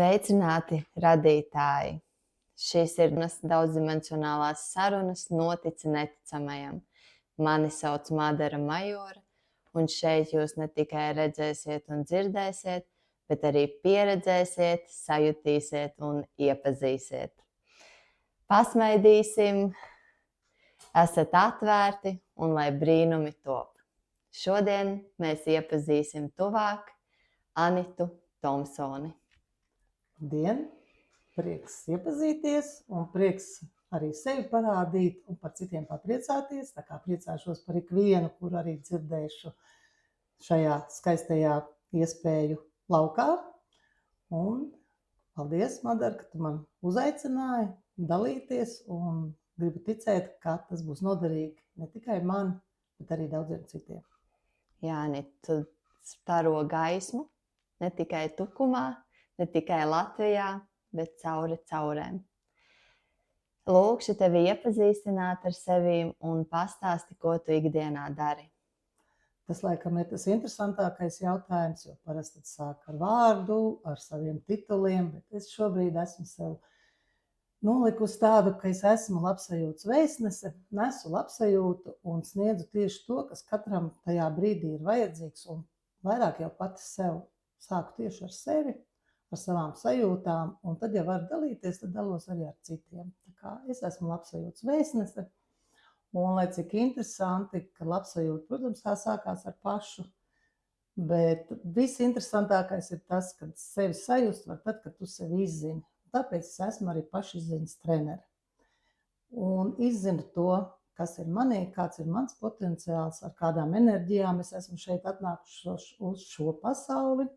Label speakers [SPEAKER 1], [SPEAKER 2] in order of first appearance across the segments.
[SPEAKER 1] Sveicināti, radītāji! Šīs ir daudzdimensionālās sarunas notici neticamajam. Mani sauc Madara Majora, un šeit jūs ne tikai redzēsiet un dzirdēsiet, bet arī pieredzēsiet, sajutīsiet un iepazīsiet. Pasmaidīsim, esat atvērti un lai brīnumi top. Šodien mēs iepazīsim tuvāk Anitu Tomsoni.
[SPEAKER 2] Dien, prieks iepazīties un prieks arī sevi parādīt un par citiem papriecāties. Tā kā priecāšos par ikvienu, kur arī dzirdēšu šajā skaistajā iespēju laukā. Un paldies, Madara, ka tu man uzaicināji dalīties un gribu ticēt, ka tas būs noderīgi ne tikai man, bet arī daudziem citiem.
[SPEAKER 1] Jā, Anita, tu staro gaismu ne tikai tukumā, ne tikai Latvijā, bet cauri caurēm. Lūkšu tevi iepazīstināt ar sevi un pastāsti, ko tu ikdienā dari.
[SPEAKER 2] Tas laikam ir tas interesantākais jautājums, jo parasti sāk ar vārdu, ar saviem tituliem, bet es šobrīd esmu sev nolikusi tādu, ka es esmu labsajūtas vēstnese, nesu labsajūtu un sniedzu tieši to, kas katram tajā brīdī ir vajadzīgs, un vairāk jau pati sev sāku tieši ar sevi, ar savām sajūtām, un tad, ja varu dalīties, tad dalos arī ar citiem. Tā kā es esmu labsajūtas vēstnese, un lai cik interesanti, ka labsajūta, protams, tā sākās ar pašu, bet visinteresantākais ir tas, kad sevi sajust var tad, kad tu sevi izzini. Tāpēc es esmu arī pašizziņas trenere. Un izzinu to, kas ir manī, kāds ir mans potenciāls, ar kādām enerģijām es esmu šeit atnākuši uz šo pasauli.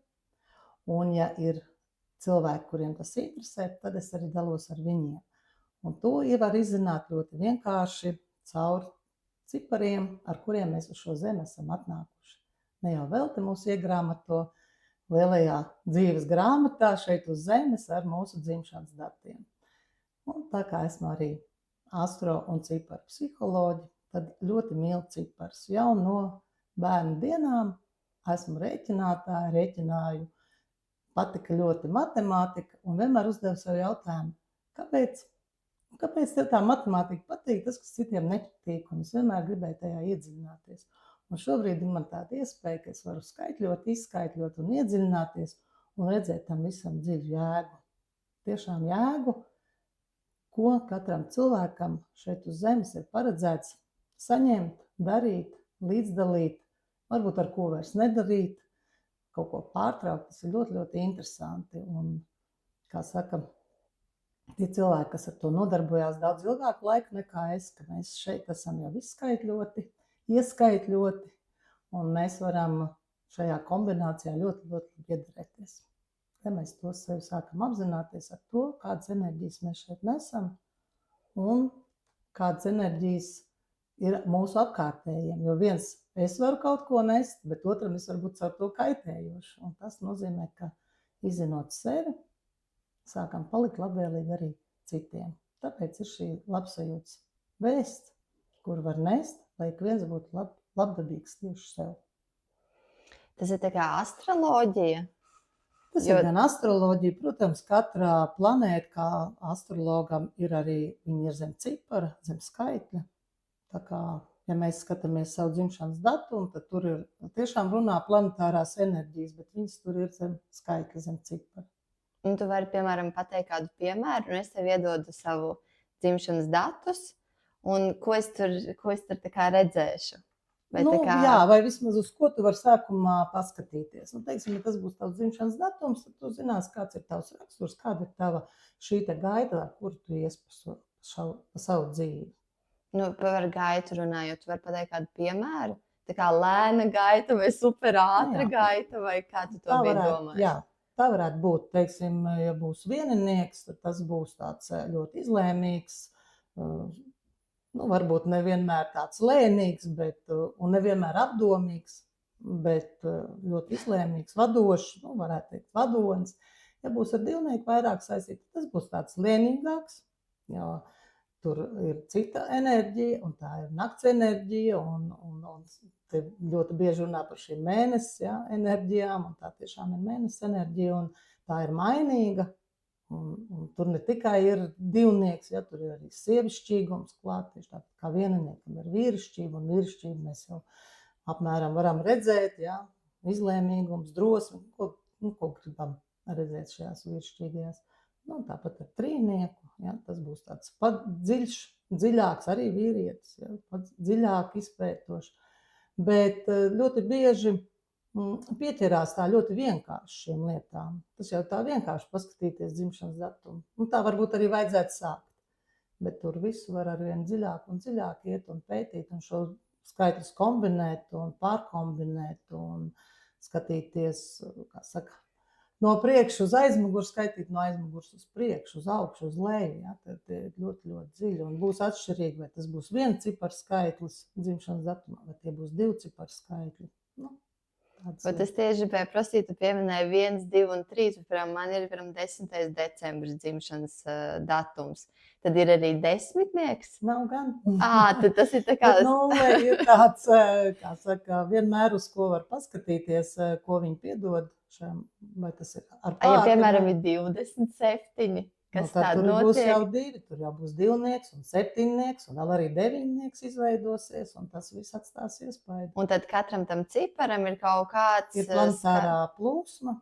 [SPEAKER 2] Un ja ir cilvēki, kuriem tas interesē, tad es arī dalos ar viņiem. Un to var izzināt ļoti vienkārši caur cipariem, ar kuriem mēs uz šo zemi esam atnākuši. Ne jau velti mūs iegrāmato lielajā dzīves grāmatā šeit uz zemes ar mūsu dzimšanas datiem. Un tā kā esmu arī astro un ciparu psiholoģi, tad ļoti mīlu ciparus. Jau no bērnu dienām esmu rēķinātāja, rēķināju. Patika ļoti matemātika un vienmēr uzdevu sev jautājumu, kāpēc tev tā matemātika patīk, tas, kas citiem nepatīk, un es vienmēr gribēju tajā iedziļināties. Un šobrīd ir man tāda iespēja, ka es varu skaitļot, izskaitļot un iedziļināties un redzēt tam visam dziļu jēgu. Tiešām jēgu, ko katram cilvēkam šeit uz zemes ir paredzēts saņemt, darīt, līdzdalīt, varbūt ar ko vairs nedarīt, kaut ko pārtraukt, tas ir ļoti, ļoti interesanti. Un, kā saka, tie cilvēki, kas ar to nodarbojās daudz ilgāku laiku nekā es, ka mēs šeit esam jau izskaitļoti, ieskaitļoti, un mēs varam šajā kombinācijā ļoti, ļoti piederēties. Ja mēs to sevi sākam apzināties ar to, kādas enerģijas mēs šeit nesam, un kādas enerģijas ir mūsu apkārtējiem, jo viens es varu kaut ko nest, bet otram es varu būt caur to kaitējoši. Un tas nozīmē, ka izzinot sevi, sākam palikt labvēlīgi arī citiem. Tāpēc ir šī labsajūtas vēsts, kur var nest, lai ik viens būtu labdabīgs tieši sev.
[SPEAKER 1] Tas ir tā kā astroloģija?
[SPEAKER 2] Tas ir gan astroloģija, protams, katrā planēta, kā astrologam, ir arī, viņi ir zem cipara, zem skaitļa. Tā kā, ja mēs skatāmies savu dzimšanas datumu, tad tur ir tiešām runā planetārās enerģijas, bet viņas tur ir zem skaitļa, zem cipara.
[SPEAKER 1] Un tu vari, piemēram, pateikt kādu piemēru, un es tev iedodu savu dzimšanas datus, un ko es tur tā kā redzēšu.
[SPEAKER 2] Jā, vai vismaz uz ko tu vari sākumā paskatīties. Un, teiksim, ja tas būs tavs dzimšanas datums, tad tu zinās, kāds ir tavs raksturs, kāda ir tava šī te gaita, ar kuru tu ies pa savu dzīvi.
[SPEAKER 1] Nu, par gaitu runājot, tu vari pateikt kādu piemēru? Tā kā lēna gaita vai super ātra gaita, vai kā tu to biji domājis?
[SPEAKER 2] Jā, tā varētu būt. Teiksim, ja būs vieninieks, tad tas būs tāds ļoti izlēmīgs, varbūt nevienmēr tāds lēnīgs, un nevienmēr apdomīgs, bet ļoti izlēmīgs, vadošs, varētu teikt vadonis. Ja būs ar divnieku vairāk saistīts, tas būs tāds lēnīgāks, jo tur ir cita enerģija, un tā ir nakts enerģija, un te ļoti bieži runā par šīm mēnesis enerģijām, un tā tiešām ir mēnesis enerģija, un tā ir mainīga. Un tur ne tikai ir divnieks, ja tur ir arī sievišķīgums klāt, tieši tāpat kā vieniniekam ir vīrišķība, un vīrišķību mēs jau apmēram varam redzēt, ja, izlēmīgums, drosme, ko gribam redzēt šajās vīrišķīgajās. Nu, tāpat ar trīnieku, ja, tas būs tāds pat dziļāks arī vīrietis, ja, pat dziļāk izpētošs, bet ļoti bieži pieķerās tā ļoti vienkārši šiem lietām. Tas jau tā vienkārši paskatīties dzimšanas datumu. Un tā varbūt arī vajadzētu sākt. Bet tur visu var arvien dziļāk un dziļāk iet un pētīt un šo skaitļus kombinēt un pārkombinēt un skatīties, kā saka, no priekšu uz aizmuguru, skaitīt no aizmugurs uz priekšu, uz augšu, uz leju. Ja? Tad ir ļoti, ļoti dziļi un būs atšķirīgi, vai tas būs 1 cipars skaitlis dzimšanas datumā, vai tie būs 2 cipars skaitļi. Nu,
[SPEAKER 1] Bet es tieši gribēju prasīt, tu pieminēji 1, 2 un 3, piemēram, man ir 10. decembris dzimšanas datums. Tad ir arī desmitnieks?
[SPEAKER 2] Nav gan.
[SPEAKER 1] Tad tas ir tā kā...
[SPEAKER 2] Bet nulle ir tāds, kā saka, vienmēr uz ko var paskatīties, ko viņi piedod šajam, vai tas ir ar pāri.
[SPEAKER 1] Ja, piemēram, ir 27, kas tāda
[SPEAKER 2] tur
[SPEAKER 1] notiek?
[SPEAKER 2] Būs jau 2, tur jau būs 2nieks un 7nieks, un vēl arī 9nieks izveidosies, un tas viss atstās iespaidu.
[SPEAKER 1] Un tad katram tam ciparam ir kaut kāds...
[SPEAKER 2] Ir planetārā plūsma,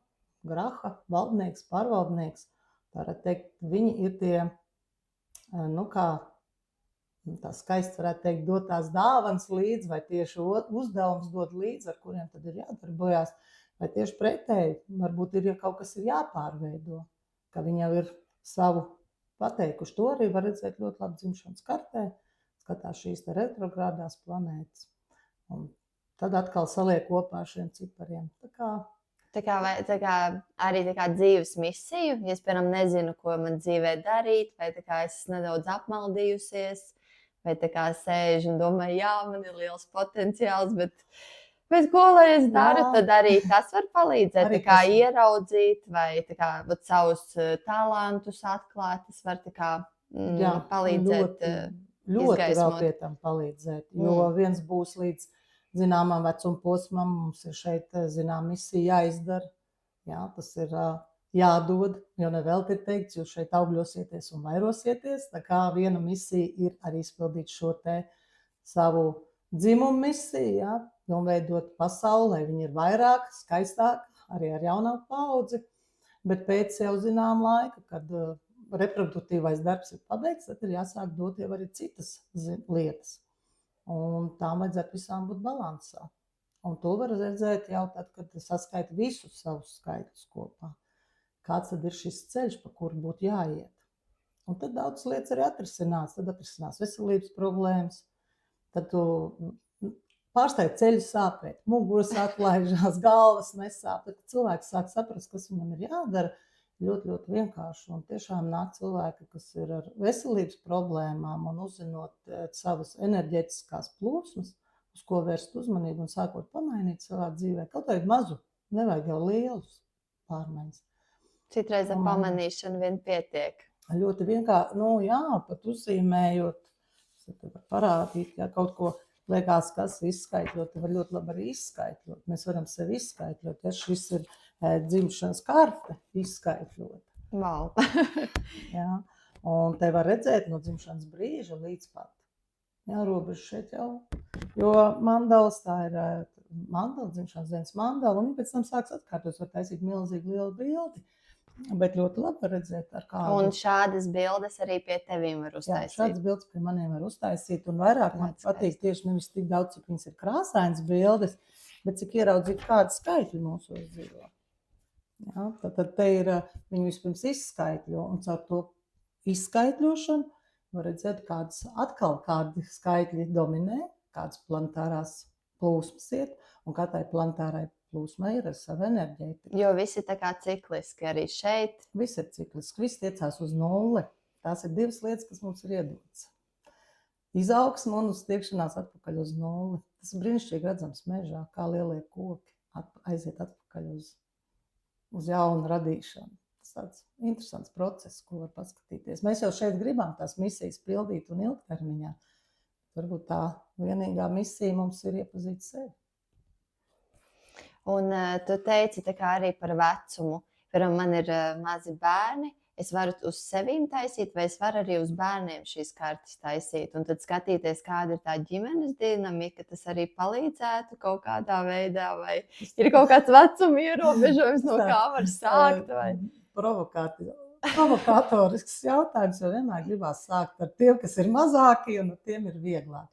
[SPEAKER 2] graha, valdnieks, pārvaldnieks. Varētu teikt, viņi ir tie, nu kā, tā skaisti varētu teikt, dot tās dāvanas līdzi, vai tieši uzdevums dot līdzi, ar kuriem tad ir jādarbojās, vai tieši pretēji, varbūt ir, ja kaut kas ir jāpārveido, ka viņi jau ir savu pateikuši. To arī var redzēt ļoti labi dzimšanas kartē, skatās šīs te retrogrādās planētas. Un tad atkal saliek kopā šiem cipariem.
[SPEAKER 1] Tā kā arī dzīves misiju, ja es, piemēram, nezinu, ko man dzīvē darīt, vai tā kā es nedaudz apmaldījusies, vai tā kā sēžu un domāju, jā, man ir liels potenciāls, bet ko lai es daru, tad arī tas var palīdzēt, tā kā ieraudzīt vai tā kā savus talantus atklāt, tas var tā kā palīdzēt
[SPEAKER 2] ļoti vēl pie tam palīdzēt, jo viens būs līdz zināmam vecuma posmam, mums ir šeit zinām misija jāizdara, jā, tas ir jādod, jo nevelti ir teikts, jūs šeit augļosieties un vairosieties, tā kā viena misija ir arī izpildīt šo te savu dzimumu misiju, jā, un veidot pasauli, lai viņi ir vairāk, skaistāk, arī ar jaunāku paudzi, bet pēc jau zinām laika, kad reproduktīvais darbs ir pabeigts, tad ir jāsāk dot jau arī citas lietas. Un tām vajadzētu visām būt balansā. Un to var redzēt jau tad, kad saskaita visus savus skaitļus kopā. Kāds tad ir šis ceļš, pa kuru būtu jāiet. Un tad daudz lietas arī atrisinās. Tad atrisinās veselības problēmas, tad tu pārstāj ceļu sāpēt, muguras atlaižās, galvas nesāp. Tad cilvēks sāk saprast, kas viņam ir jādara, ļoti, ļoti vienkārši. Un tiešām nāk cilvēki, kas ir ar veselības problēmām un uzzinot savas enerģētiskās plūsmas, uz ko vērst uzmanību un sākot pamainīt savā dzīvē. Kaut arī mazu, nevajag jau lielus pārmaiņas.
[SPEAKER 1] Citreiz ar pamanīšanu vien pietiek.
[SPEAKER 2] Ļoti vienkārši, nu jā, pat uzzīmējot, var parādīt, ja kaut ko liekas, kas izskaitļot, var ļoti labi arī izskaitļot. Mēs varam sevi izskaitļot, ja šis ir dzimšanas karte izskaitļot.
[SPEAKER 1] Wow.
[SPEAKER 2] Jā, un te var redzēt no dzimšanas brīža līdz pat. Jā, robeža šeit jau, jo mandalas, tā ir mandala, dzimšanas dienas mandala, un pēc tam sāks atkārtos, var taisīt milzīgi lielu bildi. Bet ļoti labi var redzēt, ar kādu.
[SPEAKER 1] Un šādas bildes arī pie tevīm var uztaisīt.
[SPEAKER 2] Jā, šādas bildes pie maniem var uztaisīt. Un vairāk man patīk tieši nevis tik daudz, cik viņas ir krāsainas bildes, bet cik ieraudzīt kādu skaitļu mūsos dzīvo. Jā, tad te ir, viņi vispirms izskaitļo, un caur to izskaitļošanu var redzēt, kādi skaitļi dominē, kādas planetārās plūsmas iet, un katrai planetārai plūsma ir ar savu enerģētiku.
[SPEAKER 1] Jo viss ir tā kā cikliski arī šeit.
[SPEAKER 2] Viss ir cikliski, viss tiecās uz nulli. Tās ir divas lietas, kas mums ir iedotas. Izaugsme un uz tiekšanās atpakaļ uz nulli. Tas ir brīnišķīgi redzams mežā, kā lielie koki aiziet atpakaļ uz jaunu radīšanu. Tas tāds interesants process, ko var paskatīties. Mēs jau šeit gribam tās misijas pildīt un ilgtermiņā. Varbūt tā vienīgā misija mums ir iepazīt sevi.
[SPEAKER 1] Un tu teici tā kā arī par vecumu. piemēram, man ir mazi bērni, es varu uz sevīm taisīt, vai es varu arī uz bērniem šīs kartes taisīt, un tad skatīties, kāda ir tā ģimenes dinamika, tas arī palīdzētu kaut kādā veidā, vai ir kaut kāds vecuma ierobežojums, no kā var sākt, vai?
[SPEAKER 2] Provokatorisks jautājums, jo vienmēr gribās sākt ar tiem, kas ir mazāki, un ar tiem ir vieglāk.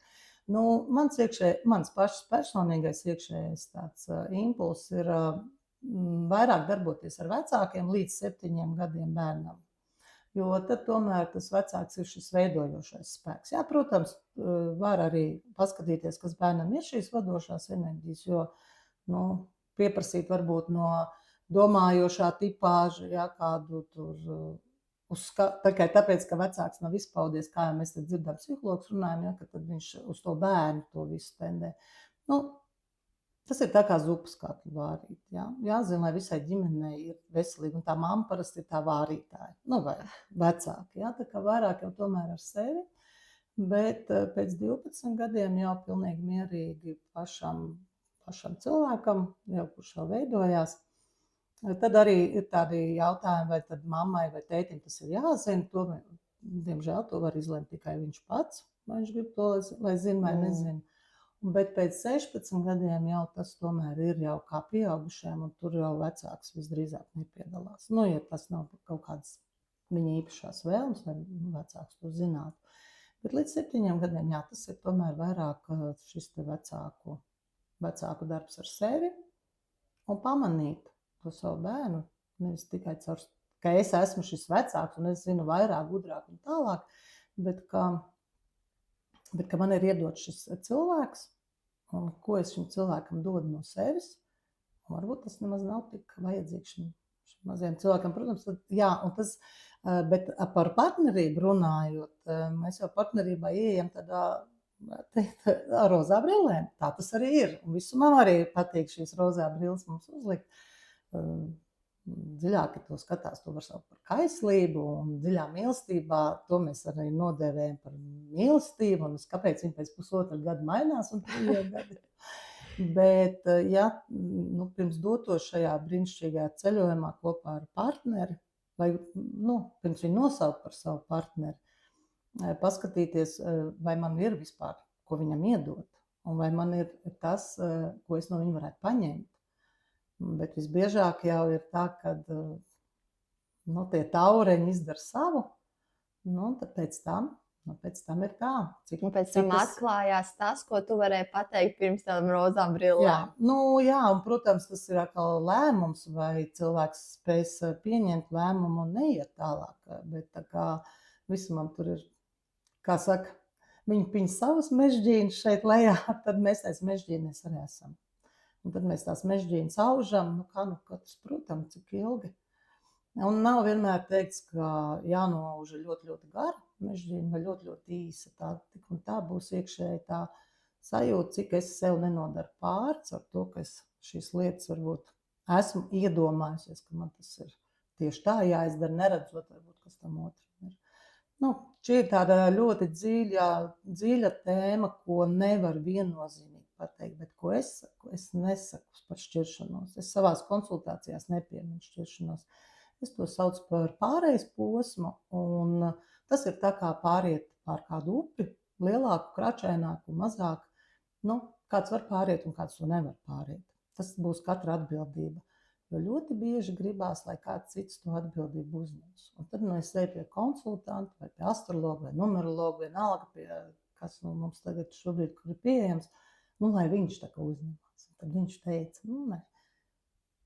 [SPEAKER 2] Nu, mans pašs personīgais iekšējais tāds impulss ir vairāk darboties ar vecākiem līdz 7 gadiem bērnam. Jo tad tomēr tas vecāks ir šis veidojošais spēks. Jā, protams, var arī paskatīties, kas bērnam ir šīs vadošās enerģijas, jo pieprasīt varbūt no domājošā tipāža, jā, kādu tur tikai tāpēc, ka vecāks nav izpaudies, kā jau mēs te dzirdam, psihologs runājam, ja, ka tad viņš uz to bērnu to visu tendē. Tas ir tā kā zupas kāpju vārīt. Ja? Jāzina, lai visai ģimenei ir veselīgi, un tā mamma parasti ir tā vārītāja, vai vecāki. Ja? Tā kā vairāk jau tomēr ar sevi, bet pēc 12 gadiem jau pilnīgi mierīgi pašam cilvēkam, jau kurš jau veidojās. Tad arī ir tādi jautājumi, vai tad mammai vai tētim tas ir jāzina. To, diemžēl to var izlemt tikai viņš pats, vai viņš grib to, lai zina vai nezina. Bet pēc 16 gadiem jau tas tomēr ir jau kā pieaugušiem, un tur jau vecāks visdrīzāk nepiedalās. Ja tas nav kaut kādas viņa īpašās vēlmes, vai vecāks to zinātu. Bet līdz 7 gadiem, jā, tas ir tomēr vairāk šis te vecāku darbs ar sevi un pamanīt to savu bērnu, nevis tikai caur, ka es esmu šis vecāks un es zinu vairāk, gudrāk un tālāk, bet ka man ir iedots šis cilvēks, un ko es šim cilvēkam dodu no sevis, un varbūt tas nemaz nav tik vajadzīgs šim mazajam cilvēkam. Protams, jā, un tas, bet par partnerību runājot, mēs jau partnerībā ieejam tādā rozā brillēm. Tā tas arī ir, un visumam arī patīk šīs rozā brilles mums uzlikt. Dziļāki to skatās, to var saukt par kaislību, un dziļā mīlestībā to mēs arī nodēvējam par mīlestību, un kāpēc viņi pēc pusotra gada mainās un 3 gadi. Bet, ja pirms dotos šajā brīnišķīgajā ceļojumā kopā ar partneri, vai pirms viņu nosaukt par savu partneri, paskatīties, vai man ir vispār, ko viņam iedot, un vai man ir tas, ko es no viņa varētu paņemt. Bet visbiežāk jau ir tā, ka tie taureņi izdara savu, tad pēc tam ir tā.
[SPEAKER 1] Pēc tam atklājās tas, ko tu varēji pateikt pirms tādām rozām brillēm.
[SPEAKER 2] Jā, un, protams, tas ir atkal lēmums, vai cilvēks spēs pieņemt lēmumu un neiet tālāk. Bet tā kā visumam tur ir, kā saka, viņi piņ savus mežģīnus šeit lejā, tad mēs tais mežģīnēs arī esam. Un tad mēs tās mežģīnas aužam, katrs, protams, cik ilgi. Un nav vienmēr teikts, ka jānoauža ļoti, ļoti gara mežģīna vai ļoti, ļoti īsa. Tā tik un tā būs iekšēji tā sajūta, cik es sev nenodaru pārts ar to, ka es šīs lietas varbūt esmu iedomājusies, ka man tas ir tieši tā jāizdara, neredzot varbūt, kas tam otram ir. Šī ir tāda ļoti dziļa tēma, ko nevar viennozīmīgi pateikt, bet ko es saku, es nesaku par šķiršanos. Es savās konsultācijās nepieminu šķiršanos. Es to saucu par pārejas posmu, un tas ir tā kā pāriet pār kādu upi, lielāku, kračaināku, mazāku. Kāds var pāriet un kāds to nevar pāriet. Tas būs katra atbildība. Jo ļoti bieži gribās, lai kāds cits to atbildību uzņems. Un tad es eju pie konsultanta, vai pie astrologa, vai numerologa, vienalga pie, kas mums tagad šobrīd, kur ir pieejams, lai viņš tā kā uzņemās. Tad viņš teica, nē,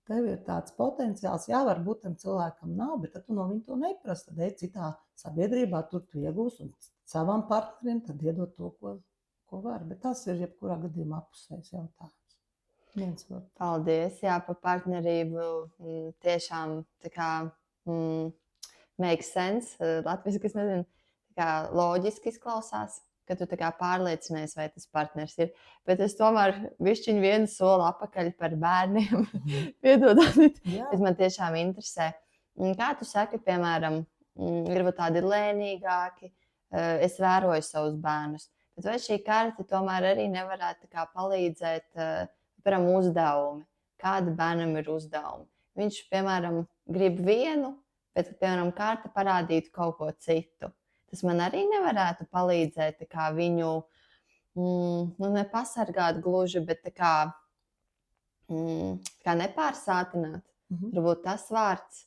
[SPEAKER 2] tev ir tāds potenciāls, jā, varbūt tam cilvēkam nav, bet tad tu no viņa to neprasa. Tad ej citā sabiedrībā, tur tu iegūsi un savam partnerim tad iedot to, ko var. Bet tas ir jebkurā gadījumā apusējs jautājums.
[SPEAKER 1] Paldies, jā, par partnerību. Tiešām tā kā makes sense. Latviski, es nezinu, tā kā loģiski izklausās, ka tu tā kā pārliecinies, vai tas partners ir. Bet es tomēr bišķiņu vienu soli apakaļ par bērniem. Piedodot, bet man tiešām interesē. Kā tu saki, piemēram, ir tādi lēnīgāki, es vēroju savus bērnus. Bet vai šī karte tomēr arī nevarētu tā kā palīdzēt, piemēram, uzdevumi? Kāda bērnam ir uzdevumi? Viņš, piemēram, grib vienu, bet, piemēram, karte parādītu kaut ko citu. Tas man arī nevarētu palīdzēt tā kā viņu nepasargāt gluži, bet tā kā nepārsātināt. Varbūt tas vārds.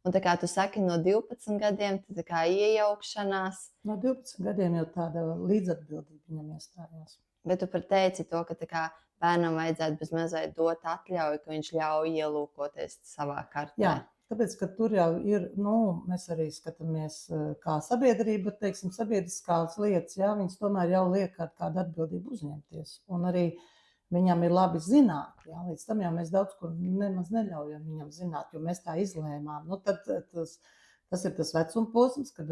[SPEAKER 1] Un tā kā tu saki, no 12 gadiem, tad tā kā iejaukšanās.
[SPEAKER 2] No 12 gadiem jau tāda līdzatbildība viņam iestājās.
[SPEAKER 1] Bet tu teici to, ka tā kā bērnam vajadzētu bezmazliet dot atļauju, ka viņš ļauj ielūkoties savā kartē.
[SPEAKER 2] Jā, tāpēc, ka tur jau ir, mēs arī skatāmies, kā sabiedrība, teiksim, sabiedriskās lietas, jā, viņas tomēr jau liek ar kādu atbildību uzņemties. Un arī viņam ir labi zināt, jā, līdz tam jau mēs daudz kur nemaz neļaujam viņam zināt, jo mēs tā izlēmām. Tad tas ir tas vecuma posms, kad,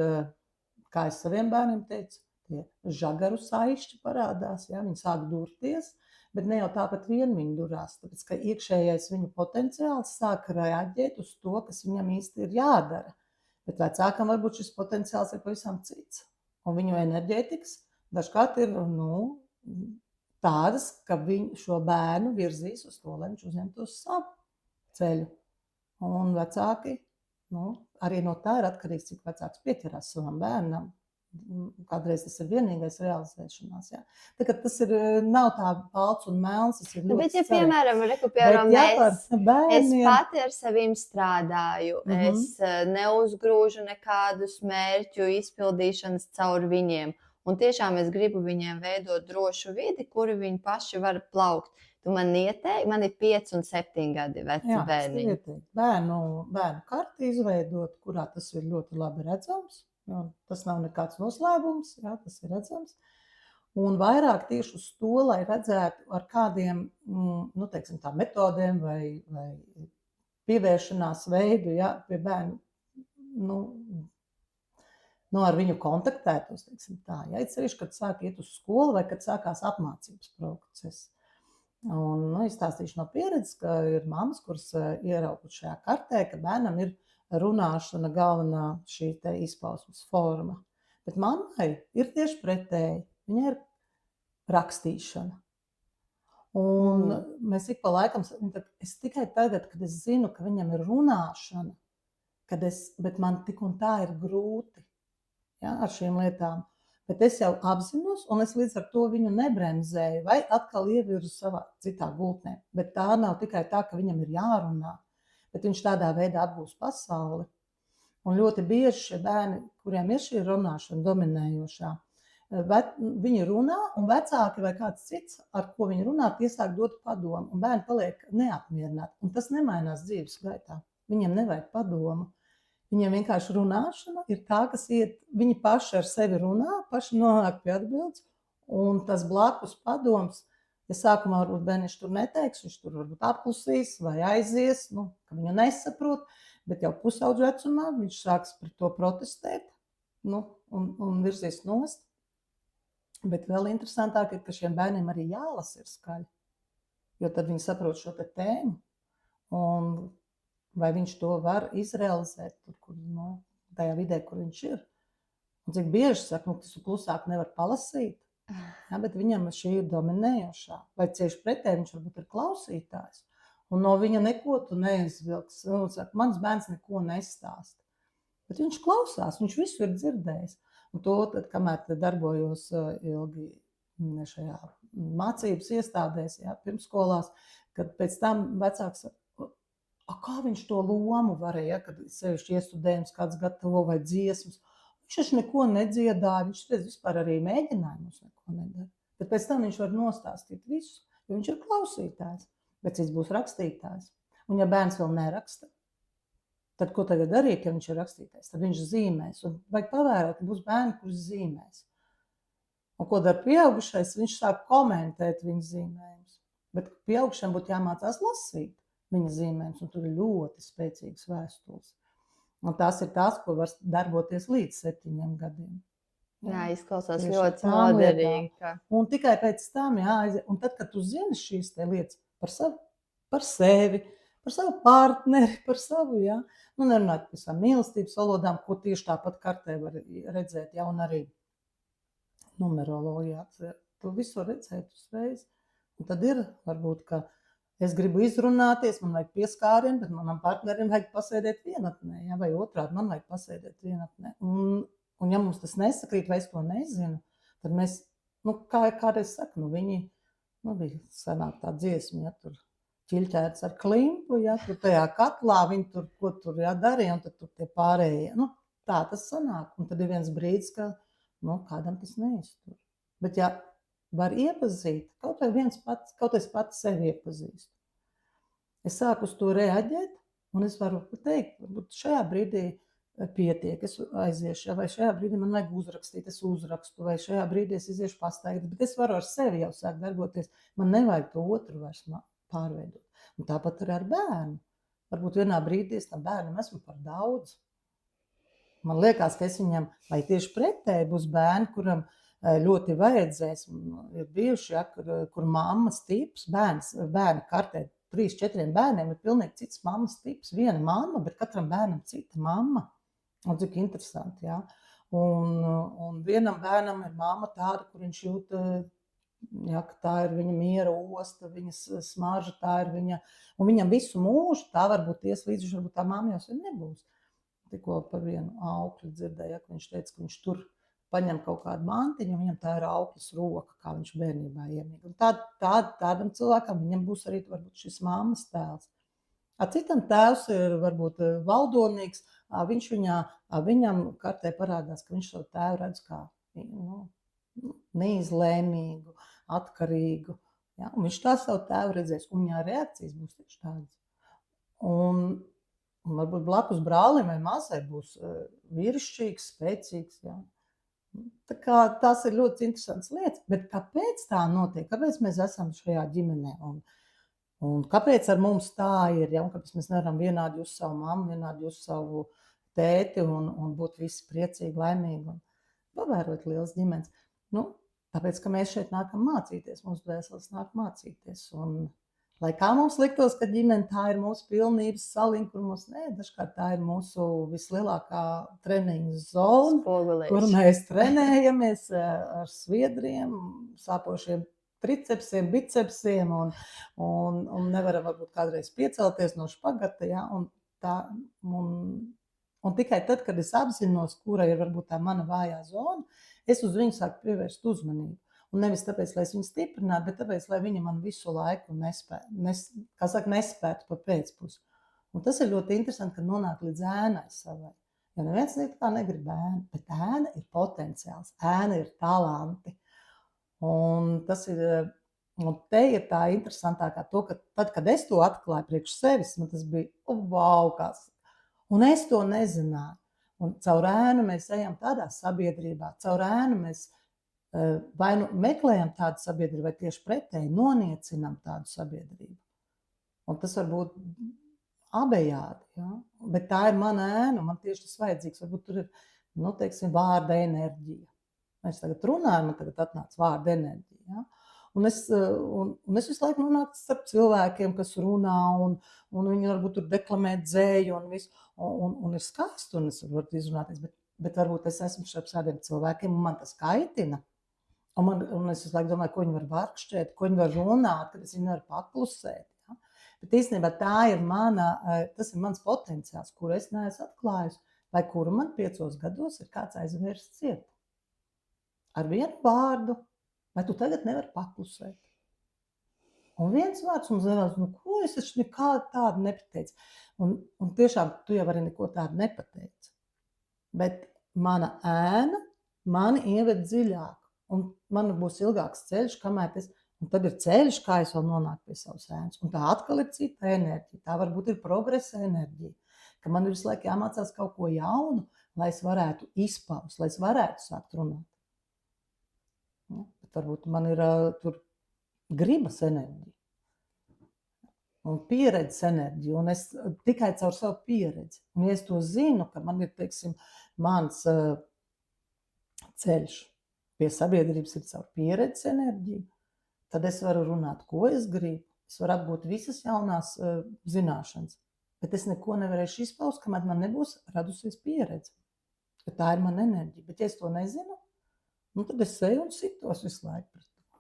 [SPEAKER 2] kā es saviem bērniem teicu, tie žagaru saišķi parādās, jā, viņi sāk durties, bet ne jau tāpat vien viņi durās, tāpēc, ka iekšējais viņu potenciāls sāk reaģēt uz to, kas viņam īsti ir jādara. Bet vecākam varbūt šis potenciāls ir pavisam cits. Un viņu enerģētikas dažkārt ir, tādas, ka viņi šo bērnu virzīs uz to, lai viņš uzņemtos savu ceļu. Un vecāki, arī no tā ir atkarīgs, cik vecāks pieķerās savam bērnam. Kādreiz tas ir vienīgais realizēšanās. Jā. Tā, tas nav tā balts un melns, tas ir ļoti
[SPEAKER 1] bet, ja, piemēram, es pati ar saviem strādāju, es neuzgrūžu nekādus mērķu izpildīšanas caur viņiem. Un tiešām es gribu viņiem veidot drošu vidi, kuri viņi paši var plaukt. Tu man ieteikti, man ir 5 un 7 gadi veci bērni.
[SPEAKER 2] Bērnu karti izveidot, kurā tas ir ļoti labi redzams. Tas nav nekāds noslēpums, jā, tas ir redzams. Un vairāk tieši uz to, lai redzētu ar kādiem, teiksim tā, metodēm vai pievēršanās veidu, jā, pie bērnu, ar viņu kontaktētos, teiksim tā. Ja ir sevišķi, kad sāk iet uz skolu vai kad sākās apmācības process. Un, izstāstīšu no pieredzes, ka ir mammas, kuras ierauguši šajā kartē, ka bērnam ir runāšana galvenā šī te izpausmes forma. Bet mammai ir tieši pretēji. Viņai ir rakstīšana. Un mēs ik pa laikam, es tikai tagad, kad es zinu, ka viņam ir runāšana, bet man tik un tā ir grūti. Ja, ar šīm lietām. Bet es jau apzinos, un es līdz ar to viņu nebremzēju, vai atkal ievirzu savā citā gultnē. Bet tā nav tikai tā, ka viņam ir jārunā, bet viņš tādā veidā apgūst pasauli. Un ļoti bieži šie bērni, kuriem ir šī runāšana dominējošā, viņi runā, un vecāki vai kāds cits, ar ko viņi runā, tie sāk dot padomu, un bērni paliek neapmierināti. Un tas nemainās dzīves gaitā. Viņiem nevajag padomu. Viņiem vienkārši runāšana ir tā, kas iet, viņi paši ar sevi runā, paši nonāk pie atbildes, un tas blakus padoms, ja sākumā varbūt bērniņš tur neteiks, viņš tur varbūt apklusīs vai aizies, ka viņu nesaprot, bet jau pusaudžu vecumā viņš sāks pret to protestēt, un virzīs nost. Bet vēl interesantāk ir, ka šiem bērniem arī jālasa ir skaļi, jo tad viņi saprot šo te tēmu, un vai viņš to var izrealizēt tur, tajā vidē, kur viņš ir. Un cik bieži saka, tas klusāk nevar palasīt, ja, bet viņam šī ir dominējošā. Vai cieši pretēji viņš varbūt ir klausītājs. Un no viņa neko tu neizvilks. Saka, mans bērns neko nestāst. Bet viņš klausās, viņš visu ir dzirdējis. Un to, tad, kamēr darbojos ilgi šajā mācības iestādēs, ja, pirmskolās, kad pēc tam vecāks kā viņš to lomu varēja, kad sevišķi iestudējums kāds gatavo vai dziesmas. Viņš neko nedziedāja, viņš vispār arī mēģinājumus neko nedara. Bet pēc tam viņš var nostāstīt visu, jo viņš ir klausītājs, bet cits būs rakstītājs. Un ja bērns vēl neraksta, tad ko tagad darīt, ja viņš ir rakstītājs? Tad viņš zīmēs. Un vajag pavērot, ka būs bērni, kurus zīmēs. Un ko dara pieaugušais? Viņš sāk komentēt viņa zīmējumus. Bet pieaugušiem būtu jāmācās lasīt viņa zīmējums, un tur ir ļoti spēcīgas vēstules. Un tās ir tās, ko var darboties līdz 7 gadiem.
[SPEAKER 1] Jā, izklausās ļoti noderīgi.
[SPEAKER 2] Un tikai pēc tam, un tad, kad tu zini šīs te lietas par sevi, par savu partneri, par savu, nerunāt par savām mīlestības valodām, ko tieši tāpat kartē var redzēt, un arī numeroloģijā. Tu visu redzēt uzreiz. Un tad ir, varbūt, ka Es gribu izrunāties, man vajag pieskārienu, bet manam partnerim vajag pasēdēt vienatnē, ja, vai otrādi man vajag pasēdēt vienatnē. Un ja mums tas nesakrīt, vai es to nezinu, tad mēs, kādreiz saka, viņi, bija senāk tā dziesma, ja, tur ķiļķēts ar klimpu, ja, tur tajā katlā, viņi tur, ko tur, ja, darīja, un tad tur tie pārējie, tā tas sanāk. Un tad ir viens brīdis, ka, kādam tas neiztur. Bet ja var iepazīt, kaut es pats sevi iepazīstu. Es sāku uz to reaģēt, un es varu teikt, varbūt šajā brīdī pietiek, es aiziešu, vai šajā brīdī man vajag uzrakstīt, es uzrakstu, vai šajā brīdī es iziešu pastaigāt, bet es varu ar sevi jau sākt darboties, man nevajag to otru vairs pārveidot. Un tāpat arī ar bērnu. Varbūt vienā brīdī es tam bērnam esmu par daudz. Man liekas, ka es viņam, vai tieši pretēji būs bērni, kuram ļoti vajadzēs, ir bijuši, ja, kur mammas tips, bērni kartē 3-4 bērniem ir pilnīgi cits mammas tips. Viena mamma, bet katram bērnam cita mamma. Un cik interesanti, ja. Un vienam bērnam ir mamma tāda, kur viņš jūt, ja, ka tā ir viņa miera osta, viņas smarža, tā ir viņa, un viņam visu mūžu tā varbūt ies līdz, varbūt tā mamma jau nebūs. Tikko par vienu aukli dzirdēju, ka viņš teica, ka viņš tur paņem kaut kādu mantiņu, un viņam tā ir auklis roka, kā viņš bērnībā iemīg. Un tādam cilvēkam viņam būs arī varbūt šis mammas tēls. Citam tēvs ir varbūt valdonīgs, viņam kartē parādās, ka viņš savu tēvu redz kā neizlēmīgu, atkarīgu. Ja? Un viņš tā savu tēvu redzēs, un viņā reakcijas būs tieši tādas. Un varbūt blakus brālim vai māsai būs vīrišķīgs, spēcīgs. Ja? Tā kā tās ir ļoti interesantas lietas, bet kāpēc tā notiek? Kāpēc mēs esam šajā ģimenē? Un kāpēc ar mums tā ir? Ja? Un kāpēc mēs nevaram vienādi uz savu mammu, vienādi uz savu tēti un būt visi priecīgi, laimīgi un pavērot liels ģimenes? Tāpēc, ka mēs šeit nākam mācīties, mūsu dvēseles nāk mācīties. Un lai kā mums liktos, ka ģimene tā ir mūsu pilnības saliņa, kur mums dažkārt tā ir mūsu vislielākā treniņu zona, kur mēs trenējamies ar sviedriem, sāpošiem tricepsiem, bicepsiem un nevaram varbūt kādreiz piecelties no špagata. Ja, un tikai tad, kad es apzinos, kura ir varbūt tā mana vājā zona, es uz viņu sāku pievērst uzmanību. Un nevis tāpēc, lai es viņu stiprinātu, bet tāpēc, lai viņa man visu laiku nespētu pa pēcpusi. Un tas ir ļoti interesanti, ka nonāk līdz ēnai savai. Jo neviens tā negrib ēnu, bet ēna ir potenciāls, ēna ir talanti. Un tas ir, un te ir tā interesantākā to, ka tad, kad es to atklāju priekš sevis, man tas bija, wow, kas. Un es to nezināju. Un caur ēnu mēs ejam tādā sabiedrībā, caur ēnu mēs vai meklējam tādu sabiedrību, vai tieši pretēji noniecinām tādu sabiedrību. Un tas var būt abejādi, ja? Bet tā ir mana ēna, man tieši tas vajadzīgs. Varbūt tur ir, teiksim, vārda enerģija. Mēs tagad runājam, man tagad atnāca vārda enerģija. Ja? Un es visu laiku nonāku starp cilvēkiem, kas runā, un viņi varbūt tur deklamē dzēju, un ir skaisti, un es varu izrunāties, bet varbūt es esmu starp šādiem cilvēkiem, un man tas kaitina. Un es visu laiku domāju, ko viņi var varkšķēt, ko viņi var runāt, kad es viņu varu paklusēt. Ja? Bet īstenībā tas ir mans potenciāls, kuru es neesmu atklājusi, vai kuru man 5 gados ir kāds aizvērsts ciet. Ar vienu vārdu, vai tu tagad nevari paklusēt? Un viens vārds mums devās, ko es taču nekādu tādu nepateicu. Un tiešām tu jau arī neko tādu nepateici. Bet mana ēna mani ieved dziļāk. Un man būs ilgāks ceļš, un tad ir ceļš, kā es vēl nonāku pie savas ēnas. Un tā atkal ir cita enerģija. Tā varbūt ir progresa enerģija, ka man ir visu laiku jāmācās kaut ko jaunu, lai es varētu izpaust, lai es varētu sākt runāt. Ja? Bet varbūt man ir tur gribas enerģija un pieredzes enerģija, un es tikai caur savu pieredzi. Un ja es to zinu, ka man ir, teiksim, mans ceļš pie sabiedrības ir caur pieredzes enerģiju, tad es varu runāt, ko es gribu. Es varu apgūt visas jaunās zināšanas, bet es neko nevarēšu izpaust, kamēr man nebūs radusies pieredze. Jo tā ir mana enerģija. Bet ja es to nezinu, tad es eju un sitos visu laiku pret to.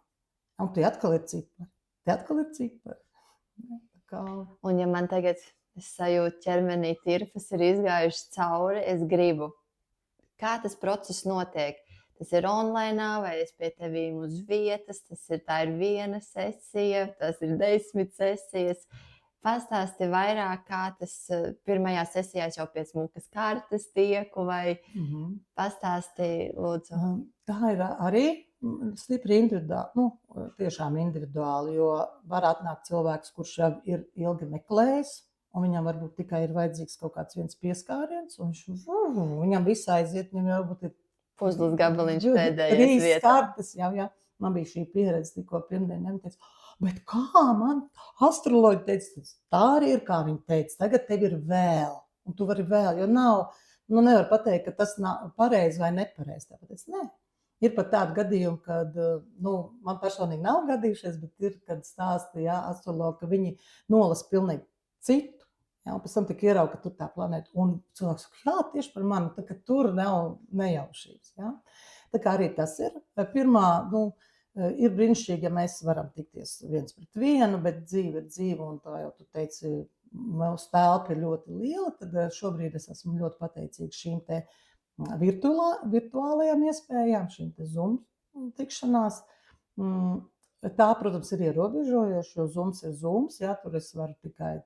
[SPEAKER 2] Un tie atkal ir cipari.
[SPEAKER 1] Un ja man tagad es sajūtu ķermenī tirpas ir izgājuši cauri, es gribu. Kā tas process notiek? Tas ir online, vai es pie tevīm uz vietas, tā ir viena sesija, tas ir 10 sesijas. Pastāsti vairāk, kā tas pirmajā sesijā jau pie smukas kartes tieku, vai pastāsti, lūdzu.
[SPEAKER 2] Tā ir arī stipri individuāli, nu, tiešām individuāli, jo var atnākt cilvēks, kurš jau ir ilgi meklējis, un viņam varbūt tikai ir vajadzīgs kaut kāds viens pieskāriens, un viņam viss aiziet, viņam varbūt ir
[SPEAKER 1] Puzles gabaliņš pēdējais
[SPEAKER 2] 3
[SPEAKER 1] vietā.
[SPEAKER 2] kartes, jā. Man bija šī pieredze tikko pirmdien, teica, bet kā man astroloģi teica, tā arī ir, kā viņi teica, tagad tev ir vēl, un tu vari vēl, jo nav, nu nevar pateikt, ka tas nav pareizi vai nepareizi, tāpēc nē. Ir pat tādi gadījumi, kad, nu, man personīgi nav gadījušies, bet ir, kad stāsta, jā, astrologi, ka viņi nolasa pilnīgi citu, jā, un pēc tam tik ierauga, ka tur tā planēta, un cilvēks saka, jā, tieši par mani, tā ka tur nav nejaušības, jā. Tā kā arī tas ir. Pirmā, nu, ir brīnišķīgi, ja mēs varam tikties viens pret vienu, bet dzīve ir dzīve, un tā jau tu teici, mūsu telpa ir ļoti liela, tad šobrīd es esmu ļoti pateicīga šīm te virtuālajām iespējām, šīm te Zoom tikšanās. Tā, protams, ir ierobežojoši, jo Zooms ir Zooms, jā, tur es varu tikai,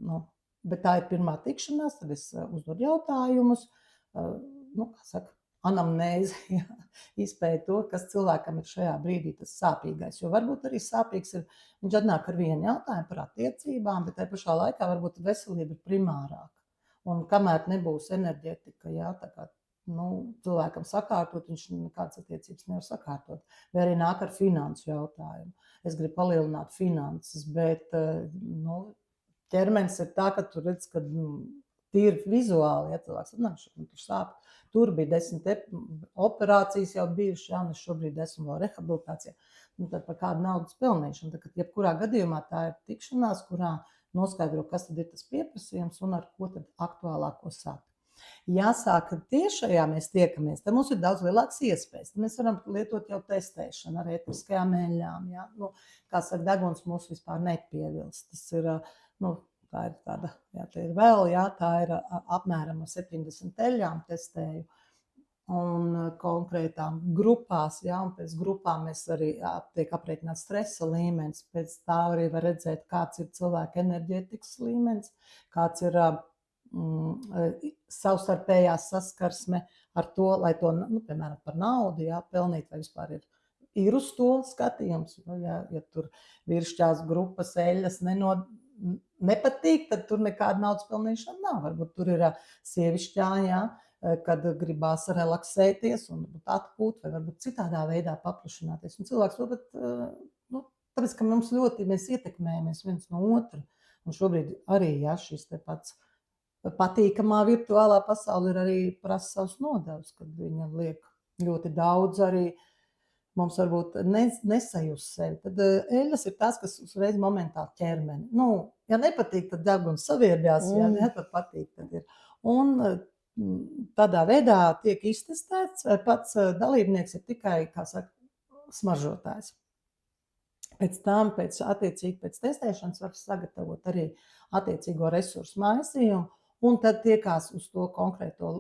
[SPEAKER 2] nu, bet tā ir pirmā tikšanās, tad es uzdodu jautājumus, nu, kā saka, anamnēzi, jā, izpēju to, kas cilvēkam ir šajā brīdī tas sāpīgais, jo varbūt arī sāpīgs ir, viņš atnāk ar vienu jautājumu par attiecībām, bet tajā pašā laikā varbūt veselība ir primārāka, un kamēr nebūs enerģetika, jā, tā kā, nu, cilvēkam sakārtot, viņš nekādas attiecības nevar sakārtot, vai arī nāk ar finansu jautājumu, es gribu palielināt finanses, bet, nu, ķermenis ir tā, ka tu redz, ka tīri vizuāli, ja cilvēks atnāk, tur sāp, tur bija 10 operācijas jau bijušas, jā, un es šobrīd esmu vēl rehabilitācijā, un tad par kādu naudas pelnīšanu, tad, jebkurā gadījumā tā ir tikšanās, kurā noskaidro, kas tad ir tas pieprasījums un ar ko tad aktuālāko sākt. Jāsāk tiešajā mēs tiekamies, tad mums ir daudz lielākas iespējas, tad mēs varam lietot jau testēšanu ar ētriskajām eļļām, jā, nu, kā saka, deguns mūs vispār nepievilst, tas ir, nu, tā ir tāda, jā, tā ir vēl, jā, tā ir apmēram 70 eļļām testēju un konkrētām grupās, jā, un pēc grupām mēs arī tiek aprēķināts stresa līmenis, pēc tā arī var redzēt, kāds ir cilvēka enerģētikas līmenis, kāds ir savstarpējā saskarsme ar to, lai to, nu, piemēram, par naudu, jā, pelnīt, vai vispār ir uz to skatījums, ja tur virsšķās grupas eļļas nepatīk, tad tur nekāda naudas pelnīšana nav. Varbūt tur ir sievišķā, jā, kad gribās relaksēties un atpūt, vai varbūt citādā veidā paplašināties. Un cilvēks to pat, nu, tāpēc, ka mums ļoti mēs ietekmējamies viens no otra. Un šobrīd arī, jā, šis te pats patīkamā virtuālā pasaule ir arī prasa savus nodevus, kad viņa liek ļoti daudz arī mums varbūt nesajust sevi. Tad eļļas ir tās, kas uzreiz momentāli ķermeni. Nu, ja nepatīk, tad deguns saviebjās, ja tad patīk, tad ir. Un tādā veidā tiek iztestēts, vai pats dalībnieks ir tikai, kā saka, smaržotājs. Pēc tam, attiecīgi pēc testēšanas var sagatavot arī attiecīgo resursu maisījumu, un tad tiekās uz to konkrēto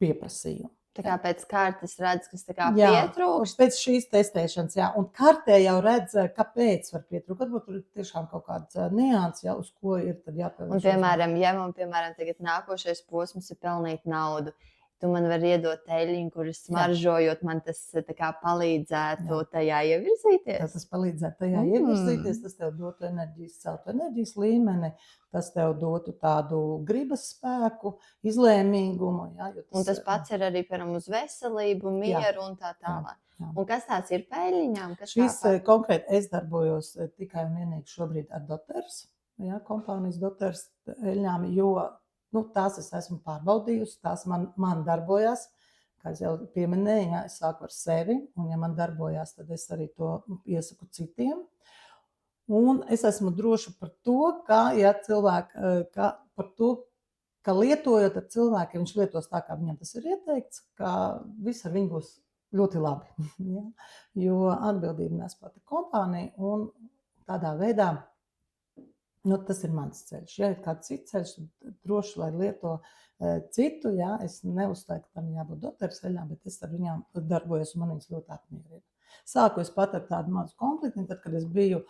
[SPEAKER 2] pieprasījumu.
[SPEAKER 1] Tā kā pēc kartes redz, kas tā kā pietrūkst.
[SPEAKER 2] Pēc šīs testēšanas, jā. Un kartē jau redz, kāpēc var pietrūkt. Varbūt tur ir tiešām kaut kāds nians, jā, uz ko ir tad jāpievērš.
[SPEAKER 1] Un, piemēram, ja man, tagad nākošais posms ir pelnīt naudu, tu man vari iedot eļļiņu, kuras smaržojot, man tas tā kā palīdzētu tajā ievirzīties.
[SPEAKER 2] Tas palīdzētu tajā ievirzīties, tas tev dotu enerģijas, celtu enerģijas līmeni, tas tev dotu tādu gribas spēku, izlēmīgumu. Jā,
[SPEAKER 1] un tas pats ir arī, piemēram, uz veselību, mieru un tā tālāk. Jā. Un kas tās ir pa eļļiņām?
[SPEAKER 2] Šis konkrēti es darbojos tikai un vienīgi šobrīd ar Doters, jā, kompānijas Doters eļļām, jo tās es esmu pārbaudījusi, tās man darbojās, kā es jau pieminēju, jā, es sāku ar sevi, un ja man darbojās, tad es arī to iesaku citiem. Un es esmu droša par to, ka lietojot ar cilvēkiem, viņš lietos tā, kā viņam tas ir ieteikts, ka viss ar viņu būs ļoti labi, ja? Jo atbildība nes pati kompānija, un tādā veidā Nu, tas ir mans ceļš. Ja ir kāds cits ceļš, tad droši, lai lieto citu, jā, es neuzstāju, ka tam jābūt doteru ceļām, bet es ar viņām darbojos un man viņas ļoti apmierina. Sāku es pat ar tādu mazu konfliktu, tad, kad es biju,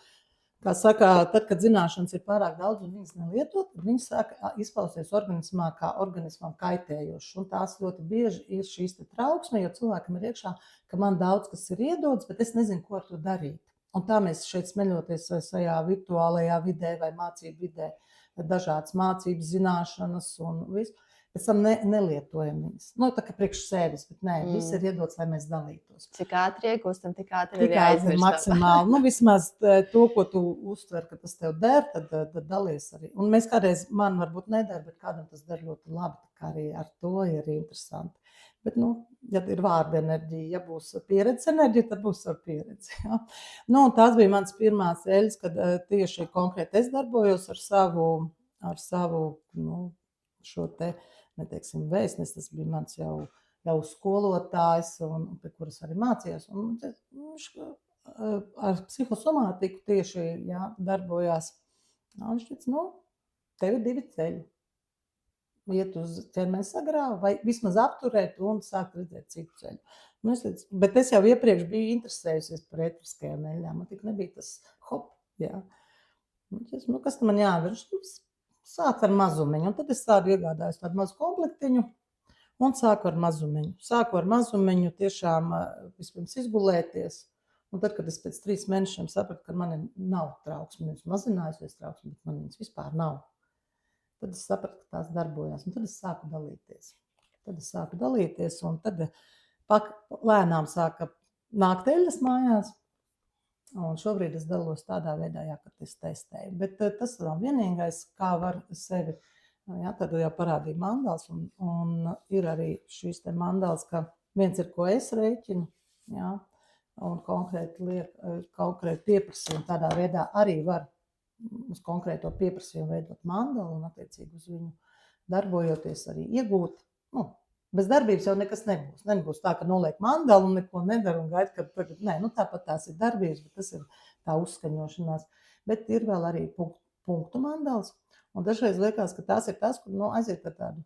[SPEAKER 2] kā saka, tad, kad zināšanas ir pārāk daudz un viņas nelietot, tad viņas sāka izpausties organismā kā organismam kaitējošas. Un tās ļoti bieži ir šīs te trauksme, jo cilvēkam ir iekšā, ka man daudz kas ir iedots, bet es nezinu, ko ar to darīt. Un tā mēs šeit smeļoties šajā virtuālajā vidē vai mācību vidē, dažādas mācības, zināšanas un visu. Pēc tam nelietojam viņas. Nu, tā kā priekš sevis, bet nē, viss ir iedots, lai mēs dalītos.
[SPEAKER 1] Cik ātri iegūstam, tik ātri
[SPEAKER 2] Tik ātri maksimāli. Nu, vismaz to, ko tu uztver, ka tas tev der, tad dalies arī. Un mēs kādreiz, man varbūt neder, bet kādam tas der ļoti labi, tā kā arī ar to ir interesanti. Bet, nu, ja ir vārda enerģija, ja būs pieredzes enerģija, tad būs ar pieredzi. Ja? Nu, tās bija mans pirmās ceļas, kad tieši konkrēti es darbojos ar savu nu, šo te, neteiksim, vēstnes, tas bija mans jau skolotājs, un pie kuras arī mācījos. Un viņš ar psihosomātiku tieši darbojās. Un viņš teica, nu, tev ir 2 ceļi. Iet uz ķermeni sagrāvu vai vismaz apturēt un sākt redzēt citu ceļu. Nu, bet es jau iepriekš biju interesējusies par ētriskajām eļļām. Man tik nebija tas hop, jā. Nu, kas man jādara? Sāk ar mazumiņu. Un tad es tādu iegādājos tādu mazu komplektiņu un sāku ar mazumiņu. Sāku ar mazumiņu tiešām vispirms izgulēties. Un tad, kad es pēc 3 mēnešiem sapratu, ka man nav trauksme, es mazinājusies trauksme, bet man viņas vispār nav. Tad es sapratu, ka tās darbojās, un tad es sāku dalīties. Un tad lēnām sāka nākt eļļas mājās. Un šobrīd es dalos tādā veidā, kad es testēju. Bet tas nav vienīgais, kā var sevi, tad jau parādīja mandāls, un ir arī šīs te mandāls, ka viens ir, ko es rēķinu, un konkrēti pieprasījumu tādā veidā arī var uz konkrēto pieprasījumu veidot mandalu un attiecīgi uz viņu darbojoties arī iegūt. Nu, bez darbības jau nekas nebūs. Nebūs tā, ka noliek mandalu un neko nedara un gaida, ka tagad, nē, nu tāpat tās ir darbības, bet tas ir tā uzskaņošanās. Bet ir vēl arī punktu mandals. Un dažreiz liekas, ka tās ir tās, kur aiziet ar tādu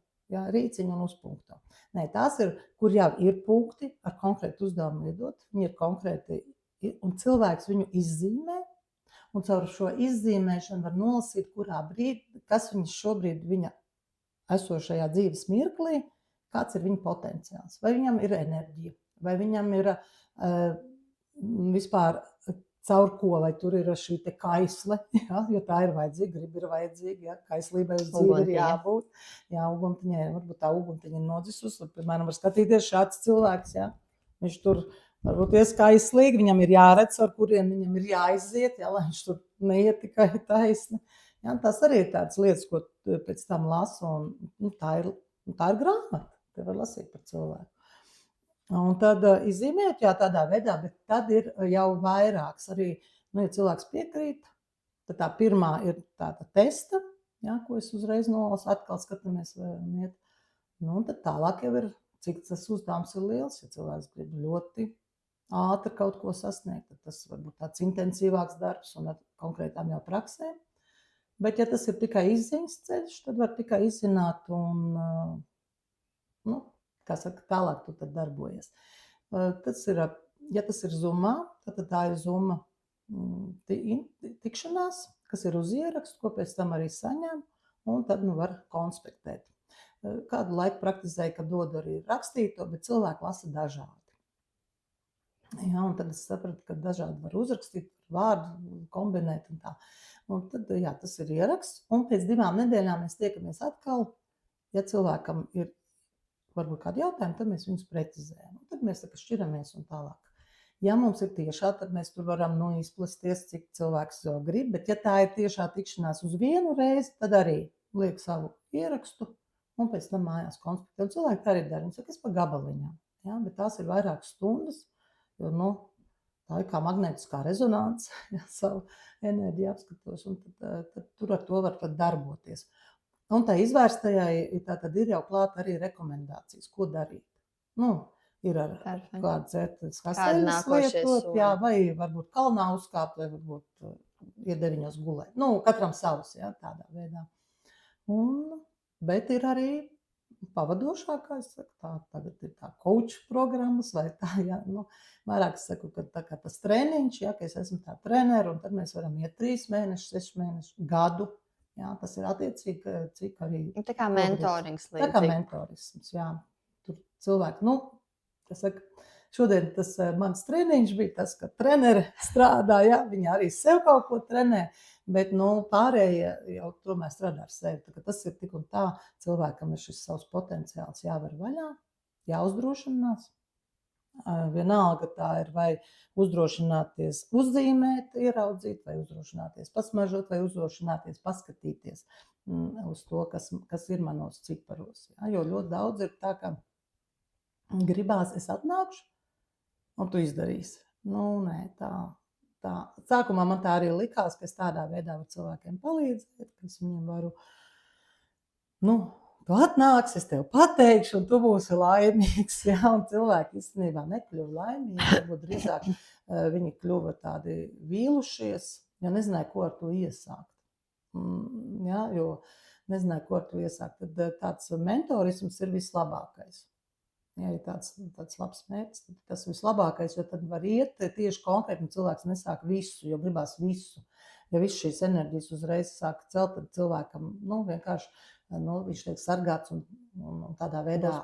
[SPEAKER 2] rīciņu un uzpunkto. Nē, tās ir, kur jau ir punkti ar konkrētu uzdevumu iedot. Viņi ir konkrēti, un cilvēks viņu izzīmē. Un caur šo izzīmēšanu var nolasīt, kurā brīdī, kas viņš šobrīd viņa esošajā dzīves mirklī, kāds ir viņa potenciāls. Vai viņam ir enerģija, vai viņam ir vispār caur ko, vai tur ir šī te kaisle, jo tā ir vajadzīga, griba ir vajadzīga, kaislībai uz dzīvi ir jābūt. Jā, uguntiņai, varbūt tā uguntiņa ir nodzisus, piemēram, var skatīties šāds cilvēks, viņš tur varbūt ieskaislīgi, viņam ir jāredz, ar kuriem viņam ir jāiziet, lai viņš tur neiet tikai taisni. Tas arī ir tādas lietas, ko pēc tam lasu, un tā ir grāmata, te var lasīt par cilvēku. Un tad izzīmēt, tādā veidā, bet tad ir jau vairāks arī, ja cilvēks piekrīt, tad tā pirmā ir tāda testa, ko es uzreiz nolasu, atkal skatāmies, vai iet. Un tad tālāk jau ir, cik tas uzdevums ir liels, ja cilvēks grib ļoti ātri kaut ko sasniegt, tad tas varbūt tāds intensīvāks darbs un ar konkrētām jau praksēm. Bet, ja tas ir tikai izziņas ceļš, tad var tikai izzināt un, tālāk tu tad darbojies. Ja tas ir Zoomā, tad tā ir Zooma tikšanās, kas ir uz ierakstu, ko pēc tam arī saņem, un tad var konspektēt. Kādu laiku praktizēju, ka dodu arī rakstīto, bet cilvēki lasa dažādi. Un tad es sapratu, ka dažādi var uzrakstīt, vārdu kombinēt un tā. Un tad, tas ir ieraksts, un pēc 2 nedēļām mēs tiekamies atkal. Ja cilvēkam ir varbūt kādi jautājumi, tad mēs viņus precizējam. Un tad mēs šķiramies un tālāk. Ja mums ir tiešā, tad mēs tur varam izplasties, cik cilvēks jau grib, bet ja tā ir tiešā tikšanās uz vienu reizi, tad arī liek savu ierakstu un pēc tam mājās konspektē. Un cilvēki tā arī dara. Viņi saka, es pa gabaliņām, bet tās ir vairākas stundas. Jo, tā ir kā magnētiskā rezonance, savu enerģiju apskatos, un tad tur ar to var darboties. Un tā izvērstajai tad ir jau klāt arī rekomendācijas, ko darīt. Ir ar kādas ērtas kaseļas lietot, vai varbūt kalnā uzkāpt, vai varbūt ir 9 gulēt. Nu, katram savs, ja, tādā veidā. Bet ir arī pavadošā, kā es saku, tagad ir tā coach programmas vai tā, ja, nu, vairāk es saku, ka tā kā tas treniņš, ja, ka es esmu tā treneri, un tad mēs varam iet 3 mēnešus, 6 mēnešus, gadu, ja, tas ir attiecīgi, cik arī...
[SPEAKER 1] Tā kā mentorings
[SPEAKER 2] līdzīgi. Tā kā mentorisms, jā. Tur cilvēki, nu, tas saka, šodien tas mans treniņš bija tas, ka treneri strādā, ja, viņi arī sev kaut ko trenē, bet, nu, pārējie jau tomēr strādā ar sevi. Tā, tas ir tik un tā, cilvēkam ir šis savs potenciāls jāver vaļā, jāuzdrošinās. Vienalga tā ir vai uzdrošināties uzzīmēt, ieraudzīt, vai uzdrošināties pasmažot, vai uzdrošināties paskatīties uz to, kas ir manos ciparos. Ja? Jo ļoti daudz ir tā, ka gribās, es atnākšu, un tu izdarīsi. Nu, nē, tā. Sākumā man tā arī likās, ka es tādā veidā varu cilvēkiem palīdzēt, ka es viņiem varu, nu, tu atnāks, es tev pateikšu, un tu būsi laimīgs. Ja? Un cilvēki īstenībā nekļuva laimīgi, varbūt drīzāk viņi kļuva tādi vīlušies, jo nezināja, ko ar to iesākt. Ja? Jo nezināja, ko ar to iesākt. Tad tāds mentorisms ir vislabākais. Ja ir tāds labs mērķis, tad tas vislabākais, jo tad var iet tieši konkrēti, un cilvēks nesāk visu, jo gribās visu. Ja viss šīs enerģijas uzreiz sāk celt, tad cilvēkam, nu, vienkārši, nu, viņš tiek sargāts un tādā veidā,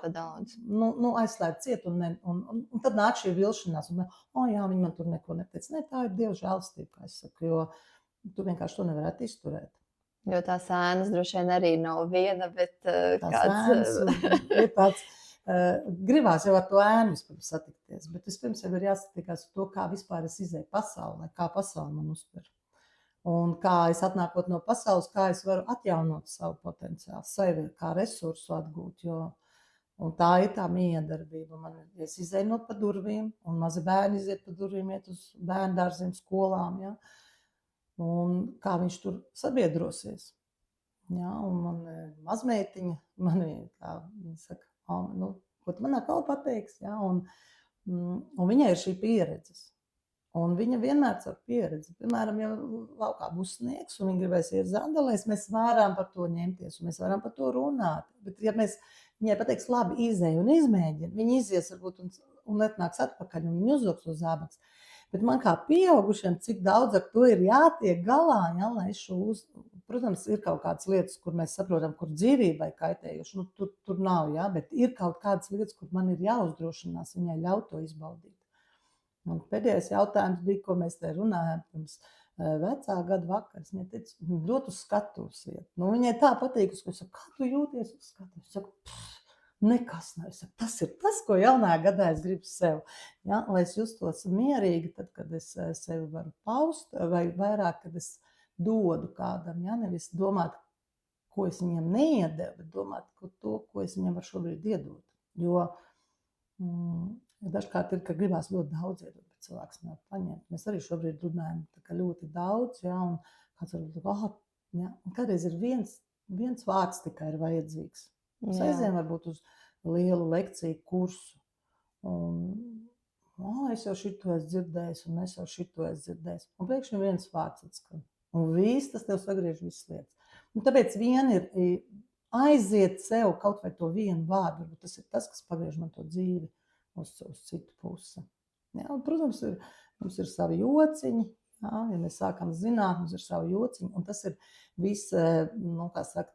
[SPEAKER 2] nu, aizslēgt ciet, un tad nāk šī vilšanās, un, jā, viņi man tur neko neteica. Ne, tā ir Dieva žēlastība, kā es saku, jo tu vienkārši to nevarētu izturēt.
[SPEAKER 1] Jo tās ēnas droši vien arī nav viena, bet
[SPEAKER 2] tās ēnas ir tāds... Gribās jau ar to ēnu vispirms satikties, bet vispirms jau ir jāsatikās ar to, kā vispār es izēju pasaulē, kā pasauli man uztver. Un kā es atnākot no pasaules, kā es varu atjaunot savu potenciālu, sevi kā resursu atgūt, un tā ir tā miedarbība. Es izēju no pa durvīm, un mazi bērni iziet pa durvīm, iet uz bērndārziem, skolām, ja? Un kā viņš tur sabiedrosies. Ja? Un man mazmeitiņa, kā viņa saka, nu, ko tu man atkal pateiks, ja? Un viņai ir šī pieredzes. Un viņa vienmēr ar pieredzi. Piemēram, ja laukā būs sniegs un viņa gribēs iet zandelēs, mēs varam par to ņemties un mēs varam par to runāt. Bet ja mēs viņai pateiks, labi, izēj un izmēģini, viņa izies varbūt un atnāks atpakaļ un viņa uzzoks uz zābaks. Bet man kā pieaugušiem, cik daudz ar to ir jātiek galā, ja, lai protams, ir kaut kādas lietas, kur mēs saprotam, kur dzīvībai kaitējuši, nu, tur nav, ja, bet ir kaut kādas lietas, kur man ir jāuzdrošinās viņai ļaut to izbaudīt. Un pēdējais jautājums bija, ko mēs te runājām pirms vecā gada vakars. Viņa teica, ļoti uz skatuves iet. Nu, viņai tā patīk, ka es saku, kā tu jūties uz skatuves? Es saku, nekas nav. Es saku, tas ir tas, ko jaunajā gadā es gribu sev. Ja? Lai es justos mierīgi, tad, kad es sevi varu paust, vai vairāk, kad es dodu kādam, ja? Nevis domāt, ko es viņam neiedevu, bet domāt to, ko es viņam var šobrīd iedot. Jo dažkārt ir, ka gribās ļoti daudz iedot, bet cilvēks nevar paņemt. Mēs arī šobrīd runājam ļoti daudz, ja? Un kāds varbūt, ja? Un kādreiz ir viens vārds tikai ir vajadzīgs. Mēs aizējām varbūt uz lielu lekciju kursu. Un es jau šito esmu dzirdējis, un es jau šito esmu dzirdējis. Un pēkšņi viens vārds atskan. Un viss tas tev sagriež visas lietas. Un tāpēc vien ir aiziet sev kaut vai to vienu vārdu. Varbūt tas ir tas, kas pagriež man to dzīvi uz citu pusi. Ja, un, protams, mums ir savi jociņi. Ja, ja mēs sākam zināt, mums ir savi jociņi. Un tas ir viss, nu, kā saka,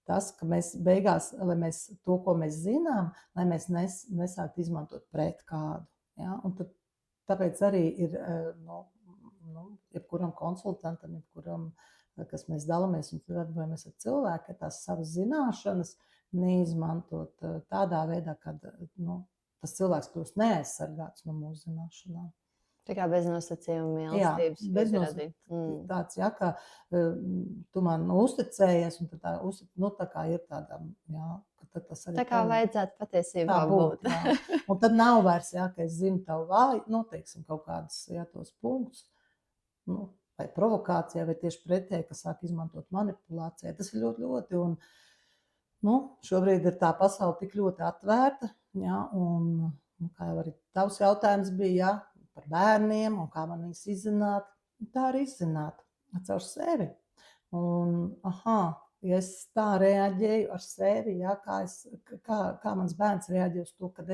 [SPEAKER 2] tas, ka mēs beigās, lai mēs to, ko mēs zinām, lai mēs nesākt izmantot pret kādu. Ja? Un tāpēc arī ir, jebkuram konsultantam, jebkuram, kas mēs dalamies un darbojamies ar cilvēku, ka tās savas zināšanas neizmantot tādā veidā, kad tas cilvēks kļūst neaizsargāts no mūsu zināšanām.
[SPEAKER 1] Tā kā bez nosacījuma mīlestības.
[SPEAKER 2] Jā, bez nosacījuma. Tāds, ja, ka tu man uzticējies, un tā kā ir tādā, jā, ka tad tas arī...
[SPEAKER 1] Tā kā vajadzētu patiesībā būt.
[SPEAKER 2] Un tad nav vairs, jā, ka es zinu tavu vāju, teiksim, kaut kādas, jā, tos punktus, vai provokācijā, vai tieši pretēji, kas sāk izmantot manipulācijā. Tas ir ļoti, un šobrīd ir tā pasaule tik ļoti atvērta, jā, un kā jau arī tavs jautājums bija, jā, par bērniem un kā man viņus izzināt, tā arī izzināt. caur sevi. Un, ja es tā reaģēju ar sevi, ja, kā mans bērns reaģē uz to, kad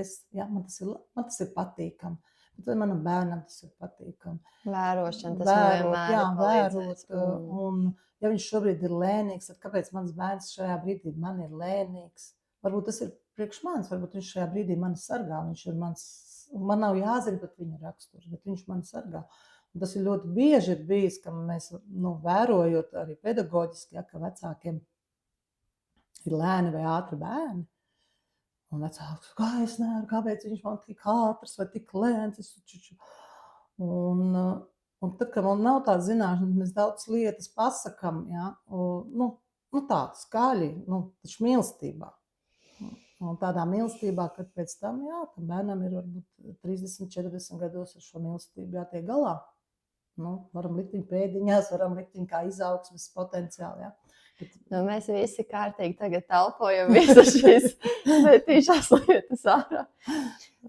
[SPEAKER 2] man tas ir patīkami. Bet vai manam bērnam tas ir patīkami?
[SPEAKER 1] Vērošana, tas nevienmēr palīdzēs.
[SPEAKER 2] Un ja viņš šobrīd ir lēnīgs, tad kāpēc mans bērns šajā brīdī man ir lēnīgs? Varbūt tas ir priekš manis, varbūt viņš šajā brīdī mani sargā. Viņš ir man nav jāzina pat viņa raksturs, bet viņš mani sargā. Un tas ir ļoti bieži ir bijis, ka mēs, vērojot arī pedagoģiski, ja, ka vecākiem ir lēni vai ātri bērni. Un vecāks, kāpēc viņš man tik ātrs vai tik lēns? Un tad, kad man nav tāda zināšana, mēs daudz lietas pasakam, ja, tā skaļi, taču mīlestībā. Un tādā mīlestībā, kad pēc tam, tam bērnam ir varbūt 30, 40 gados ar šo mīlestību jātiek galā. Varam likt viņu pēdiņās, varam likt viņu kā izaugsmes potenciāli, ja.
[SPEAKER 1] Mēs visi kārtīgi tagad telpojam visas šīs vērtīšās lietas ārā.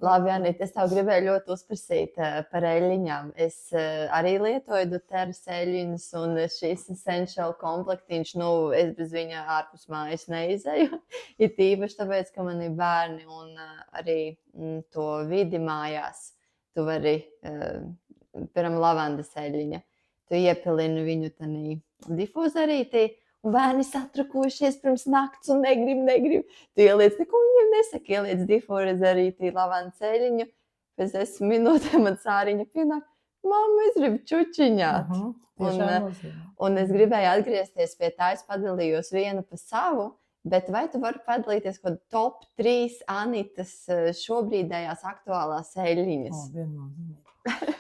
[SPEAKER 1] Labi, Anita, es tev gribēju ļoti uzprasīt par eļļiņām. Es arī lietoju doTERRA eļļiņas un šīs essential komplektiņš, es bez viņa ārpus mājas neizēju. Ir tīpaši tāpēc, ka man ir bērni un arī to vidi mājās. Tu vari, piemēram, lavandas eļļiņa. Tu iepilini viņu tanī difuzorītī. Un bērni satrakušies pirms nakts un negrib. Tu ieliec, neko viņiem nesaki, ieliec difuzorītī lavandas eļļiņu. Pēc 10 minūtēm man sāriņa pienāk, mamma, es gribu čučiņāt. Un es gribēju atgriezties pie tā, es padalījos vienu pa savu, bet vai tu vari padalīties kaut top 3 Anitas šobrīdējās aktuālās eļļiņas?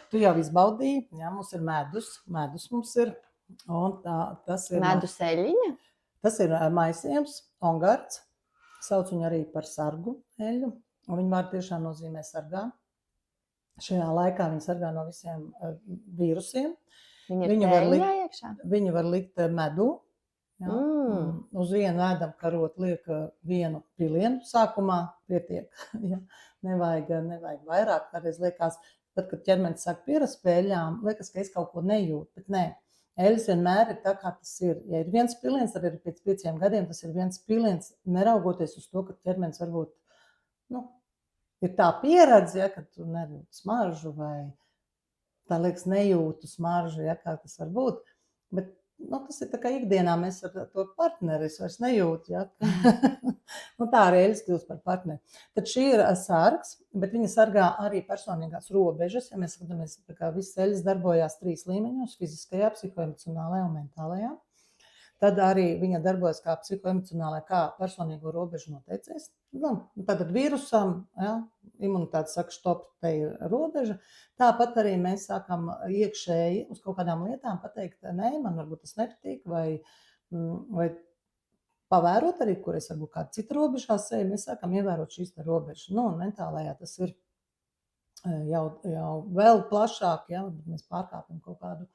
[SPEAKER 2] Tu jau izbaudīji, mums ir medus mums ir. Tas ir
[SPEAKER 1] medus eļļiņa?
[SPEAKER 2] Tas ir maisījums, ongards. Sauc viņu arī par sargu eļļu. Un viņa vārds tiešām nozīmē sargā. Šajā laikā viņa sargā no visiem vīrusiem. Viņu var likt medu. Ja? Uz vienu ēdam karotu liek vienu pilienu. Sākumā pietiek. Ja? Nevajag vairāk. Kādreiz liekas, tad, kad ķermenis sāk pierast pie eļļām, liekas, ka es kaut ko nejūtu, bet nē. Eļļas vienmēr ir tā, kā tas ir. Ja ir viens piliens, tad ir pēc 5 gadiem tas ir viens piliens, neraugoties uz to, ka ķermenis varbūt, ir tā pieredze, ja, ka tu nejūti smaržu vai tā liekas nejūtu smaržu, ja, kā tas var būt. Bet tas ir tā kā ikdienā mēs ar to partneri, es vairs nejūtu, ja. Tā arī eļļas kļūst par partneri. Tad šī ir sargs, bet viņa sargā arī personīgās robežas. Ja mēs skatāmies, kā visas eļļas darbojās 3 līmeņos, fiziskajā, psihoemocionālajā un mentālajā. Tad arī viņa darbojas kā psihoemocionālajā, kā personīgo robežu noteicējs. Tātad vīrusam, ja, imunitāte saka, stop, te ir robeža. Tāpat arī mēs sākam iekšēji uz kaut kādām lietām pateikt, nē, man varbūt tas nepatīk, vai pavērot arī, kur es varbūt kādu citu robežās eju, mēs sākam ievērot šīs te robežas. Un mentālajā tas ir jau vēl plašāk, ja, mēs pārkāpjam kaut kādu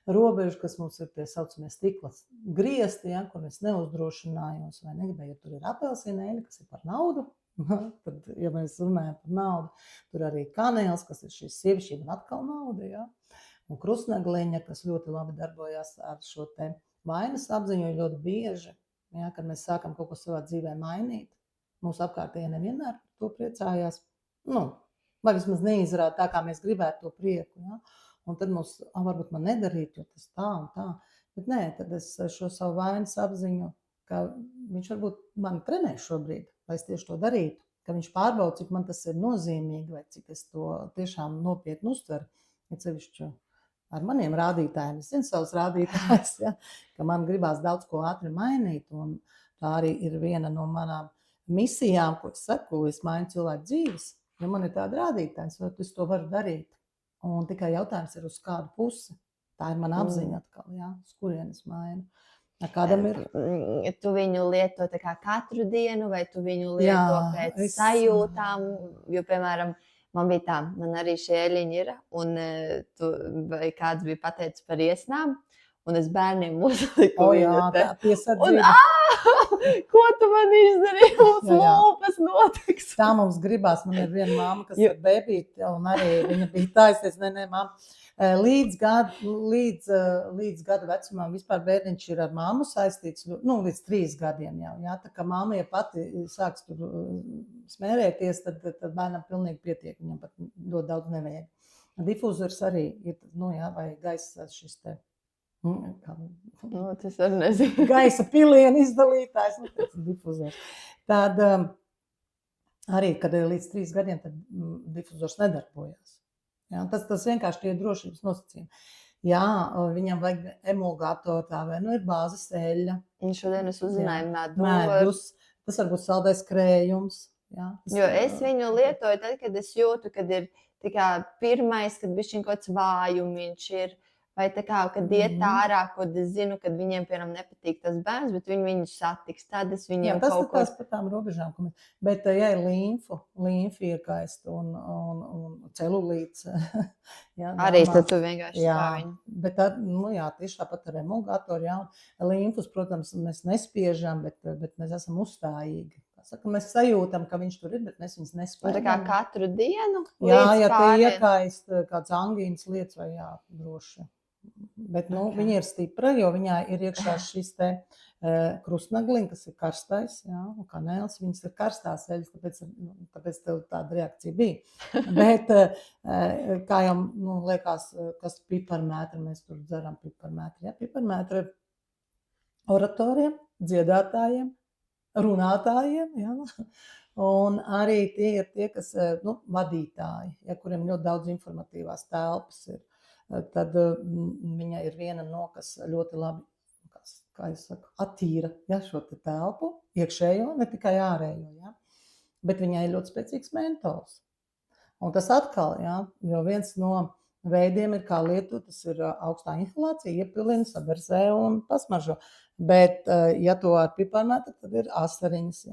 [SPEAKER 2] robežu, kas mums ir tie saucamie stikla griesti, ja, kur es neuzdrošinājos vai negribēju, ja tur ir apelsīna eļļa, kas ir par naudu. Tad, ja mēs runājam par naudu, tur arī kanēls, kas ir šīs sievišķība un atkal nauda, ja? Un krustnegliņa, kas ļoti labi darbojas ar šo te vainas apziņu, ļoti bieži, ja, kad mēs sākam kaut ko savā dzīvē mainīt, mūsu apkārtējie nevienmēr par to priecājās, vai vismaz neizrāda tā, kā mēs gribētu to prieku, ja? Un tad mums, varbūt man nedarīt, jo tas tā un tā, bet nē, tad es šo savu vainas apziņu, ka viņš varbūt mani trenē šobrīd, lai es tieši to darītu, ka viņš pārbauda, cik man tas ir nozīmīgi, vai cik es to tiešām nopietni uztveru, ja sevišķi ar maniem rādītājiem, es zinu savus rādītājus, ja, ka man gribās daudz ko ātri mainīt, un tā arī ir viena no manām misijām, ko es saku, es mainu cilvēku dzīves, ja man ir tāda rādītājs, vai es to varu darīt, un tikai jautājums ir uz kādu pusi, tā ir mana apziņa atkal, ja, uz kurienes mainu. Kādam ir?
[SPEAKER 1] Tu viņu lieto tā kā katru dienu, vai tu viņu lieto pēc sajūtām? Jo, piemēram, man bija tā, man arī šie eļļiņi ir, un vai kāds bija pateicis par iesnām, un es bērniem uzliku
[SPEAKER 2] Jā,
[SPEAKER 1] viņu te.
[SPEAKER 2] tā piesardz
[SPEAKER 1] Un,
[SPEAKER 2] vidi.
[SPEAKER 1] ko tu man izdarīji? Mums
[SPEAKER 2] Jā.
[SPEAKER 1] lūpas notiks.
[SPEAKER 2] Tā mums gribās. Man ir viena māma, kas
[SPEAKER 1] Jo.
[SPEAKER 2] ir bebīte, un arī viņa bija taisies, mamma. Līdz gada vecumam vispār bērniņš ir ar mammu saistīts, līdz 3 gadiem jau. Jā. Tā kā mamma, ja pati sāks tur smērēties, tad bērnam pilnīgi pietiek, viņam pat ļoti daudz nevajag. Difuzors arī ir, vai gaisa šis te,
[SPEAKER 1] Tas arī nezinu.
[SPEAKER 2] gaisa pilienu izdalītājs, difuzors. Tad arī, kad ir līdz 3 gadiem, tad difuzors nedarbojas. Jā, tas vienkārši tie drošības nosacījumi. Jā, viņam vajag emulgatoru tā vai ir bāzes eļļa.
[SPEAKER 1] Un šodien es uzzināju
[SPEAKER 2] medus. Tas var būt saldais krējums. Jā,
[SPEAKER 1] jo es viņu lietoju tad, kad es jūtu, kad ir tā kā pirmais, kad bišķiņ kaut kāds vājumiņš ir. Vai tā kā, kad iet ārā, kad es zinu, kad viņiem, piemēram, nepatīk tas bērns, bet viņus satiks, tad es viņiem
[SPEAKER 2] tas
[SPEAKER 1] kaut ko...
[SPEAKER 2] Tas par tām robežām. Bet, ja ir līmfa iekaist un celulīts.
[SPEAKER 1] Arī tad tu vienkārši tā viņu.
[SPEAKER 2] Bet tieši tāpat ar emulgatoru, jā. Līmfus, protams, mēs nespiežam, bet mēs esam uzstājīgi. Mēs sajūtam, ka viņš tur ir, bet mēs viņus nespējam.
[SPEAKER 1] Un tā kā katru dienu?
[SPEAKER 2] Jā, ja te iekaist kāds angīnas lietas vai droši. Bet viņa ir stipra, jo viņā ir iekšā šis te krustnagliņš, kas ir karstais, un kanēls. Viņas ir karstās eļas, tāpēc tev tāda reakcija bija. Bet, kā jau liekas, kas piparmētra, mēs tur dzeram piparmētri. Ja? Piparmētra ir oratoriem, dziedātājiem, runātājiem, ja? Un arī tie ir tie, kas vadītāji, ja, kuriem ļoti daudz informatīvās telpas ir. Tad viņa ir viena no, kas ļoti labi, kā es saku, attīra šo te telpu, iekšējo, ne tikai ārējo, ja? Bet viņai ir ļoti spēcīgs mentols. Un tas atkal, jo viens no veidiem ir kā lietot, tas ir augstā inhalācija, iepilina, saberzē un pasmaržo. Bet, ja to ar piparmētru, tad ir asariņas,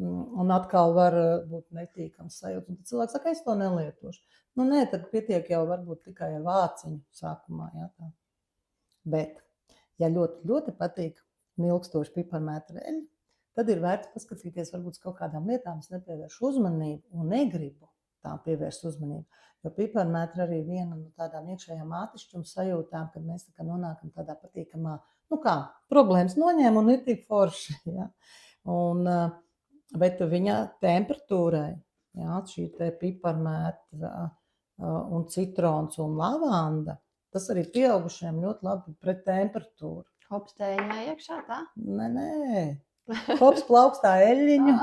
[SPEAKER 2] un atkal var būt netīkams sajūta. Un tad cilvēks saka, es to nelietošu. Nē, tad pietiek jau varbūt tikai ar vāciņu sākumā. Tā. Bet, ja ļoti, ļoti patīk ilgstoši piparmētra eļļa, tad ir vērts paskatīties varbūt kaut kādām lietām, es nepievēršu uzmanību un negribu tām pievērst uzmanību. Jo piparmētra arī viena no tādām iekšējām ātišķuma sajūtām, kad mēs nonākam tādā patīkamā, problēmas noņēma un ir tik forši. Ja? Bet viņa temperatūrai, šī te piparmētra un citrons un lavanda, tas arī pieaugušiem ļoti labi pret temperatūru.
[SPEAKER 1] Hopstējiņā iekšā tā?
[SPEAKER 2] Nē. Hops plaukstā eļļiņu,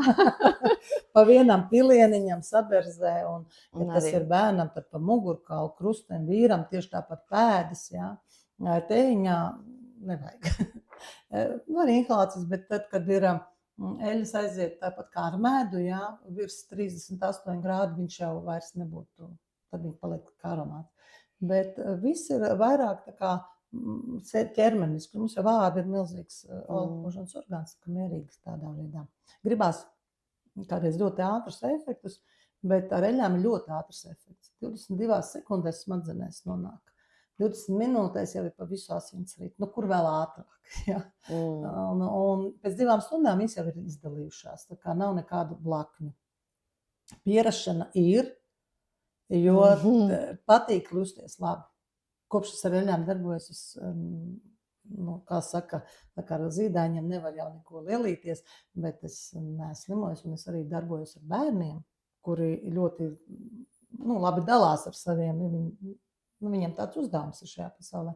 [SPEAKER 2] pa vienam pilieniņam saberzē, un ja tas ir bērnam, tad pa mugurkaulu krustiem, vīram tieši tāpat pēdas, tējiņā nevajag. Var inhalācijas, bet tad, kad ir eļļas aiziet tāpat kā ar medu, virs 38 grādu, viņš jau vairs nebūtu, tad viņi paliek kā aromāts. Bet viss ir vairāk tā kā ķermeniski. Mums jau vārdi ir milzīgs olkošanas orgāns, ka mierīgs tādā veidā. Gribās kādreiz ļoti ātrus efektus, bet ar eļļām ir ļoti ātrs efekts. 22 sekundēs smadzenēs nonāk. 20 minūtēs jau ir pa visu asinsrīti. Kur vēl ātrāk. Ja? Un pēc 2 stundām viņas jau ir izdalījušās. Tā kā nav nekādu blakņu. Pierašana ir, jo patīk kļūsties labi. Kopš es ar eļļām darbojos, es, kā saka, tā kā ar zīdaiņiem nevar jau neko lielīties, bet es neeslimojos, un es arī darbojos ar bērniem, kuri ļoti labi dalās ar saviem. Viņiem tāds uzdevums ir šajā pasaulē.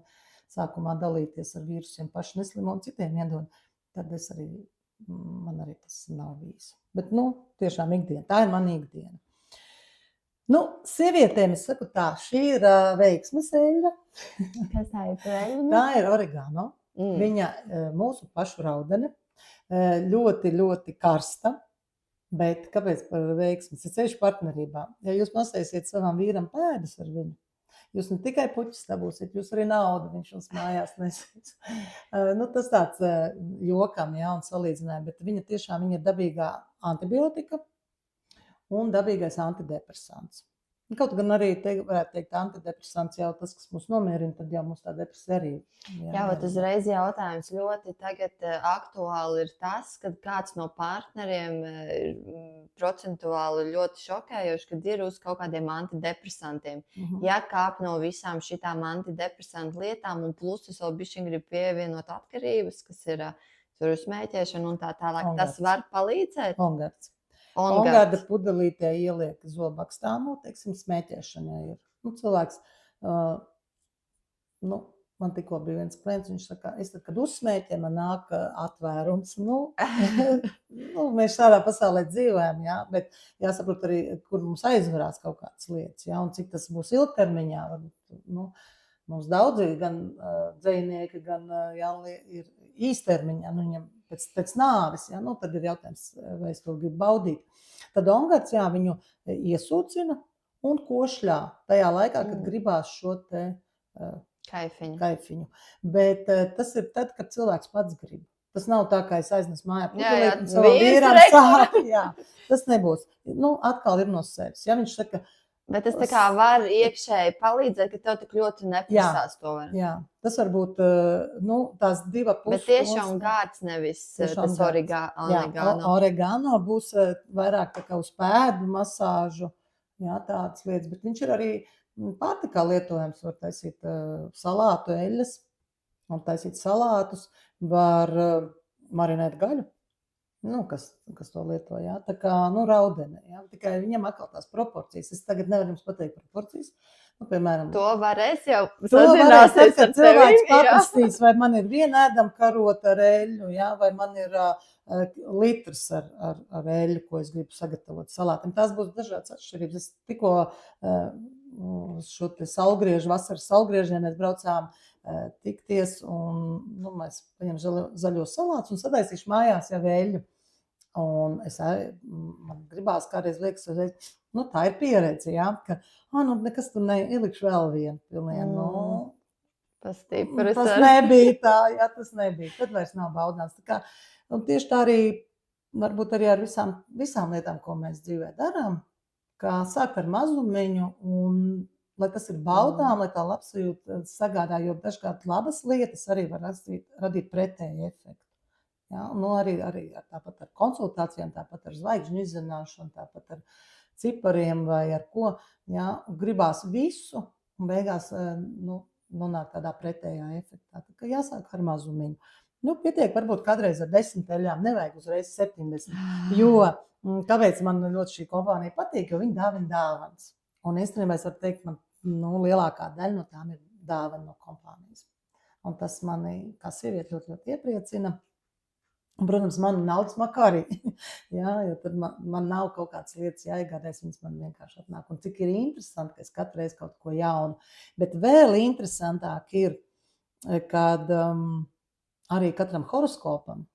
[SPEAKER 2] Sākumā dalīties ar vīrusiem, paši neslimo un citiem iedod. Tad man arī tas nav bijis. Bet, tiešām ikdiena. Tā ir mana ikdiena. Sievietēm es saku tā, šī ir veiksmes eļļa.
[SPEAKER 1] Kas tā ir par eļļu?
[SPEAKER 2] Tā ir oregano. Viņa mūsu pašu raudene. Ļoti, ļoti karsta. Bet kāpēc par veiksmes? Es ceļšu partnerībā. Ja jūs nosēsiet savam vīram pēdas ar viņu, jūs ne tikai puķis dabūsiet, jūs arī naudu viņš jums mājās nesīs. Tas tāds jokam, un salīdzinājumi, bet viņa tiešām ir dabīgā antibiotika un dabīgais antidepresants. Kaut gan arī, varētu teikt, antidepresants jau tas, kas mūs nomierina, tad jau mums tā depresija arī.
[SPEAKER 1] Jā, bet uzreiz jautājums ļoti tagad aktuāli ir tas, kad kāds no partneriem procentuāli ļoti šokējoši, kad ir uz kaut kādiem antidepresantiem. Ja kāp no visām šitām antidepresantu lietām un plus es vēl bišķiņ gribu pievienot atkarības, kas ir tur uzmēķēšana un tā tālāk, tas var palīdzēt?
[SPEAKER 2] Ongarda pudelītē ieliek zobakstāmo, teiksim, smēķēšanai ir. Cilvēks, man tikko bija viens klients, viņš saka, es tad, kad uzsmēķē, man nāk atvērums. Mēs šādā pasaulē dzīvojam, jā, bet jāsaprot arī, kur mums aizvarās kaut kādas lietas, jā, un cik tas būs ilgtermiņā. Mums daudzi, gan dzejnieki, gan ir īstermiņā, viņam pēc nāves, jā, tad ir jautājums, vai es to gribu baudīt. Tad ongards, jā, viņu iesūcina un košļā tajā laikā, kad gribās šo te kaifiņu. Bet tas ir tad, kad cilvēks pats grib. Tas nav tā, kā es aiznesu mājā pudelīt un savam vīram sāp. Jā, tas nebūs. Atkal ir no sevis. Ja viņš saka,
[SPEAKER 1] bet tas tā kā var iekšēji palīdzēt, ka tev tik ļoti neprasās to var.
[SPEAKER 2] Jā, tas var būt tās 2,5
[SPEAKER 1] bet tiešām gārds nevis tas oregano.
[SPEAKER 2] Oregano būs vairāk tā kā uz pēdu masāžu, jā, tādas lietas, bet viņš ir arī pārtikā lietojams, var taisīt salātu eļas, var taisīt salātus, var marinēt gaļu. Kas to lieto, jā, tā kā, raudene, jā, tikai viņam atkal tās proporcijas. Es tagad nevaru jums pateikt proporcijas. Piemēram,
[SPEAKER 1] to varēs jau
[SPEAKER 2] sazināties ar cilvēks paprastīs, vai man ir viena ēdama karota ar eļļu, jā, vai man ir litrs ar eļļu, ko es gribu sagatavot salātam. Tās būs dažādas atšķirības. Es tikko šo te vasaras salgriežiem mēs braucām tikties, un mēs paņem zaļo salātus un sadaisīšu mājās jau eļļu. Un man gribās kādreiz liekas, tā ir pieredze, jā, ka nekas tur neielikšu vēl vienu pilniem. Tas nebija tā, jā, tas nebija. Tad vairs nav baudāms. Un tieši tā arī, varbūt arī ar visām lietām, ko mēs dzīvē darām, kā sākt ar mazumiņu, un lai tas ir baudām, lai tā labsajūta sagādā, jo dažkārt labas lietas arī var radīt pretēju efektu. Jā, arī tāpat ar konsultācijām, tāpat ar zvaigžņu izzināšanu, tāpat ar cipariem vai ar ko. Jā, gribās visu un beigās nonāk tādā pretējā efektā. Tā kā jāsāk ar mazumiņu. Pietiek varbūt kādreiz ar 10 eļļām, nevajag uzreiz 70. Jo kāpēc man ļoti šī kompānija patīk, jo viņi dāvina dāvanas. Un īstenībā es varu teikt, man lielākā daļa no tām ir dāvana no kompānijas. Un tas mani kā sievieti ļoti, ļoti iepriecina. Un, protams, man naudas makā arī, jā, jo tad man nav kaut kādas lietas jāiegādājas, viņas man vienkārši atnāk. Un cik ir interesanti, ka es katru reizi kaut ko jaunu. Bet vēl interesantāk ir, kad arī katram horoskopam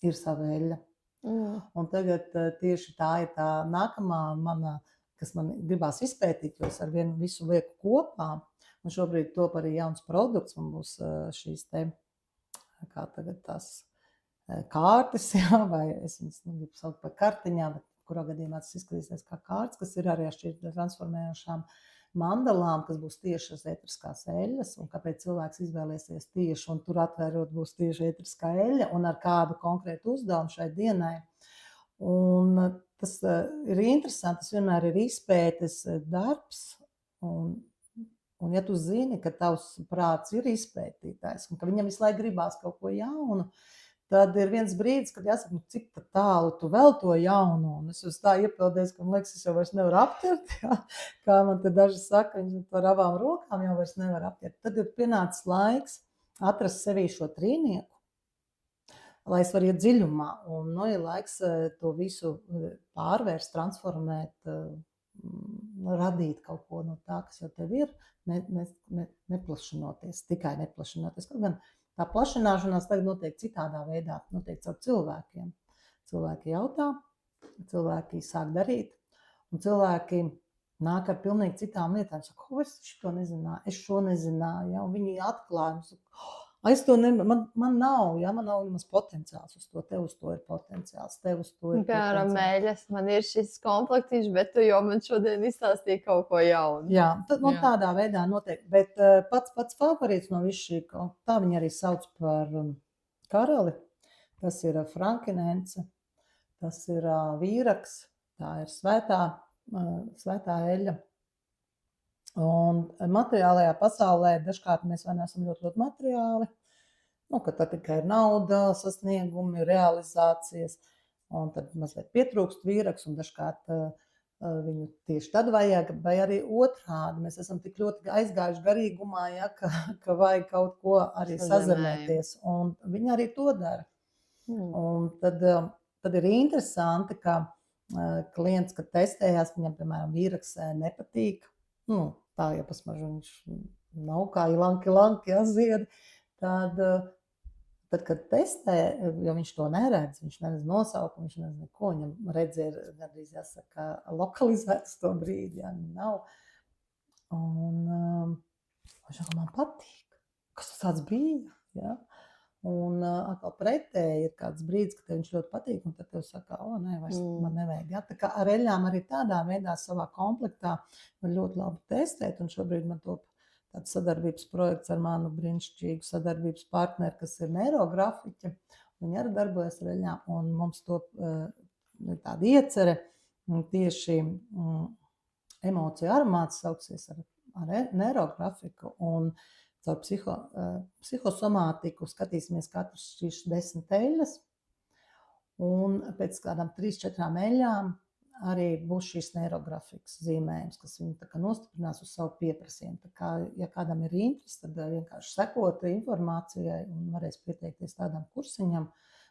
[SPEAKER 2] ir sava eļļa. Un tagad tieši tā ir tā nākamā mana, kas man gribās izpētīt, jo es ar visu lieku kopā. Un šobrīd top arī jauns produkts, man būs šīs te, kā tagad tās kārtas, jā, vai es viņas gribu saukt par kartiņām, bet kurā gadījumā tas izskatīsies kā kārtas, kas ir arī šķiet transformējošām mandalām, kas būs tieši uz ētriskās eļļas, un kāpēc cilvēks izvēlēsies tieši, un tur atvērot būs tieši ētriskā eļļa, un ar kādu konkrētu uzdevumu šai dienai. Un tas ir interesanti, tas vienmēr ir izpētes darbs, un ja tu zini, ka tavs prāts ir izpētītājs, un ka viņam visu laiku gribās kaut ko jaunu, tad ir viens brīdis, kad jāsaka, cik tālu tu vēl to jaunu. Un es tā iepildies, ka man liekas, es jau vairs nevaru apķert. Jā. Kā man te daži saka, viņi par abām rokām jau vairs nevar apķert. Tad ir pienācis laiks atrast sevī šo trīnieku, lai es varu iet dziļumā. Un ir laiks to visu pārvērst, transformēt, radīt kaut ko no tā, kas jau tev ir, neplašinoties, tikai neplašinoties. Kaut gan tā plašināšanās tagad notiek citādā veidā, notiek caur cilvēkiem. Cilvēki jautā, cilvēki sāk darīt, un cilvēki nāk ar pilnīgi citām lietām. Saka, es šo nezināju, ja? Un viņi atklāja, Es to man nav, ja, man nav nemaz potenciāls uz to. Tev uz to ir potenciāls, tev uz to ir
[SPEAKER 1] Piemēram,
[SPEAKER 2] potenciāls.
[SPEAKER 1] mēļas, man ir šis komplektiņš, bet tu jau man šodien izstāstīji kaut ko jaunu.
[SPEAKER 2] Jā, tad,
[SPEAKER 1] Jā.
[SPEAKER 2] tādā veidā notiek. Bet pats favorīts no visu šī, tā viņa arī sauc par karali. Tas ir Frankinence, tas ir vīraks, tā ir svētā eļļa. Un materiālajā pasaulē dažkārt mēs vai neesam ļoti, ļoti materiāli. Ka tā tikai ir nauda, sasniegumi, realizācijas. Un tad mazliet pietrūkst vīraks, un dažkārt viņu tieši tad vajag, vai arī otrādi. Mēs esam tik ļoti aizgājuši garīgumā, ja, ka vajag kaut ko arī sazemēties. Un viņi arī to dara. Un tad ir interesanti, ka klients, kad testējās, viņam, piemēram, vīraks nepatīk. Tā, ja pasmaž viņš nav kā ilanki jāzied, tad, kad testē, jo viņš to neredz, viņš neredz nosaukumu, viņš neredz neko, viņam redz ir, gandrīz jāsaka, lokalizēts to brīdi, ja nav. Un viņš saka, man patīk, kas tas tāds bija, ja? Un atkal pretēji ir kāds brīdis, kad viņš ļoti patīk, un tad tev saka, nē, vairs man nevajag. Ja? Tā kā ar eļļām arī tādā veidā savā komplektā var ļoti labi testēt, un šobrīd man top tāds sadarbības projekts ar manu brīnišķīgu sadarbības partneri, kas ir neirografiķi. Viņi arī darbojas ar eļļām, un mums top tāda iecere tieši emociju aromāts sauksies ar neirografiku, un caur psihosomātiku skatīsimies katrs šīs 10 eļļas, un pēc kādām 3-4 eļļām arī būs šīs neirografikas zīmējums, kas viņu tā kā nostiprinās uz savu pieprasījumu. Tā kā, ja kādam ir interesi, tad vienkārši sekot informācijai un varēs pieteikties tādam kursiņam.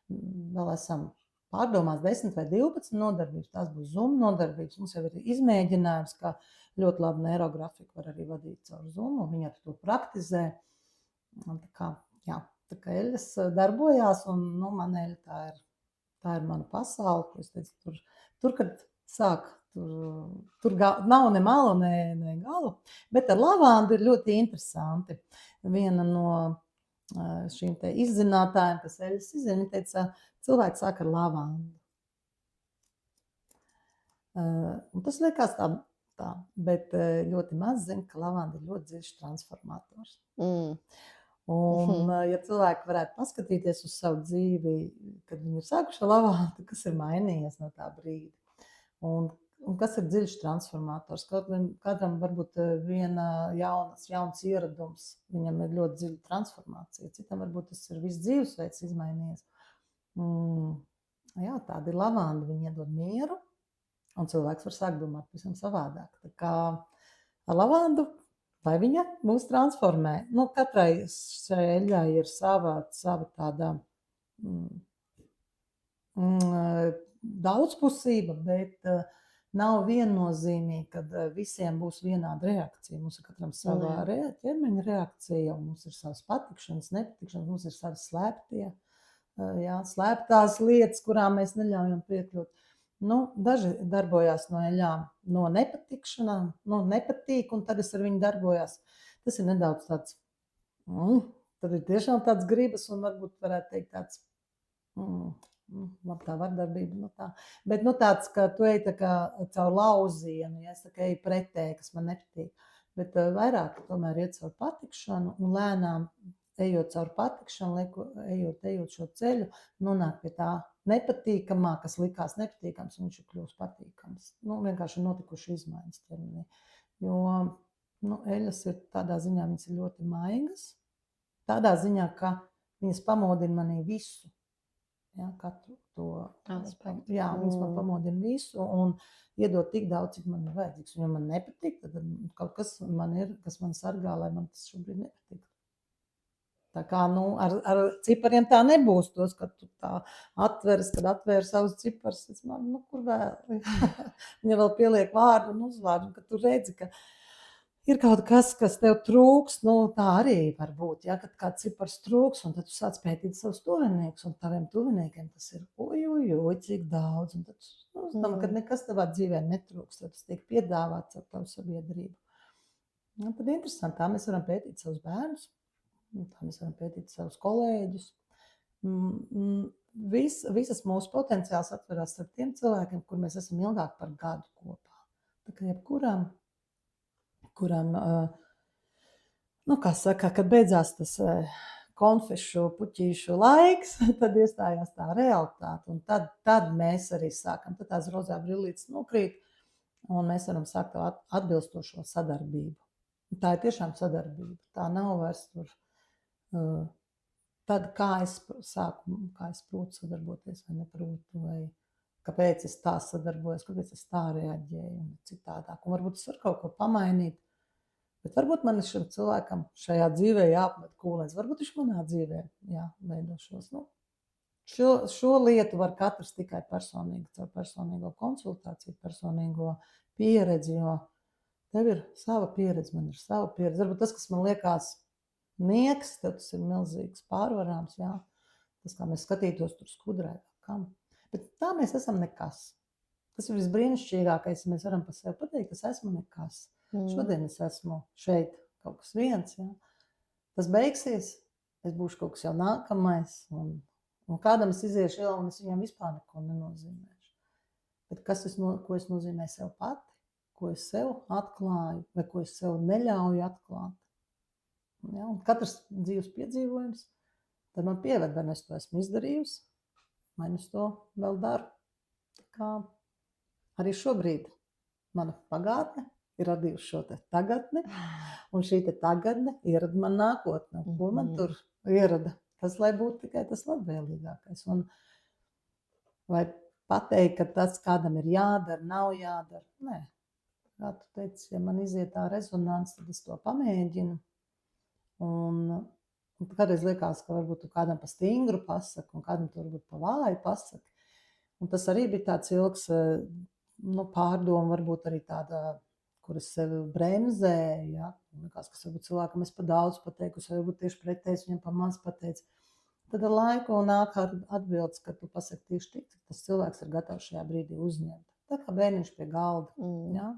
[SPEAKER 2] Vēl esam pārdomās 10 vai 12 nodarbības, tās būs Zoom nodarbības. Mums jau ir izmēģinājums, ka ļoti labi neirografiku var arī vadīt caur Zoom, un viņi ar to praktizē. Tā kā eļļas darbojās, un man eļļa tā ir mana pasaule, ko es teicu, tur kad sāk, tur nav ne malu, ne galu, bet ar lavandu ir ļoti interesanti. Viena no šīm te izzinātājiem, kas eļļas izzina, viņa teica, cilvēks sāk ar lavandu. Un tas liekas tā, bet ļoti maz zina, ka lavanda ir ļoti dziļš transformators. Un, ja cilvēki varētu paskatīties uz savu dzīvi, kad viņi ir sākuši ar lavandu, kas ir mainījies no tā brīdi. Un kas ir dziļš transformators? Katram varbūt jauns ieradums, viņam ir ļoti dziļa transformācija. Citam varbūt tas ir viss dzīvesveids izmainījies. Tāda ir lavanda, viņa iedod mieru, un cilvēks var sākt domāt pavisam savādāk. Tā kā ar lavandu, lai viņa mūs transformē. Katrai šai eļļai ir sava tāda daudzpusība, bet nav viennozīmīgi, kad visiem būs vienāda reakcija. Mums ir katram savā ķermeņa reakcija, un mums ir savas patikšanas, nepatikšanas, mums ir savi slēptās lietas, kurām mēs neļaujam piekļūt. Daži darbojās no eļļām, no nepatikšanām, nepatīk, un tad es ar viņu darbojās. Tas ir nedaudz tāds, tad ir tiešām tāds gribas, un varbūt varētu teikt tāds, tā vardarbība, tā. Bet tāds, ka tu ej tā kā caur lauzienu, ja es tā kā eju pretēji, kas man nepatīk. Bet vairāk tomēr iet caur patikšanu, un lēnām ejot caur patikšanu, ejot šo ceļu, nonāk pie tā nepatīkamā, kas likās nepatīkams, un viņš ir kļūst patīkams. Vienkārši notikuši izmaiņas ķermenī. Jo eļļas ir tādā ziņā, viņas ir ļoti maigas. Tādā ziņā, ka viņas pamodina manī visu. Katru to aspektu. Viņas man pamodina visu un iedod tik daudz, cik man ir vajadzīgs. Un ja man nepatīk, tad kaut kas man ir, kas man sargā, lai man tas šobrīd nepatīk. Tā kā ar cipariem tā nebūs tos, kad tu tā atveras, kad atvēri savus ciparus, kur vēl? Viņa vēl pieliek vārdu un uzvārdu, kad tu redzi, ka ir kaut kas tev trūks, tā arī var būt, kad kāds cipars trūks, un tad tu sāc pētīt savus tuviniekus, un taviem tuviniekiem tas ir cik daudz, un tad es domāju, ka nekas tavā dzīvē netrūks, tad tas tiek piedāvāts ar tavu sabiedrību. Tad interesanti, tā mēs varam pētīt savus bērnus. Tā mēs varam pētīt savus kolēģus. Visas mūsu potenciāls atverās starp tiem cilvēkiem, kur mēs esam ilgāk par gadu kopā. Tā kā jebkuram, kā saka, kad beidzās tas konfešu, puķīšu laiks, tad iestājās tā realitāte. Un tad mēs arī sākam, tad tās rozā brillītes nokrīt, un mēs varam sākt to atbilstošo sadarbību. Un tā ir tiešām sadarbība. Tā nav vairs tur tad, kā es protu sadarboties vai neprotu, vai kāpēc es tā sadarbojos, kāpēc es tā reaģēju un citādāk. Un varbūt es varu kaut ko pamainīt, bet varbūt man šim cilvēkam šajā dzīvē jāapmet kūlēns. Varbūt viņš manā dzīvē veidošos. Šo lietu var katrs tikai personīgi, caur personīgo konsultāciju, personīgo pieredzi, jo tev ir sava pieredze, man ir sava pieredze. Varbūt tas, kas man liekas nieks, tad tas ir milzīgs pārvarāms, jā. Tas, kā mēs skatītos tur skudrai, kam. Bet tā mēs esam nekas. Tas ir visbrīnišķīgākais, ja mēs varam par sevi pateikt, es esmu nekas. Šodien es esmu šeit kaut kas viens, jā. Tas beigsies, es būšu kaut kas jau nākamais, un kādam es iziešu ielu, un es viņam vispār neko nenozīmēšu. Bet ko es nozīmēju sev pati, ko es sev atklāju, vai ko es sev neļauju atklāt. Ja, un katrs dzīves piedzīvojums, tad man pieved, vai es to esmu izdarījusi, vai es to vēl daru. Tā kā arī šobrīd mana pagātne ir radījusi šo te tagadni, un šī te tagadne ierada man nākotne. Ko man tur ierada? Tas, lai būtu tikai tas labvēlīgākais. Un vai pateikt, ka tas kādam ir jādara, nav jādara? Nē. Kā tu teici, ja man iziet tā rezonance, tad es to pamēģinu. Un kādreiz liekas, ka varbūt tu kādam pa stingru pasaki, un kādam tu varbūt pa vāju pasaki. Un tas arī bija tāds ilgs pārdomu, varbūt arī tāda, kur es sevi bremzēju. Ja? Likās, ka varbūt cilvēkam es pa daudz pateikusi, varbūt tieši pretējs viņam pa maz pateicu. Tad ar laiku nāk atbildes, ka tu pasaki tieši tik, cik tas cilvēks ir gatavs šajā brīdī uzņemt. Tā kā bērniņš pie galda. Ja?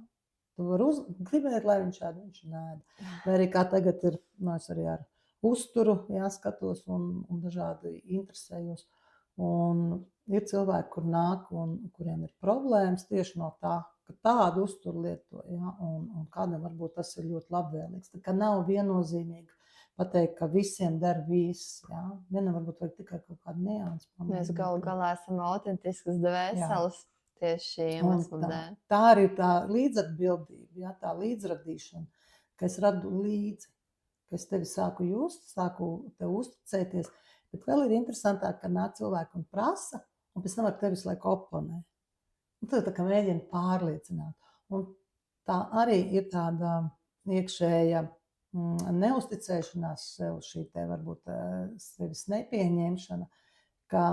[SPEAKER 2] Tu vari gribēt, lai viņš ēd, viņš nēd. Vai arī kā tagad ir, es arī ar uzturu skatos un dažādi interesējos. Un ir cilvēki, kur nāk un kuriem ir problēmas tieši no tā, ka tādu uzturu lieto. Ja? Un kādam varbūt tas ir ļoti labvēlīgs. Tā kā nav viennozīmīgi pateikt, ka visiem der viss. Ja? Vienam varbūt vajag tikai kaut kādu niansu.
[SPEAKER 1] Mēs galu galā esam autentiskas dvēseles. Tieši iemeslu dēļ.
[SPEAKER 2] Tā arī ir tā līdzatbildība, ja, tā līdzradīšana, ka es radu līdzi, ka es tevi sāku just, sāku tev uzticēties, bet vēl ir interesantāk, ka nāk cilvēki un prasa, un pēc tam ar tevis laiku oponē. Un tad tā kā mēģina pārliecināt. Un tā arī ir tāda iekšēja neusticēšanās sev, šī te varbūt sevis nepieņemšana, ka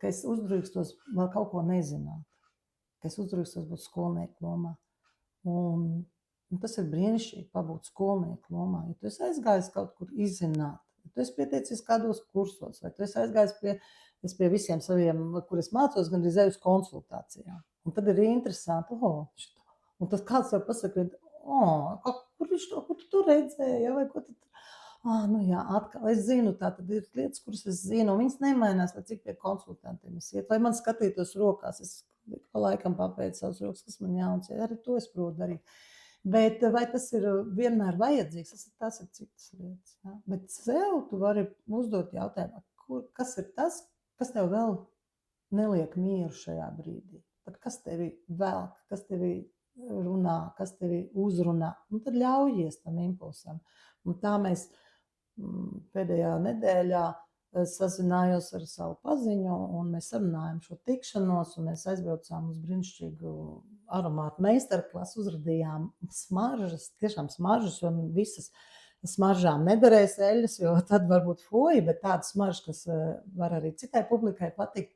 [SPEAKER 2] es uzdrīkstos vēl kaut ko nezināt, ka es uzdrīkstos būt skolnieku lomā. Un tas ir brīnišķīgi pabūt skolnieku lomā, ja tu esi aizgājis kaut kur izzināt, ja tu esi pieteicies kādos kursos, vai tu esi aizgājis pie visiem saviem, kur es mācos, gandrīz eju uz konsultācijām. Un tad ir interesanti, un tad kāds tev pasaka, kur tu to redzēji, vai ko tu atkal es zinu, tā tad ir lietas, kuras es zinu, un viņas nemainās, lai cik pie konsultantiem es iet, vai man skatītos rokās, es pa laikam papētu savus rokas, kas man jauns, arī to es protu darīt. Bet vai tas ir vienmēr vajadzīgs, tas ir citas lietas. Ja? Bet sev tu vari uzdot jautājumu, kas ir tas, kas tev vēl neliek mieru šajā brīdī? Tad kas tevi velk, kas tevi runā, kas tevi uzrunā, un tad ļaujies tam impulsam. Un tā mēs pēdējā nedēļā sazinājos ar savu paziņu, un mēs sarunājām šo tikšanos, un mēs aizbraucām uz brīnišķīgu aromātu meistarklasu, uzradījām smaržas, tiešām smaržas, jo visas smaržām nederēs eļas, jo tad varbūt foja, bet tādas smaržas, kas var arī citai publikai patikt.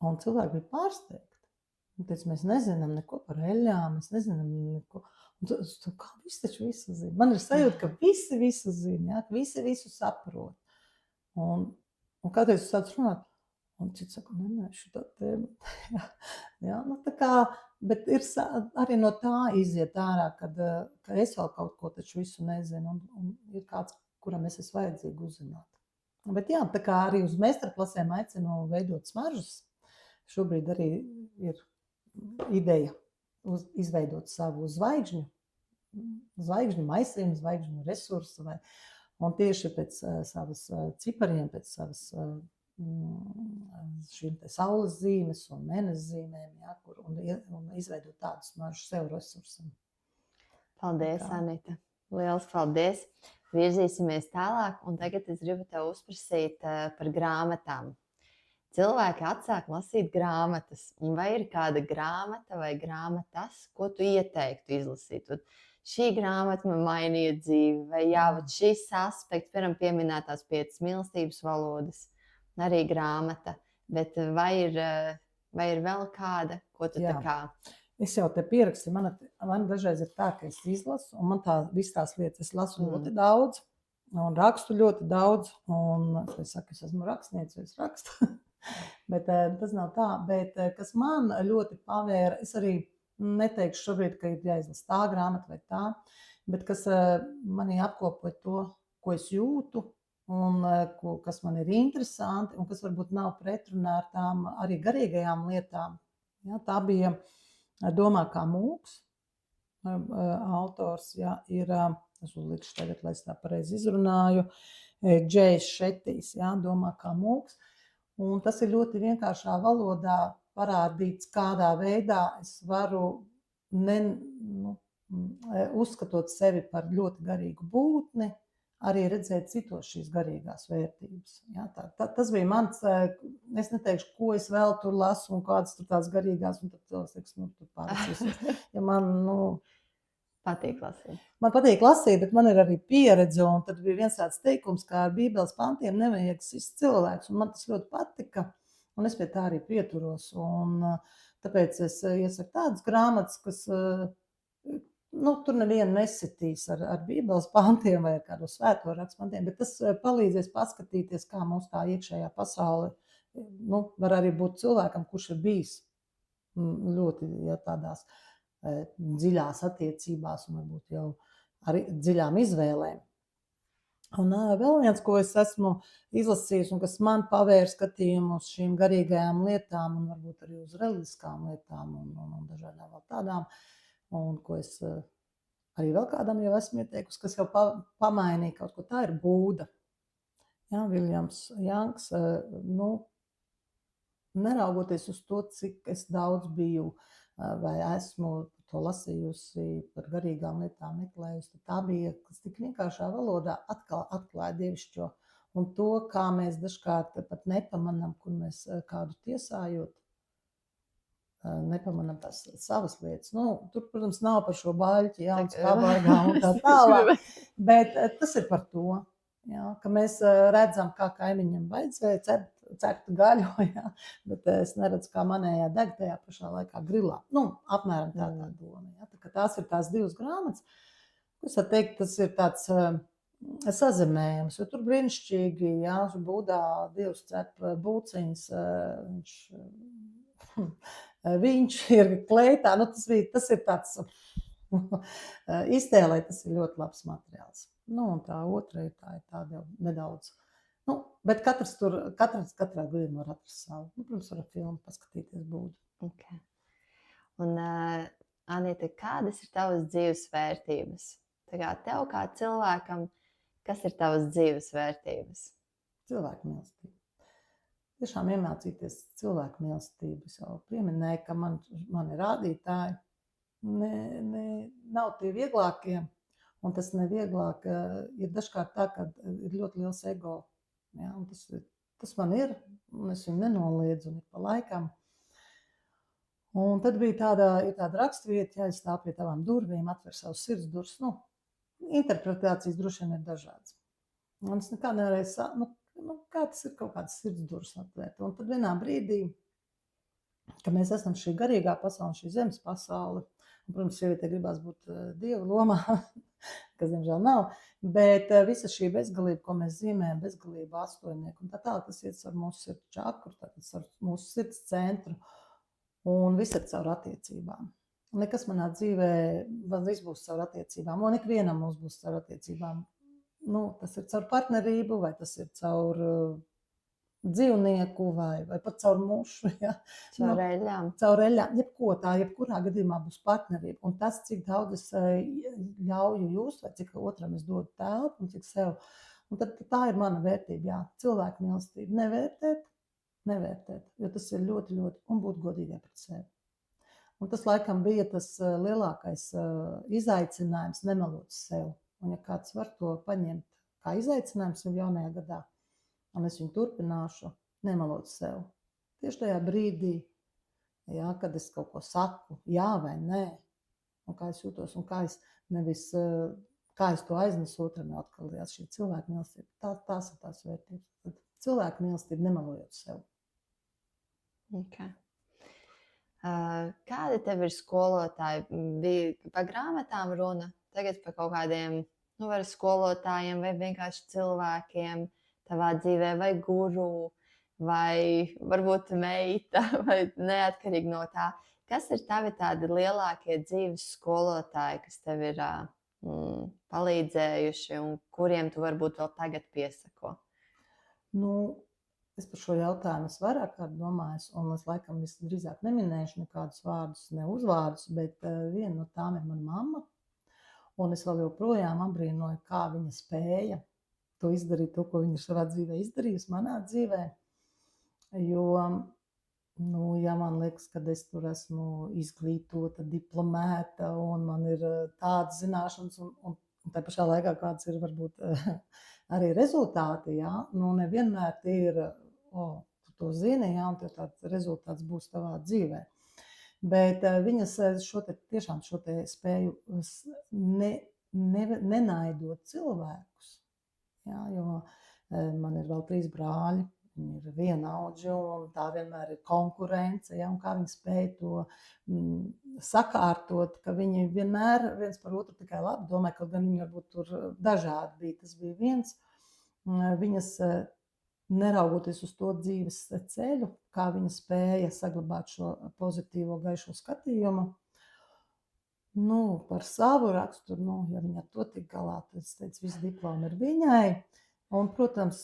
[SPEAKER 2] Un cilvēki bija pārsteigti. Teicu, mēs nezinām neko par eļļām, mēs nezinām neko. Un kā visi taču visu zina? Man ir sajūta, ka visi visu zina, ja? Ka visi visu saprot. Un kādreiz es sācu runāt, un cits saka, šitā tēma. Ja? Tā kā, bet ir arī no tā iziet ārā, ka es vēl kaut ko taču visu nezinu. Un ir kāds, kuram es esmu vajadzīga uzzināt. Bet jā, tā kā arī uz meistarklasēm aicinu veidot smaržas, šobrīd arī ir ideja izveidot savu zvaigžņu maisījumu, zvaigžņu resursu, un tieši pēc savas cipariem, pēc savas šīm te saules zīmes un mēnesi zīmēm, ja, un izveidot tādu smaržu sev resursam.
[SPEAKER 1] Paldies, Anita. Liels paldies. Virzīsimies tālāk, un tagad es gribu tev uzprasīt par grāmatām. Cilvēki atsāk lasīt grāmatas, un vai ir kāda grāmata vai grāmatas, ko tu ieteiktu izlasīt? Šī grāmata man mainīja dzīvi, vai šis aspekts, piemēram, pieminētās 5 mīlestības valodas, arī grāmata, bet vai ir vēl kāda, ko tu tā kā...
[SPEAKER 2] Es jau te pierakstīju, man dažreiz ir tā, ka es izlasu, un man visas tās lietas, es lasu ļoti daudz, un rakstu ļoti daudz, un es saku, es esmu rakstniece, es rakstu, bet tas nav tā, bet kas man ļoti pavēra, es arī neteikšu šobrīd, ka ir jāizlasa tā grāmata vai tā, bet kas manī apkopoja to, ko es jūtu, un kas man ir interesanti, un kas varbūt nav pretrunā ar tām arī garīgajām lietām. Ja, tā bija Domā kā mūks, autors, ja, ir, es uzlikšu tagad, lai es tā pareizi izrunāju, Džejs Šetijs, ja, Domā kā mūks, un tas ir ļoti vienkāršā valodā parādīts, kādā veidā es varu, uzskatot sevi par ļoti garīgu būtni, arī redzēt citos šīs garīgās vērtības. Ja, tas bija mans, es neteikšu, ko es vēl tur lasu un kādas tur tās garīgās, un tad cilvēks teiks, tur pārācīsies. Ja man,
[SPEAKER 1] patīk lasīt.
[SPEAKER 2] Man patīk lasīt, bet man ir arī pieredze, un tad bija viens tāds teikums, kā ar Bībeles pantiem nevajag sist cilvēks, un man tas ļoti patika, un es pie tā arī pieturos, un tāpēc es iesaku tādas grāmatas, kas... tur nevienu nesitīs ar Bībeles pantiem vai ar kādu svēto rakstu pantiem, bet tas palīdzēs paskatīties, kā mums tā iekšējā pasaule, var arī būt cilvēkam, kurš ir bijis ļoti tādās dziļās attiecībās un varbūt jau arī dziļām izvēlēm. Un vēl viens, ko es esmu izlasījis un kas man pavēra skatījumu uz šīm garīgajām lietām un varbūt arī uz reliģiskām lietām un dažādām vēl tādām, un ko es arī vēl kādam jau esmu ieteikusi, kas jau pamainīja kaut ko, tā ir Būda. Jā, Viljams Janks, neraugoties uz to, cik es daudz biju vai esmu to lasījusi par garīgām lietām meklējusi, tā bija, kas tik vienkāršā valodā atkal atklāja dievišķo un to, kā mēs dažkārt pat nepamanām, kur mēs kādu tiesājot, nepamanām tās savas lietas. Tur, protams, nav par šo baļķi, jauns kabargā un tā tālāk, bet tas ir par to, jā, ka mēs redzam, kā kaimiņam vajadzēja cert gaļu, jā, bet es neredzu, kā manējā deg tajā pašā laikā grilā. Apmēram tā doma. Jā. Tā tās ir tās divas grāmatas. Es varu teikt, tas ir tāds sazemējums, jo tur brīnišķīgi, jā, Būdā Dievs cep būciņas, viņš ir kleitā, tas ir tāds iztēlē, tas ir ļoti labs materiāls. Un tā otra ir tāda jau nedaudz, bet katrā gadījumā var atrast savu. Protams, var filmu paskatīties Būdu.
[SPEAKER 1] Okay. Un, Anita, kādas ir tavas dzīves vērtības? Tā kā tev kā cilvēkam, kas ir tavas dzīves vērtības?
[SPEAKER 2] Cilvēku mīlestība. Tiešām iemācīties cilvēku mīlestību. Es jau pieminēju, ka mani rādītāji nav tie vieglākie, un tas nevieglāk ir dažkārt tā, ka ir ļoti liels ego. Ja, un tas man ir, un es viņu nenoliedzu, un ir pa laikam. Un tad bija tāda raksturvieta, ja es stāv pie tavām durvīm, atver savus sirds durvis. Interpretācijas droši vien ir dažādas. Un es nekā nevarēju kā tas ir kaut kādas sirds durvis atvērt. Un tad vienā brīdī, ka mēs esam šī garīgā pasaule, šī zemes pasaule, un, protams, sievietē gribās būt Dieva lomā, kas, diemžēl, nav, bet visa šī bezgalība, ko mēs zīmējam, bezgalība, astoņnieku, un tā tālāk, tas iet ar mūsu sirds čakru, tātad ar mūsu sirds centru, un viss ir caur attiecībām. Nekas manā dzīvē, viss būs caur attiecībām, un ikvienam mums būs caur attiecībām. tas ir caur partnerību, vai tas ir caur dzīvnieku, vai pat caur mušu, ja?
[SPEAKER 1] Caur eļļām.
[SPEAKER 2] Caur eļļām, jebkurā gadījumā būs partnerība. Un tas, cik daudz es ļauju jūs, vai cik otram es dodu telpu, un cik sev. Un tad tā ir mana vērtība, jā. Cilvēku mīlestība. Nevērtēt, jo tas ir ļoti, ļoti, un būt godīgai pret sevi. Un tas laikam bija tas lielākais izaicinājums nemelot sev. Un ja kāds var to paņemt kā izaicinājumu sev jaunajā gadā, un es viņu turpināšu, nemelot sev. Tieši tajā brīdī, jā, kad es kaut ko saku, jā vai nē, un kā es jūtos, un kā es nevis, kā es to aiznesu otram atkal, jā, šī cilvēka mīlestība, tās ir tās vērtības. Tad cilvēka mīlestība nemelojot sev.
[SPEAKER 1] Okay. Kādi tev ir skolotāji? Bija par grāmatām runa, tagad par kaut kādiem skolotājiem vai vienkārši cilvēkiem tavā dzīvē, vai guru, vai varbūt meita, vai neatkarīgi no tā. Kas ir tavi tādi lielākie dzīves skolotāji, kas tev ir palīdzējuši un kuriem tu varbūt vēl tagad piesako?
[SPEAKER 2] Es par šo jautājumu vairāk kārt domāju, un es laikam visdrīzāk neminēšu nekādus vārdus, ne uzvārdus, bet viena no tām ir mana mamma. Un es vēl joprojām apbrīnoju, kā viņa spēja to izdarīt, to, ko viņa savā dzīvē izdarījusi, manā dzīvē. Jo, ja man liekas, ka es tur esmu izglītota, diplomēta, un man ir tādas zināšanas, un tā pašā laikā kāds ir varbūt arī rezultāti, jā, nevienmēr tie ir, tu to zini, jā, un tev tāds rezultāts būs tavā dzīvē. Bet viņas tiešām šo spēju nenaidot cilvēkus, jā, jo man ir vēl 3 brāļi, viņi ir vienaudži, un tā vienmēr ir konkurence, ja, un kā viņi spēja to sakārtot, ka viņi vienmēr viens par otru tikai labi domāja, kaut gan viņi varbūt tur dažādi bija. Tas bija viens. Viņas, neraugoties uz to dzīves ceļu, kā viņa spēja saglabāt šo pozitīvo, gaišo skatījumu, par savu raksturu, ja viņa ar to tik galā, tad es teicu, visi diplomi ir viņai. Un, protams,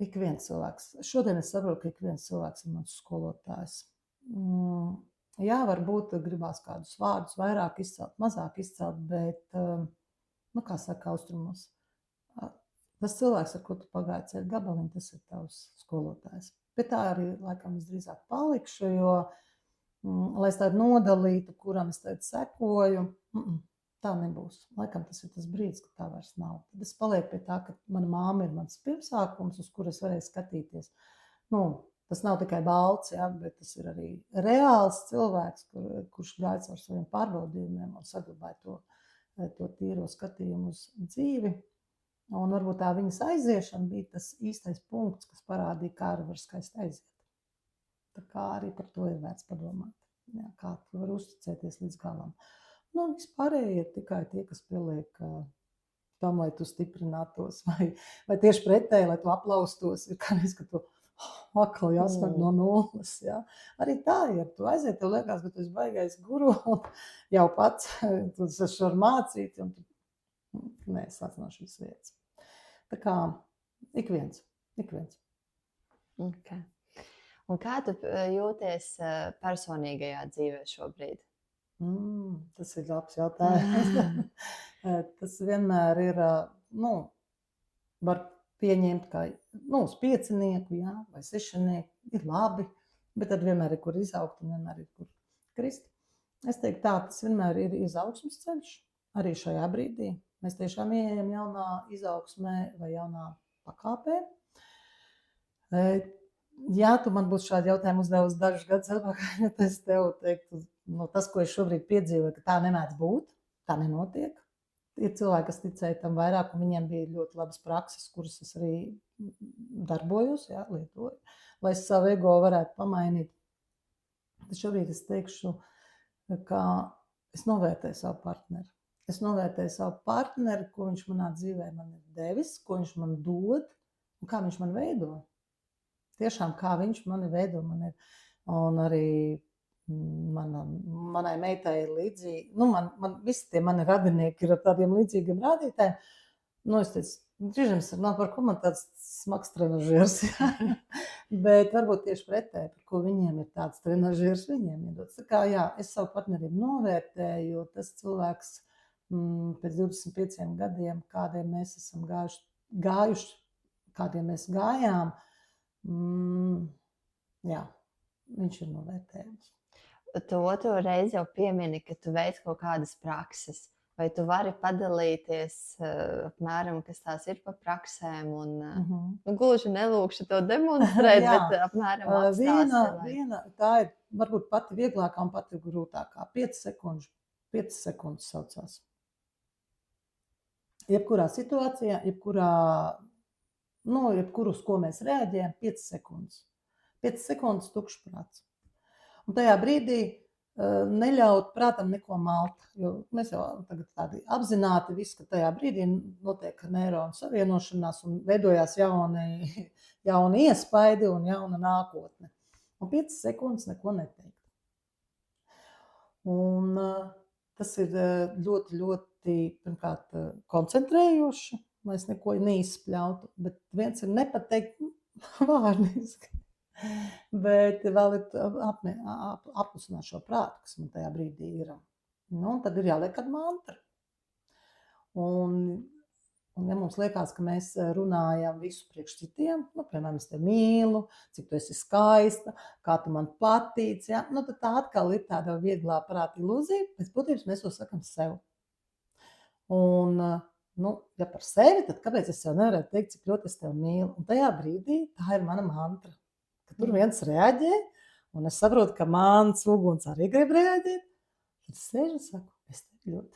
[SPEAKER 2] ik viens cilvēks. Šodien es saprotu, ka ik viens cilvēks ir mans skolotājs. Jā, varbūt gribās kādus vārdus vairāk izcelt, mazāk izcelt, bet, kā saka austrumos, tas cilvēks, ar ko tu pagāji ceļu gabaliņu, tas ir tavs skolotājs. Bet tā arī laikam visdrīzāk palikšu, jo, lai es tādu nodalītu, kuram es tādu sekoju, tā nebūs. Laikam tas ir tas brīdis, ka tā vairs nav. Tad es palieku pie tā, ka mana māma ir mans pirmsākums, uz kuru es varēju skatīties. Tas nav tikai balts, ja, bet tas ir arī reāls cilvēks, kurš gāja caur saviem pārbaudījumiem un saglabāja to tīro skatījumu uz dzīvi. Un varbūt tā viņas aiziešana bija tas īstais punkts, kas parādīja, kā var skaisti aiziet. Tā kā arī par to ir vērts padomāt. Jā, kā tu vari uzticēties līdz galam. Vispārēji ir tikai tie, kas pieliek tam, lai tu stiprinātos, vai tieši pretēji, lai tu aplaustos. Ir kādreiz, ka tu atkal jāsāk no nulles. Ja? Arī tā ir. Tu aiziet, tev liekas, ka tu esi baigais guru un jau pats tu esi var mācīt. Un tu sāc no šīs vietas. Tā kā ik viens.
[SPEAKER 1] Okay. Un kā tu jūties personīgajā dzīvē šobrīd?
[SPEAKER 2] Tas ir labs jautājums. Tas vienmēr ir, var pieņemt kā, uz 5-nieku, jā, vai 6-nieku, ir labi, bet tad vienmēr ir kur izaugt un vienmēr ir kur krist. Es teiktu tā, tas vienmēr ir izaugsmes ceļš, arī šajā brīdī. Mēs tiešām ieejam jaunā izaugsmē vai jaunā pakāpē. Ja tu man būtu šādi jautājumi uzdevusi dažus gadus atpakaļ, tad es tev teiktu, tas, ko es šobrīd piedzīvoju, ka tā nemēdz būt, tā nenotiek. Ir cilvēki, kas ticēja tam vairāk, un viņiem bija ļoti labas prakses, kuras es arī darbojos, jā, lietoju, lai es savu ego varētu pamainīt. Tad šobrīd es teikšu, ka es novērtēju savu partneri. Es novērtēju savu partneri, ko viņš manā dzīvē man ir devis, ko viņš man dod un kā viņš man veido. Tiešām, kā viņš mani veido, man ir, un arī manai meitai ir līdzīgi, visi tie mani radinieki ir ar tādiem līdzīgiem rādītājiem, Nu, es teicu, Drižams nav par ko man tāds smags trenažieris. Bet varbūt tieši pretēji, par ko viņiem ir tāds trenažieris, viņiem iedots. Tā kā, jā, es savu partnerību novērtēju, jo tas cilvēks pēc 25 gadiem, kādiem mēs esam gājuši, kādiem mēs gājām, jā, viņš ir novērtējums.
[SPEAKER 1] Tu otro reizi jau piemini, ka tu veic kaut kādas prakses. Vai tu vari padalīties apmēram, kas tās ir pa praksēm? Un, gluži nelūkšu to demonstrēt, bet apmēram apstāsti.
[SPEAKER 2] Tā ir varbūt pati vieglākā un pati grūtākā. 5 sekundes saucās. Jebkurā situācijā, jebkuru, uz ko mēs reaģējam, 5 sekundes. 5 sekundes tukšprāts. Un tajā brīdī neļaut prātam neko malt, jo mēs jau tagad tādi apzināti visi, ka tajā brīdī notiek neironu savienošanās un veidojās jauni iespaidi un jauna nākotne. Un 5 sekundes neko neteikt. Un tas ir ļoti, ļoti, pirmkārt, koncentrējoši, lai es neko neizspļautu, bet viens ir nepateikt vārdiski. Bet vēl ir apklusināt šo prātu, kas man tajā brīdī ir. Nu, tad ir jāliek kāda mantra. Un ja mums liekas, ka mēs runājam visu priekš citiem, piemēram, es tevi mīlu, cik tu esi skaista, kā tu man patīc, ja? Tad tā atkal ir tāda vieglā prāta ilūzija, pēc būtības mēs to sakam sev. Un, ja par sevi, tad kāpēc es sev nevarētu teikt, cik ļoti es tevi mīlu? Un tajā brīdī tā ir mana mantra. Ka tur viens reaģē, un es saprotu, ka mans uguns arī grib reaģēt. Tad es sēžu un saku, es tevi ļoti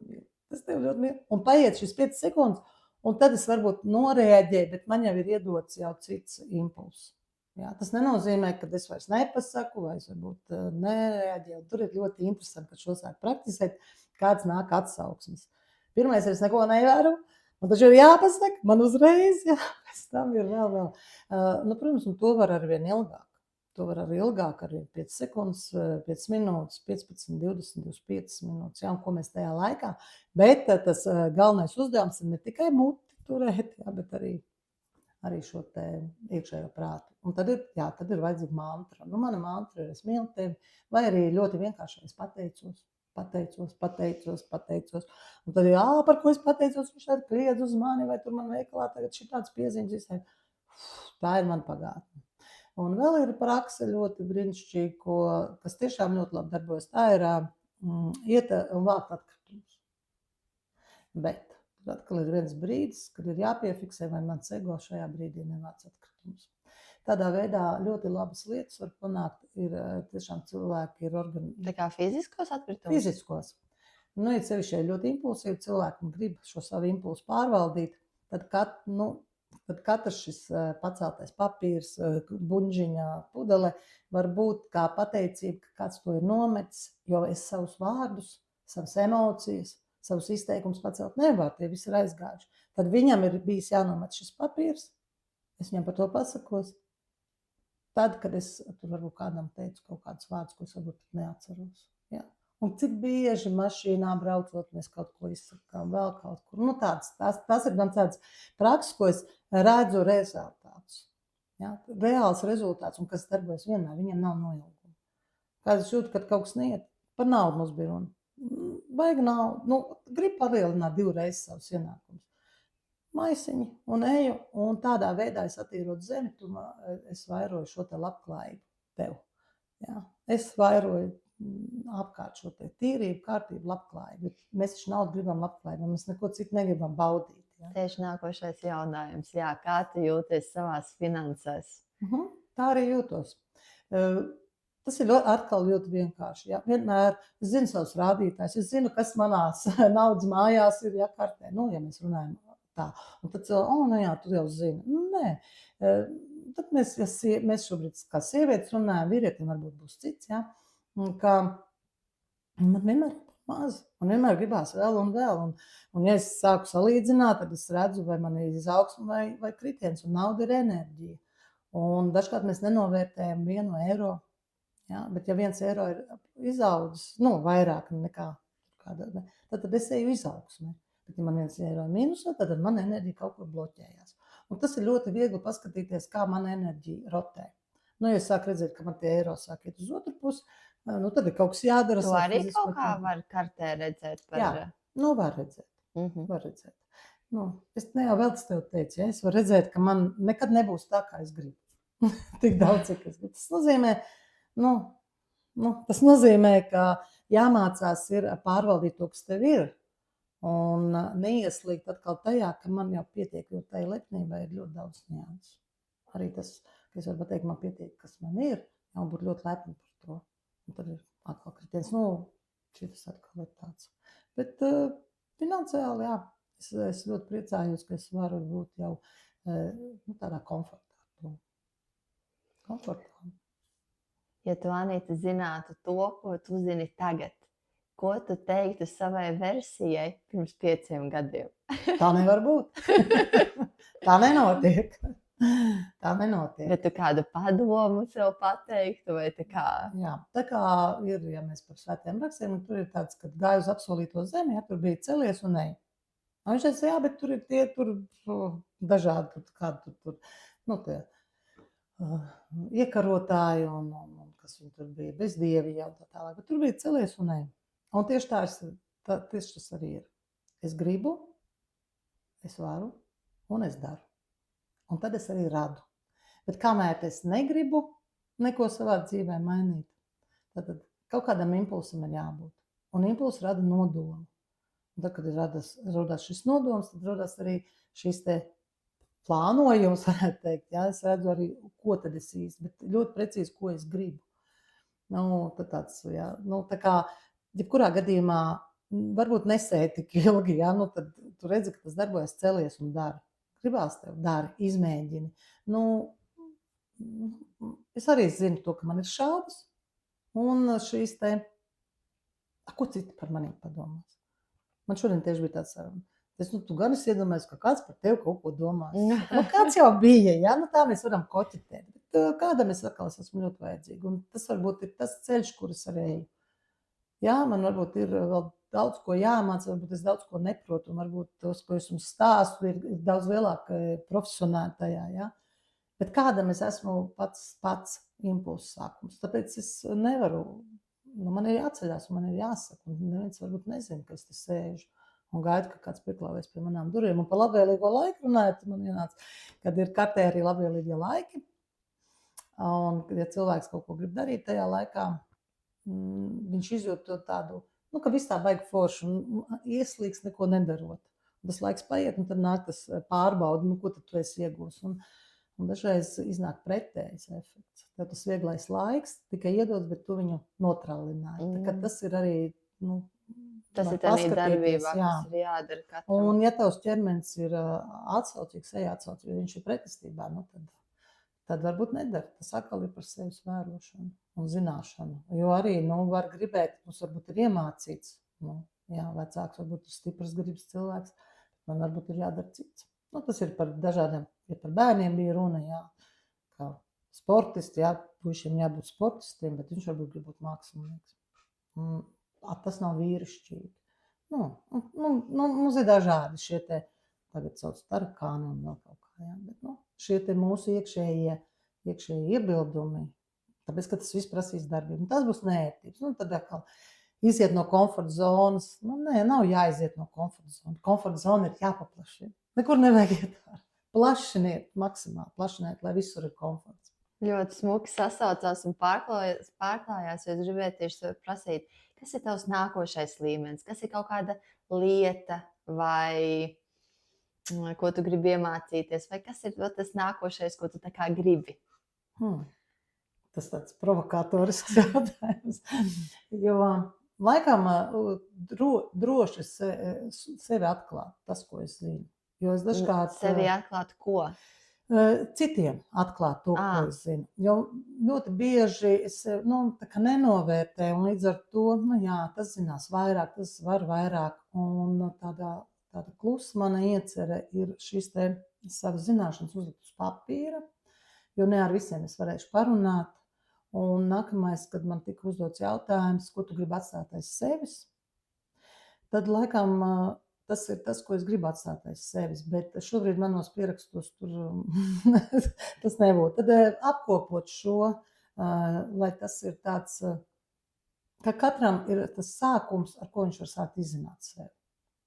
[SPEAKER 2] mīlu. Es tevi ļoti mīlu. Un paiet šis 5 sekundes, un tad es varbūt noreaģēju, bet man jau ir iedots jau cits impulss. Jā, tas nenozīmē, ka es vairs nepasaku, vai es varbūt nereaģēju. Tur ir ļoti interesanti, kad šo sāk praktizēt, kāds nāk atsauksmes. Pirmais, es neko nevaru. Man taču ir jāpasaka, man uzreiz, pēc tam ir vēl. Protams, un to var arvien ilgāk. To var arī ilgāk, arī 5 sekundes, 5 minūtes, 15, 20, 25 minūtes, un ko mēs tajā laikā. Bet tas galvenais uzdevums ir ne tikai muti turēt, bet arī šo te iekšējo prātu. Un tad ir vajadzīga mantra. Mana mantra ir, es mīlu tevi, vai arī ļoti vienkārši es pateicos. Un tad par ko es pateicos, viņš tad kliedz uz mani, vai tur man veikalā tagad šitāds piezīmes izsēja. Tā ir man pagātne. Un vēl ir prakse ļoti brīnišķīga, kas tiešām ļoti labi darbojas. Tā ir iet un vākt atkritumus. Bet atkal ir viens brīdis, kad ir jāpiefiksē, vai mans ego šajā brīdī nevāc atkritumus. Tādā veidā ļoti labas lietas var panākt, ir tiešām cilvēki ir
[SPEAKER 1] Tā kā fiziskos atkritumus?
[SPEAKER 2] Fiziskos. Ir sevišķi ļoti impulsīvi cilvēki un grib šo savu impulsu pārvaldīt, tad katrs šis paceltais papīrs, buņģiņa, pudele var būt kā pateicība, ka kāds to ir nometis, jo es savus vārdus, savas emocijas, savus izteikumus pacelt nevaru, tie visi ir aizgājuši. Tad viņam ir bijis jānomet šis papīrs, es viņam par to pasakos. Tad, kad es tur varbūt kādam teicu kaut kādus vārdus, ko es varbūt neatceros. Ja? Un cik bieži mašīnā braucot, mēs kaut ko izsakām, vēl kaut kur. Tas ir man tāds prakses, ko es redzu rezultātus. Ja? Reāls rezultāts, un kas darbojas vienmēr, viņiem nav noilguma. Kad es jūtu, kad kaut kas neiet, par naudu mums bija runa. Vajag naudu, grib palielināt 2 reizes savus ienākumus. Maisiņi un eju, un tādā veidā es attīrot zemi, es vairoju šo te labklājību tev. Ja? Es vairoju apkārt šo te tīrību, kārtību, labklājību. Mēs taču naudu gribam labklājību, mēs neko citu negribam baudīt. Ja?
[SPEAKER 1] Tieši nākošais jautājums. Jā, kā tu jūties savās finansēs?
[SPEAKER 2] Tā arī jūtos. Tas ir atkal ļoti vienkārši. Ja? Vienmēr es zinu savus rādītājus, es zinu, kas manās naudas mājās ir, ja kartē. Ja mēs runājam tā. Un tad cilvēki, tu jau zini. Nē. Tad mēs šobrīd kā sievietes runājam, vīrietim varbūt būs cits, ja? Ka man vienmēr ir maz. Man vienmēr gribās vēl un vēl. Un ja es sāku salīdzināt, tad es redzu, vai man ir izaugsme vai kritiens. Un nauda ir enerģija. Un dažkārt mēs nenovērtējam 1 eiro. Ja? Bet ja 1 eiro ir izaudzis, vairāk nekā kāda, tad es eju izaugsmē. Bet, ja man viens eiro ir mīnusā, tad man enerģija kaut kur bloķējās. Un tas ir ļoti viegli paskatīties, kā mana enerģija rotē. Nu, ja es sāku redzēt, ka man tie eiro sāk iet uz otru pusi, nu, tad ir kaut kas jādara.
[SPEAKER 1] Tu arī kaut kā var kartē redzēt par...
[SPEAKER 2] Jā, nu, var redzēt. Var redzēt. Nu, es ne jau vēl tev teicu, ja, es varu redzēt, ka man nekad nebūs tā, kā es gribu. Tik daudz, cik es gribu. Tas nozīmē, ka jāmācās ir pārvaldīt to, kas tev ir. Un neieslīgt atkal tajā, ka man jau pietiek, jo tai lepnībai ir ļoti daudz nianses. Arī tas, ka es varu pateikt, man pietiek, kas man ir, jau būt ļoti lepni par to. Un tad ir atkal kritiens, šis atkal ir tāds. Bet finansiāli, jā, es ļoti priecājos, ka es varu būt jau tādā komfortā.
[SPEAKER 1] Ja tu, Anita, zinātu to, ko tu zini tagad, ko tu teiktu savai versijai pirms 5 gadiem?
[SPEAKER 2] Tā nevar būt. Tā nenotiek. Tā nenotiek.
[SPEAKER 1] Bet tu kādu padomu sev pateiktu, vai tā kā?
[SPEAKER 2] Jā, tā kā ir, ja mēs par svētiem rakstiem, un tur ir tāds, kad gāju uz apsolīto zemi, ja tur bija celies un ej. Un viņš teica, jā, bet tur ir tie dažādi, kādi tur, tie iekarotāji un kas viņi tur bija, bezdievi jau tā tālāk. Bet tur bija celies un ej. Un tieši tieši tas arī ir. Es gribu, es varu un es daru. Un tad es arī radu. Bet kamēr es negribu neko savā dzīvē mainīt, tad kaut kādam impulsam ir jābūt. Un impulss rada nodomu. Un tad, kad radās šis nodoms, tad radās arī šis te plānojums, varētu teikt. Jā, es redzu arī, ko tad es īsti, bet ļoti precīzi, ko es gribu. Tad tāds, jā, tā kā, jebkurā gadījumā, varbūt nesēja tik ilgi, jā, tad tu redzi, ka tas darbojas, celies un dari. Gribās tev, dari, izmēģini. Es arī zinu to, ka man ir šaubas, un šīs te, ko citi par maniem padomās? Man šodien tieši bija tāds saruna. Tu gan esi iedomājies, ka kāds par tevi kaut ko domās. Kāds jau bija, ja? Tā mēs varam koķitēt. Bet kādam es atkal esmu ļoti vajadzīga. Un tas varbūt ir tas ceļš, kur es arī eju. Jā, man varbūt ir vēl daudz ko jāmāca, varbūt es daudz ko neprotu, un varbūt tos, ko es jums stāstu, ir daudz lielāka profesionāli tajā, ja? Bet kādam es esmu pats impulsu sākums. Tāpēc es nevaru, man ir jāceļās, un man ir jāsaka, un neviens varbūt nezina, ka es te sēžu. Un gaidu, ka kāds pieklāvēs pie manām durvīm. Un par labvēlīgo laiku runājot, man ienāca, kad ir kartē arī labvēlīgie laiki. Un, ja cilvēks kaut ko grib darīt tajā laikā, viņš izjūt to tādu, ka viss tā baigi forši un ieslīgs neko nedarot. Un tas laiks paiet, un tad nāk tas pārbaudi, ko tad tu esi iegūs. Un dažreiz iznāk pretējs efekts. Tev tas vieglais laiks tikai iedodas, bet tu viņu notrallināji. Tā kā tas ir arī,
[SPEAKER 1] tas ir tādā darbībā, kas ir jādara katram.
[SPEAKER 2] Un, ja tavs ķermenis ir atsaucīgs, ja viņš ir pretestībā, tad varbūt nedara. Tas atkal ir par sevis vērošanu un zināšanu. Jo arī, var gribēt, mums varbūt ir iemācīts. Vecāks varbūt ir stiprs gribas cilvēks, man varbūt ir jādara cits. Tas ir par dažādiem, ja par bērniem bija runa, kā sportisti, puišiem jābūt sportistiem, bet viņš varbūt grib būt mākslinieks. Tas nav vīrišķīgi. Mums ir dažādi šie te, tagad sauc tarakāni un vēl kaut kā, bet šie te mūsu iekšējie iebildumi, tāpēc, ka tas viss prasīs darbību. Tas būs neērtības. Tad atkal iziet no komforta zonas. Nav jāiziet no komforta zonas. Komforta zona ir jāpaplašina. Nekur nevajag iet ārā. Plašiniet, maksimāli plašiniet, lai visur ir komforts.
[SPEAKER 1] Ļoti smuki sasaucās un pārklājās, jo es gribēju tieši prasīt, kas ir tavs nākošais līmenis, kas ir kaut kāda lieta vai ko tu gribi iemācīties, vai kas ir tas nākošais, ko tu tā kā gribi?
[SPEAKER 2] Tas tāds provokatorisks jautājums. Jo laikam droši sevi atklāt tas, ko es zinu. Jo es dažkārt...
[SPEAKER 1] Sevi atklāt ko?
[SPEAKER 2] Citiem atklāt to, ko es zinu. Jo ļoti bieži es tā kā nenovērtēju, un līdz ar to, tas zinās vairāk, tas var vairāk. Un tāda klusa mana iecerē ir šīs te savas zināšanas uzlikt uz papīra, jo ne ar visiem es varēšu parunāt. Un nākamais, kad man tika uzdots jautājums, ko tu gribi atstāt aiz sevis, tad laikam tas ir tas, ko es gribu atstāt aiz sevis, bet šobrīd manos pierakstos tur tas nebūtu. Tad apkopot šo, lai tas ir tāds, ka katram ir tas sākums, ar ko viņš var sākt izzināt sevi.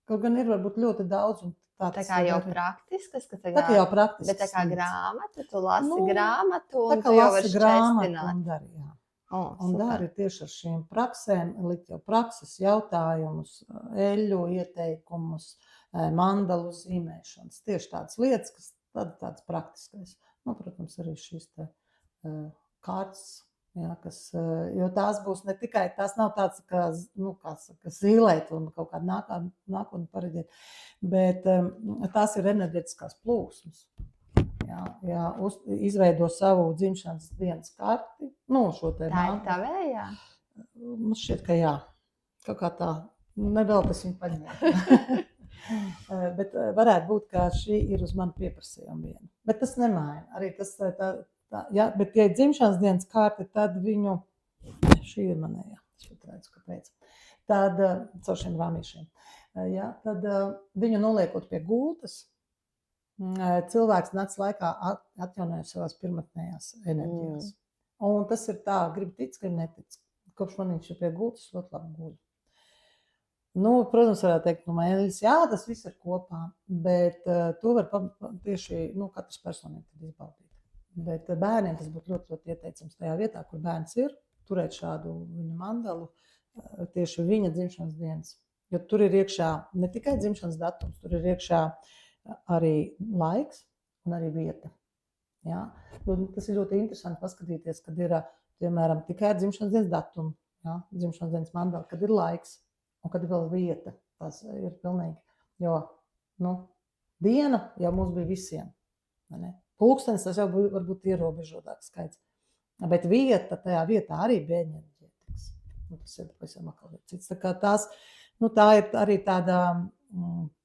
[SPEAKER 2] Kaut gan ir varbūt ļoti daudz, un
[SPEAKER 1] Tā
[SPEAKER 2] tas
[SPEAKER 1] kā jau
[SPEAKER 2] ir arī.
[SPEAKER 1] praktiskas, ka
[SPEAKER 2] Tā kā jau praktiskas
[SPEAKER 1] bet tā kā
[SPEAKER 2] lietas.
[SPEAKER 1] grāmata, tu lasi
[SPEAKER 2] Nu,
[SPEAKER 1] grāmatu
[SPEAKER 2] Tā
[SPEAKER 1] un
[SPEAKER 2] kā
[SPEAKER 1] tu jau
[SPEAKER 2] lasi
[SPEAKER 1] vari
[SPEAKER 2] grāmatu
[SPEAKER 1] šķestināt.
[SPEAKER 2] un dari, jā. Un
[SPEAKER 1] Super.
[SPEAKER 2] dari tieši ar šīm praksēm, likt jau prakses jautājumus, eļļu ieteikumus, mandalu zīmēšanas. Tieši tādas lietas, kas tāds praktiskais. Nu, protams, arī šīs te kārtas, jā, kas, jo tās būs ne tikai, tās nav tāds, kā, nu, kā saka, zīlēt un kaut kādu nākotni pareģēt, bet tās ir enerģetiskās plūsmas. Jā, izveido savu dzimšanas dienas karti. Nu, šo te
[SPEAKER 1] Tā ir tavējā?
[SPEAKER 2] Man šķiet, ka jā. Kaut kā tā, nevēl tas viņu paņēma. Bet varētu būt, ka šī ir uz mani pieprasījuma viena. Bet tas nemaina. Arī tas, jā, bet ja ir dzimšanas dienas karte, tad viņu, šī ir manējā, es pat redzu, kāpēc. Tad, caur šiem rāmīšiem, jā, tad viņu noliekot pie gultas, cilvēks nakts laikā atjaunoja savās pirmatnējās enerģijās. Un tas ir tā, grib tic, grib netic. Kopš man viņš ir pie gultas, ļoti labi guļ. Nu, protams, varētu teikt, nu, mēnesis, jā, tas viss ir kopā, bet to var tieši, nu, katrs personīgi izbaudīt. Bet bērniem tas būtu ļoti, ļoti ieteicams tajā vietā, kur bērns ir, turēt šādu viņa mandalu, tieši viņa dzimšanas dienas. Jo tur ir iekšā ne tikai dzimšanas datums, tur ir iekšā arī laiks un arī vieta. Jā. Tas ir ļoti interesanti paskatīties, kad ir, piemēram, tikai dzimšanas dienas datumi, jā, dzimšanas dienas mandala, kad ir laiks un kad ir vēl vieta. Tas ir pilnīgi, jo, nu, diena jau mums bija visiem, vai ne? Pulkstenis tas jau varbūt ierobežotāks skaits, bet vieta, tajā vietā arī bija enerģētikas. Nu, tas ir pavisam atkal cits. Tā kā tās, nu, tā ir arī tāda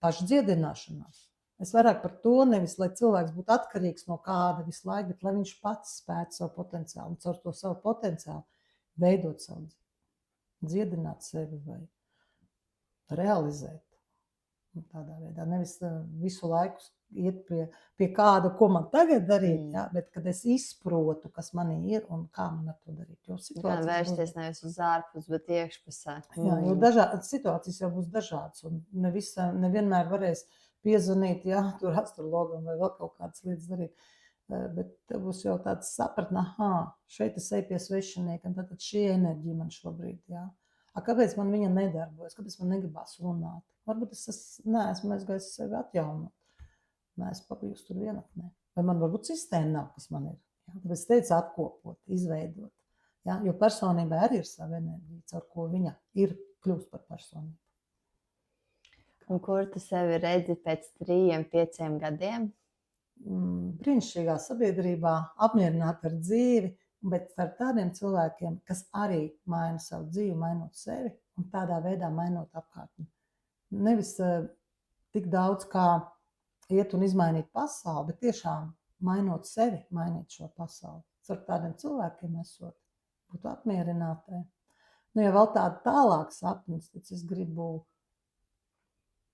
[SPEAKER 2] pašdziedināšanās. Es vairāk par to nevis, lai cilvēks būtu atkarīgs no kāda visu laiku, bet lai viņš pats spētu savu potenciālu un caur to savu potenciālu veidot savu dzīvi, dziedināt sevi vai realizēt. Tādā veidā. Nevis visu laiku iet pie kāda, ko man tagad darīt, jā, bet kad es izprotu, kas manī ir un kā man ar to darīt. Jo
[SPEAKER 1] Gan vērsties nevis uz ārpus, bet iekšpusē.
[SPEAKER 2] Jā, jo situācijas jau būs dažādas un nevienmēr varēs piezvanīt, jā, tur astrologam vai vēl kaut kādas lietas darīt. Bet tev būs jau tāds sapratne, šeit es eju pie svešinieka, un tad šī enerģija man šobrīd, jā. Kāpēc man viņa nedarbojas? Kāpēc man negribās runāt? Varbūt es neesmu aizgājis sevi atjaunot. Neesmu papījusi tur vienatnē. Vai man varbūt sistēma nav, kas man ir. Jā? Tāpēc es teicu apkopot, izveidot. Jā? Jo personībai arī ir sava enerģija, caur ko viņa ir kļūst par personību.
[SPEAKER 1] Un kur tu sevi redzi pēc 3-5 gadiem?
[SPEAKER 2] Brīnišķīgā sabiedrībā, apmierināti ar dzīvi, bet ar tādiem cilvēkiem, kas arī maina savu dzīvi, mainot sevi un tādā veidā mainot apkārtni. Nevis tik daudz kā iet un izmainīt pasauli, bet tiešām mainot sevi, mainīt šo pasauli. Ar tādiem cilvēkiem esot, būt apmierinātai. Nu, ja vēl tāda tālāk sapnis, tad es gribu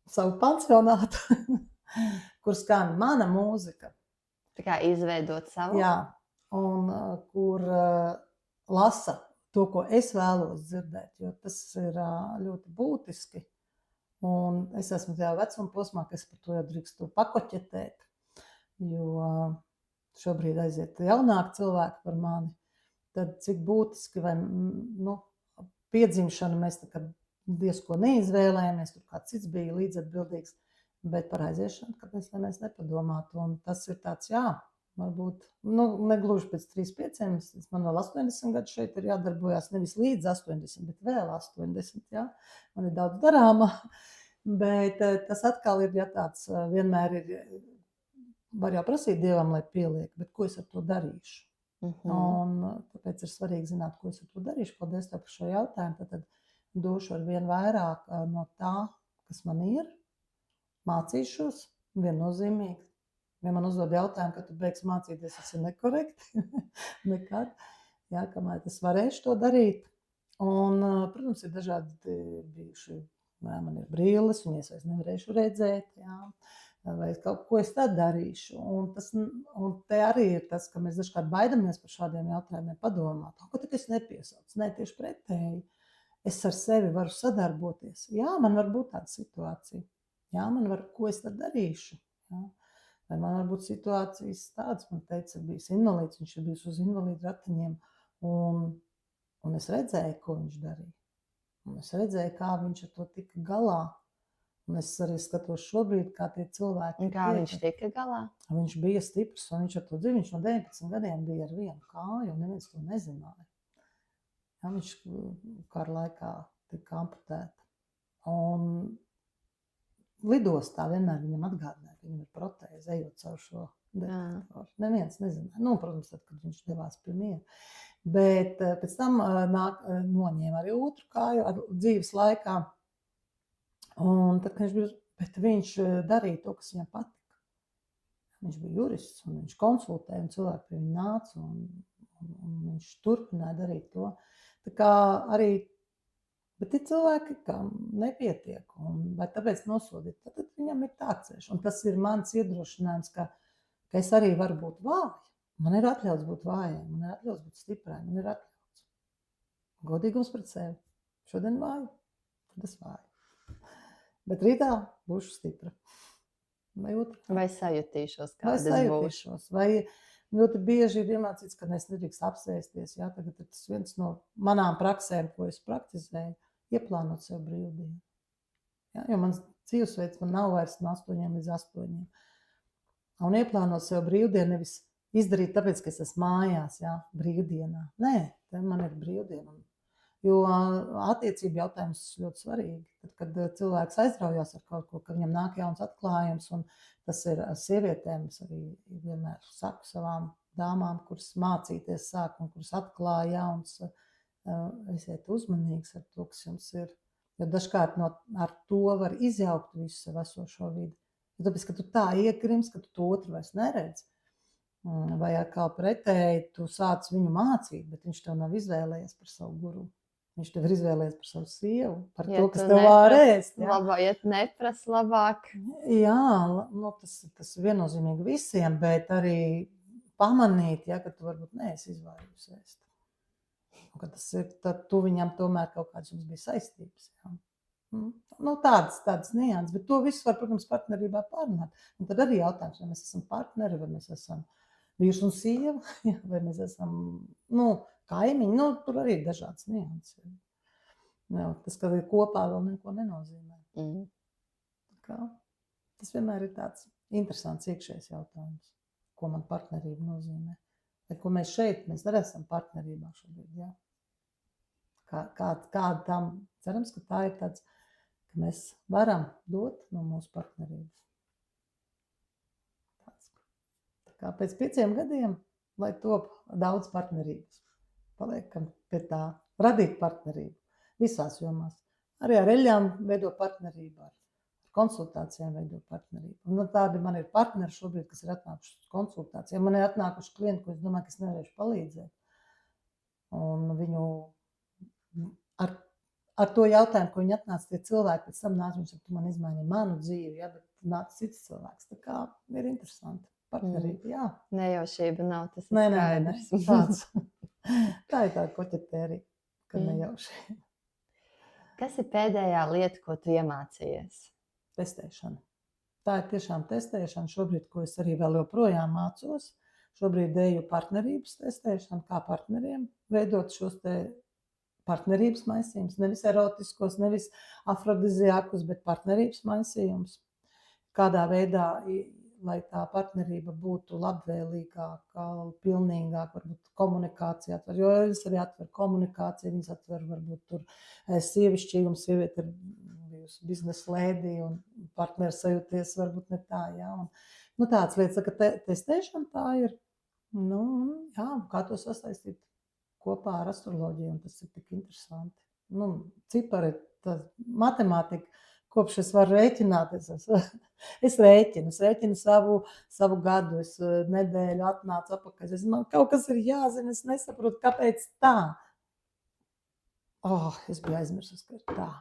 [SPEAKER 2] savu pansionātu, kur skan mana mūzika.
[SPEAKER 1] Tā kā izveidot savu?
[SPEAKER 2] Jā, un kur lasa to, ko es vēlos dzirdēt, jo tas ir ļoti būtiski. Un es esmu tajā vecuma posmā, ka es par to jau drīkstu pakoķetēt, jo šobrīd aiziet jaunāki cilvēki par mani. Tad cik būtiski, vai piedzimšanu mēs tā kā diezko neizvēlējāmies, tur kāds cits bija līdzatbildīgs, bet par aiziešanu, kāpēc mēs nepadomātu. Un tas ir tāds, jā, varbūt, negluži pēc 3-5, man vēl 80 gadu šeit ir jādarbojās, nevis līdz 80, bet vēl 80, jā. Man ir daudz darāmā, bet tas atkal ir, ja tāds vienmēr ir, var jau prasīt Dievam, lai pieliek, bet ko es ar to darīšu? Un tāpēc ir svarīgi zināt, ko es ar to darīšu. Paldies tev par šo jautājumu. Tad došu ar vien vairāk no tā, kas man ir, mācīšos, viennozīmīgi. Ja man uzdod jautājumu, kad tu beigsi mācīties, tas ir nekorekti. Nekad. Kamēr es varēšu to darīt. Un, protams, ir dažādi bijuši Jā, man ir brilles, viņas vairs nevarēšu redzēt, jā. Vai kaut ko es tad darīšu. Un te arī ir tas, ka mēs dažkārt baidamies par šādiem jautājumiem padomāt. Ko tik es nepiesaucu? Nē, tieši pretēji. Es ar sevi varu sadarboties. Jā, man var būt tāda situācija. Jā, ko es tad darīšu? Jā. Vai man var būt situācijas tādas, man teica, ir bijis invalīds, viņš ir bijis uz invalīdu ratiņiem, un es redzēju, ko viņš darīja. Un es redzēju, kā viņš ar to tika galā. Un es arī skatos šobrīd, kā tie cilvēki
[SPEAKER 1] Un kā viņš tika galā?
[SPEAKER 2] Viņš bija stiprs, un viņš ar to dzīvi, viņš no 19 gadiem bija ar vienu kāju, un neviens to nezināja. Jā, viņš kara laikā tika amputēta. Un lidostā vienmēr viņam atgādināja, ka viņam ir protēze, ejot caur šo detektoru. Neviens nezināja. Protams, tad, kad viņš devās pie miera. Bet pēc tam noņēma arī otru kāju ar dzīves laikā. Un tad, kad viņš darīja to, kas viņam patika. Viņš bija jurists, un viņš konsultēja, un cilvēki pie viņa nāca, un viņš turpināja darīt to. Tā kā arī, bet ir cilvēki, kam nepietiek, vai tāpēc nosodīt, tad viņam ir tāds ceļš. Un tas ir mans iedrošinājums, ka es arī varu būt vāja. Man ir atļauts būt vājai, man ir atļauts būt stiprai, man ir atļauts. Godīgums pret sevi. Šodien vāju, tad es vāju. Bet rītā būšu stipra.
[SPEAKER 1] Vai sajutīšos, kādas būšu.
[SPEAKER 2] Vai ļoti bieži ir iemācīts, ka es nedrīkst apsēsties. Jā, tagad ir tas viens no manām praksēm, ko es praktizēju, ieplānot sev brīvdienu. Jā, jo mans dzīvesveids man nav vairs no 8 līdz 8. Un ieplānot sev brīvdienu nevis izdarīt tāpēc, ka es esmu mājās, jā, brīvdienā. Nē, te man ir brīvdiena. Jo attiecību jautājums ļoti svarīgi. Tad, kad cilvēks aizraujās ar kaut ko, ka viņam nāk jauns atklājums, un tas ir sievietēm, es arī vienmēr saku savām dāmām, kuras mācīties sāk un kuras atklāja jauns, esiet uzmanīgs ar to, kas jums ir. Jo dažkārt ar to var izjaukt visu sev esošo vidi. Jo tāpēc, ka tu tā iekrims, ka tu to otru vairs neredz. Vai atkal pretēji, tu sāc viņu mācīt, bet viņš tev nav izvēlējies par savu guru. Viņš tev ir izvēlējies par savu sievu, par to, kas tev var ēst.
[SPEAKER 1] Ja tu neprasi labāk.
[SPEAKER 2] Jā, tas ir viennozīmīgi visiem, bet arī pamanīt, ja, ka tu varbūt neesi izvairījusi ēst. Ka tas ir, tad tu viņam tomēr kaut kāds jums bija saistības. Jā. Tādas nianses, bet to visu var, protams, partnerībā pārunāt. Un tad arī jautājums, vai mēs esam partneri, vai mēs esam vīrs un sieva, vai mēs esam, kaimiņi, tur arī ir dažādas nianses. Jā, tas, ka ir kopā, vēl neko nenozīmē. Tas vienmēr ir tāds interesants iekšējs jautājums, ko man partnerība nozīmē. Bet ko mēs šeit, mēs arī esam partnerībā šobrīd, jā. Kāda tam, cerams, ka tā ir tāds, ka mēs varam dot no mūsu partnerības. Tā kā pēc 5 gadiem, lai top daudz partnerības. Paliekam pie tā, radīt partnerību visās jomās. Arī ar eļļām veido partnerību, ar konsultācijām veido partnerību. Un tādi man ir partneri šobrīd, kas ir atnākuši uz konsultācijām. Man ir atnākuši klienti, ko es domāju, ka es nevarēšu palīdzēt. Un viņu ar to jautājumu, ko viņi atnāca, tie cilvēki pēc tam nāca, viņš saka, tu man izmainīji manu dzīvi, ja, bet nāca cits cilvēks. Tā kā ir interesanti. Partnerība, jā.
[SPEAKER 1] Nejaušība nav, tas ir skaidrs.
[SPEAKER 2] Tāds. Tā ir tā koķetērija, kad nejauši.
[SPEAKER 1] Kas ir pēdējā lieta, ko tu iemācījies?
[SPEAKER 2] Testēšana. Tā ir tiešām testēšana. Šobrīd, ko es arī vēl joprojām mācos, šobrīd eju partnerības testēšanu, kā partneriem veidot šos te partnerības maisījumus. Nevis erotiskos, nevis afrodiziākus, bet partnerības maisījumus. Kādā veidā, lai tā partnerība būtu labvēlīgāka, pilnīgāka, varbūt komunikācija atver, jo es arī atveru komunikāciju, viņas atver varbūt tur sievišķīgumu, sieviete ir bijusi biznesa lēdī un partneri sajūties varbūt ne tā, jā. Un, tāds lietas, ka testēšana tā ir, jā, kā to sasaistīt kopā ar astroloģiju, un tas ir tik interesanti. Cipari, matemātika, kopš es varu rēķināties, es rēķinu savu gadu, es nedēļu atnācu apakaļ, man kaut kas ir jāzina, es nesaprotu, kāpēc tā. Es biju aizmirsus, ka ir tā.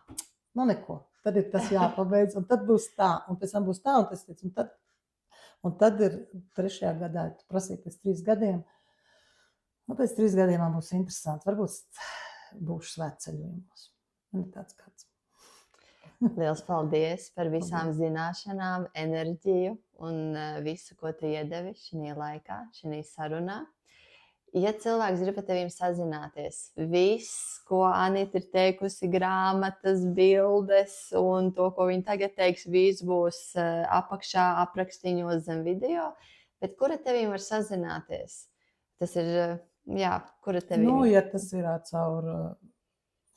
[SPEAKER 2] Nu, neko. Tad ir tas jāpabeidz, un tad būs tā, un pēc tam būs tā, un tas teicu, un tad ir 3. gadā, tu prasīji pēc 3 gadiem, un pēc 3 gadiem man būs interesanti, varbūt būšu svētceļojumos. Man ir tāds kāds.
[SPEAKER 1] Liels paldies par visām zināšanām, enerģiju un visu, ko tu iedevi šajā laikā, šajā sarunā. Ja cilvēks grib ar tevīm sazināties, viss, ko Anita ir teikusi, grāmatas, bildes un to, ko viņa tagad teiks, viss būs apakšā aprakstiņos zem video, bet kura tevīm var sazināties? Tas ir, jā, kura tevīm?
[SPEAKER 2] Nu, ja tas ir caur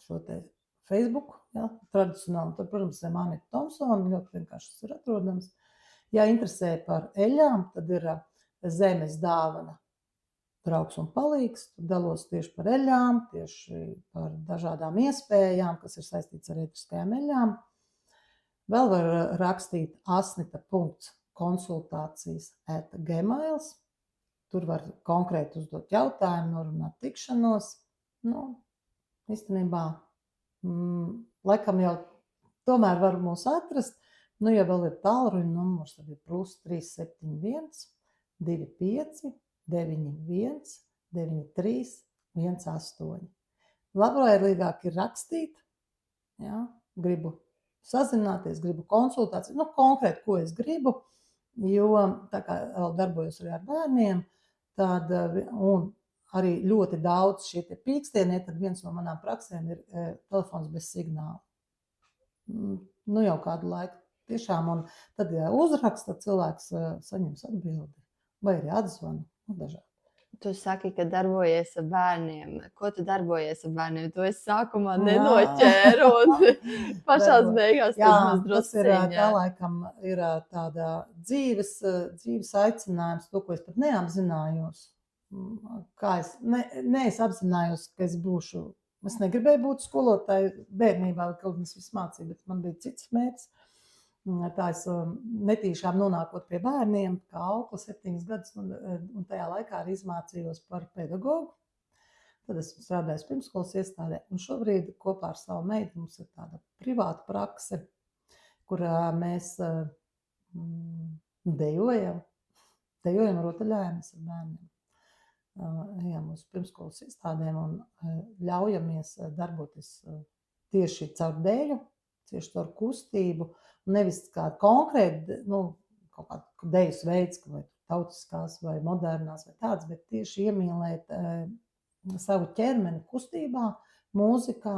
[SPEAKER 2] šo te Facebook, ja, tradicionāli, tad, protams, zem Anita Tomsona, ļoti vienkārši tas ir atrodams. Ja interesē par eļām, tad ir zemes dāvana. Draugs un palīgs, tur dalos tieši par eļām, tieši par dažādām iespējām, kas ir saistīts ar ētiskajām eļām. Vēl var rakstīt asnita.konsultācijas@gmail. Tur var konkrēti uzdot jautājumu, norunāt tikšanos. Nu, īstenībā, laikam jau tomēr var mūs atrast. Nu, ja vēl ir tālruņa numurs, tad ir +371 25 91 93 18. Labvēlīgāk ir rakstīt, ja, gribu sazināties, gribu konsultāciju, nu, konkrēti, ko es gribu, jo tā kā vēl darbojos arī ar bērniem, tad, un arī ļoti daudz šie te pīkstieni, tad viens no manām praksēm ir telefons bez signāla. Nu, jau kādu laiku tiešām, un tad, ja uzraksta, cilvēks saņems atbildi, vai arī atzvanu. Dažādi.
[SPEAKER 1] Tu saki, ka darbojies ar bērniem. Ko tu darbojies ar bērniem? To es sākumā nenoķēru un pašās beigās
[SPEAKER 2] tas ir tā laikam ir tāda dzīves aicinājums, to, ko es pat neapzinājos. Kā es apzinājos, ka es negribēju būt skolotāju bērnībā, kaut kas viss mācīja, bet man bija cits mērķis. Tā es netīšām nonākot pie bērniem, kā aukla 7 gadus, un tajā laikā arī izmācījos par pedagogu. Tad esmu strādājis pirmskolas iestādē, un šobrīd kopā ar savu meitu mums ir tāda privāta prakse, kurā mēs dejojam, rotaļājamies ar bērniem. Ejam uz pirmskolas iestādēm un ļaujamies darboties tieši caur dēļu, tieši caur kustību, nevis kādu konkrētu, kaut kādu dejas veids, vai tautiskās, vai modernās, vai tāds, bet tieši iemīlēt savu ķermeni kustībā, mūzikā,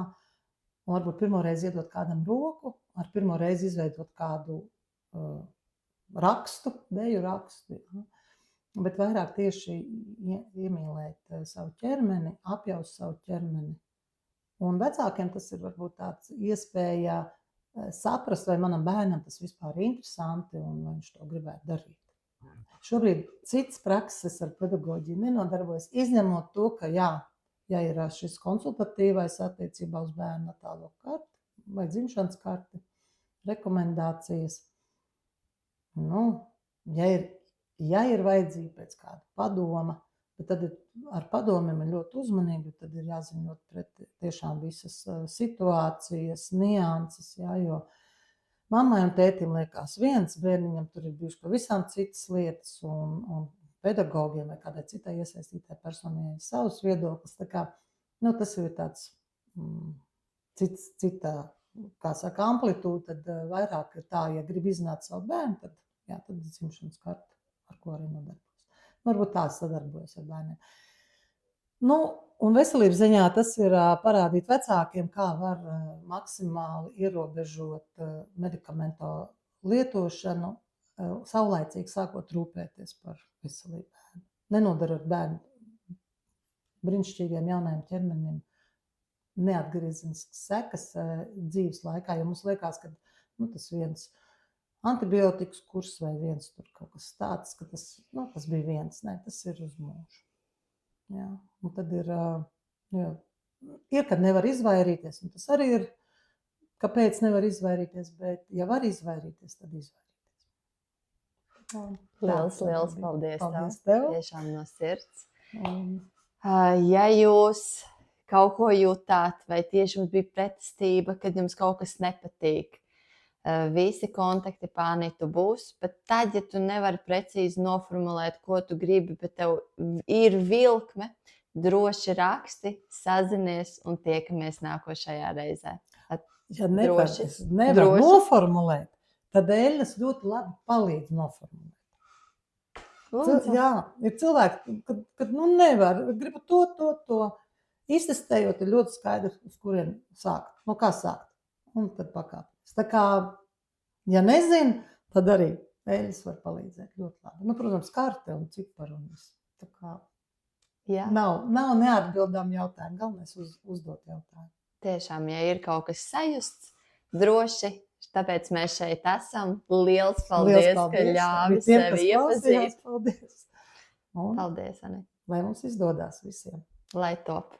[SPEAKER 2] un varbūt pirmoreiz iedot kādam roku, ar pirmoreiz izveidot kādu rakstu, deju rakstu, ja. Bet vairāk tieši iemīlēt savu ķermeni, apjaust savu ķermeni. Un vecākiem tas ir varbūt tāds iespēja saprast, vai manam bērnam tas vispār ir interesanti un vai viņš to gribētu darīt. Šobrīd cits prakses ar pedagoģiju nenodarbojas, izņemot to, ka ja ir šis konsultatīvais attiecībā uz bērnu natālo karti vai dzimšanas karti, rekomendācijas, ja ir vajadzība pēc kāda padoma, bet tad ar padomiem ir ļoti uzmanīgi, tad ir jāziņot pret tiešām visas situācijas, nianses, jo mammai un tētim liekas viens, bērniņam tur ir bijuši pavisam citas lietas, un pedagogiem vai kādai citai iesaistītai personai ir savs viedoklis. Tā kā, tas ir tāds cita, kā saka, amplitūda, tad vairāk ir tā, ja grib izzināt savu bērnu, tad dzimšanas karta, ar ko arī nodarbojas. Varbūt tā sadarbojas ar bērniem. Un veselības ziņā tas ir parādīt vecākiem, kā var maksimāli ierobežot medikamentu lietošanu, saulaicīgi sākot rūpēties par veselību bērnu. Nenodarot bērnu brīnišķīgiem jaunajiem ķermenim neatgriezeniskas sekas dzīves laikā, jo mums liekas, ka tas viens antibiotikas kurs vai viens tur kaut kas tāds, ka tas bija viens. Nē, tas ir uz mūžu. Jā. Un tad ir, kad nevar izvairīties, un tas arī ir, kāpēc nevar izvairīties, bet ja var izvairīties, tad izvairīties.
[SPEAKER 1] Liels paldies
[SPEAKER 2] tev.
[SPEAKER 1] Tiešām no sirds. Ja jūs kaut ko jutāt, vai tieši jums bija pretestība, kad jums kaut kas nepatīk. Visi kontakti pānītu būs, bet tad, ja tu nevari precīzi noformulēt, ko tu gribi, bet tev ir vilkme, droši raksti, sazinies un tiekamies nākošajā reizē.
[SPEAKER 2] Ja nevar
[SPEAKER 1] Droši.
[SPEAKER 2] noformulēt, tad Eļas ļoti labi palīdz noformulēt. Jā, ir cilvēki, kad nevar, gribu to. Iztestējot ir ļoti skaidrs, uz kurien sākt. No kā sākt? Un tad pakāpties. Tā kā, ja nezinu, tad arī Eļas var palīdzēt ļoti labi. Protams, karte un ciparu un viss. Tā kā nav neatbildām jautājumu. Galvenais uzdot jautājumu.
[SPEAKER 1] Tiešām, ja ir kaut kas sajusts, droši, tāpēc mēs šeit esam. Liels paldies, ka ļāvi sevi iepazīt.
[SPEAKER 2] Paldies.
[SPEAKER 1] Paldies, Ani.
[SPEAKER 2] Lai mums izdodas visiem.
[SPEAKER 1] Lai top.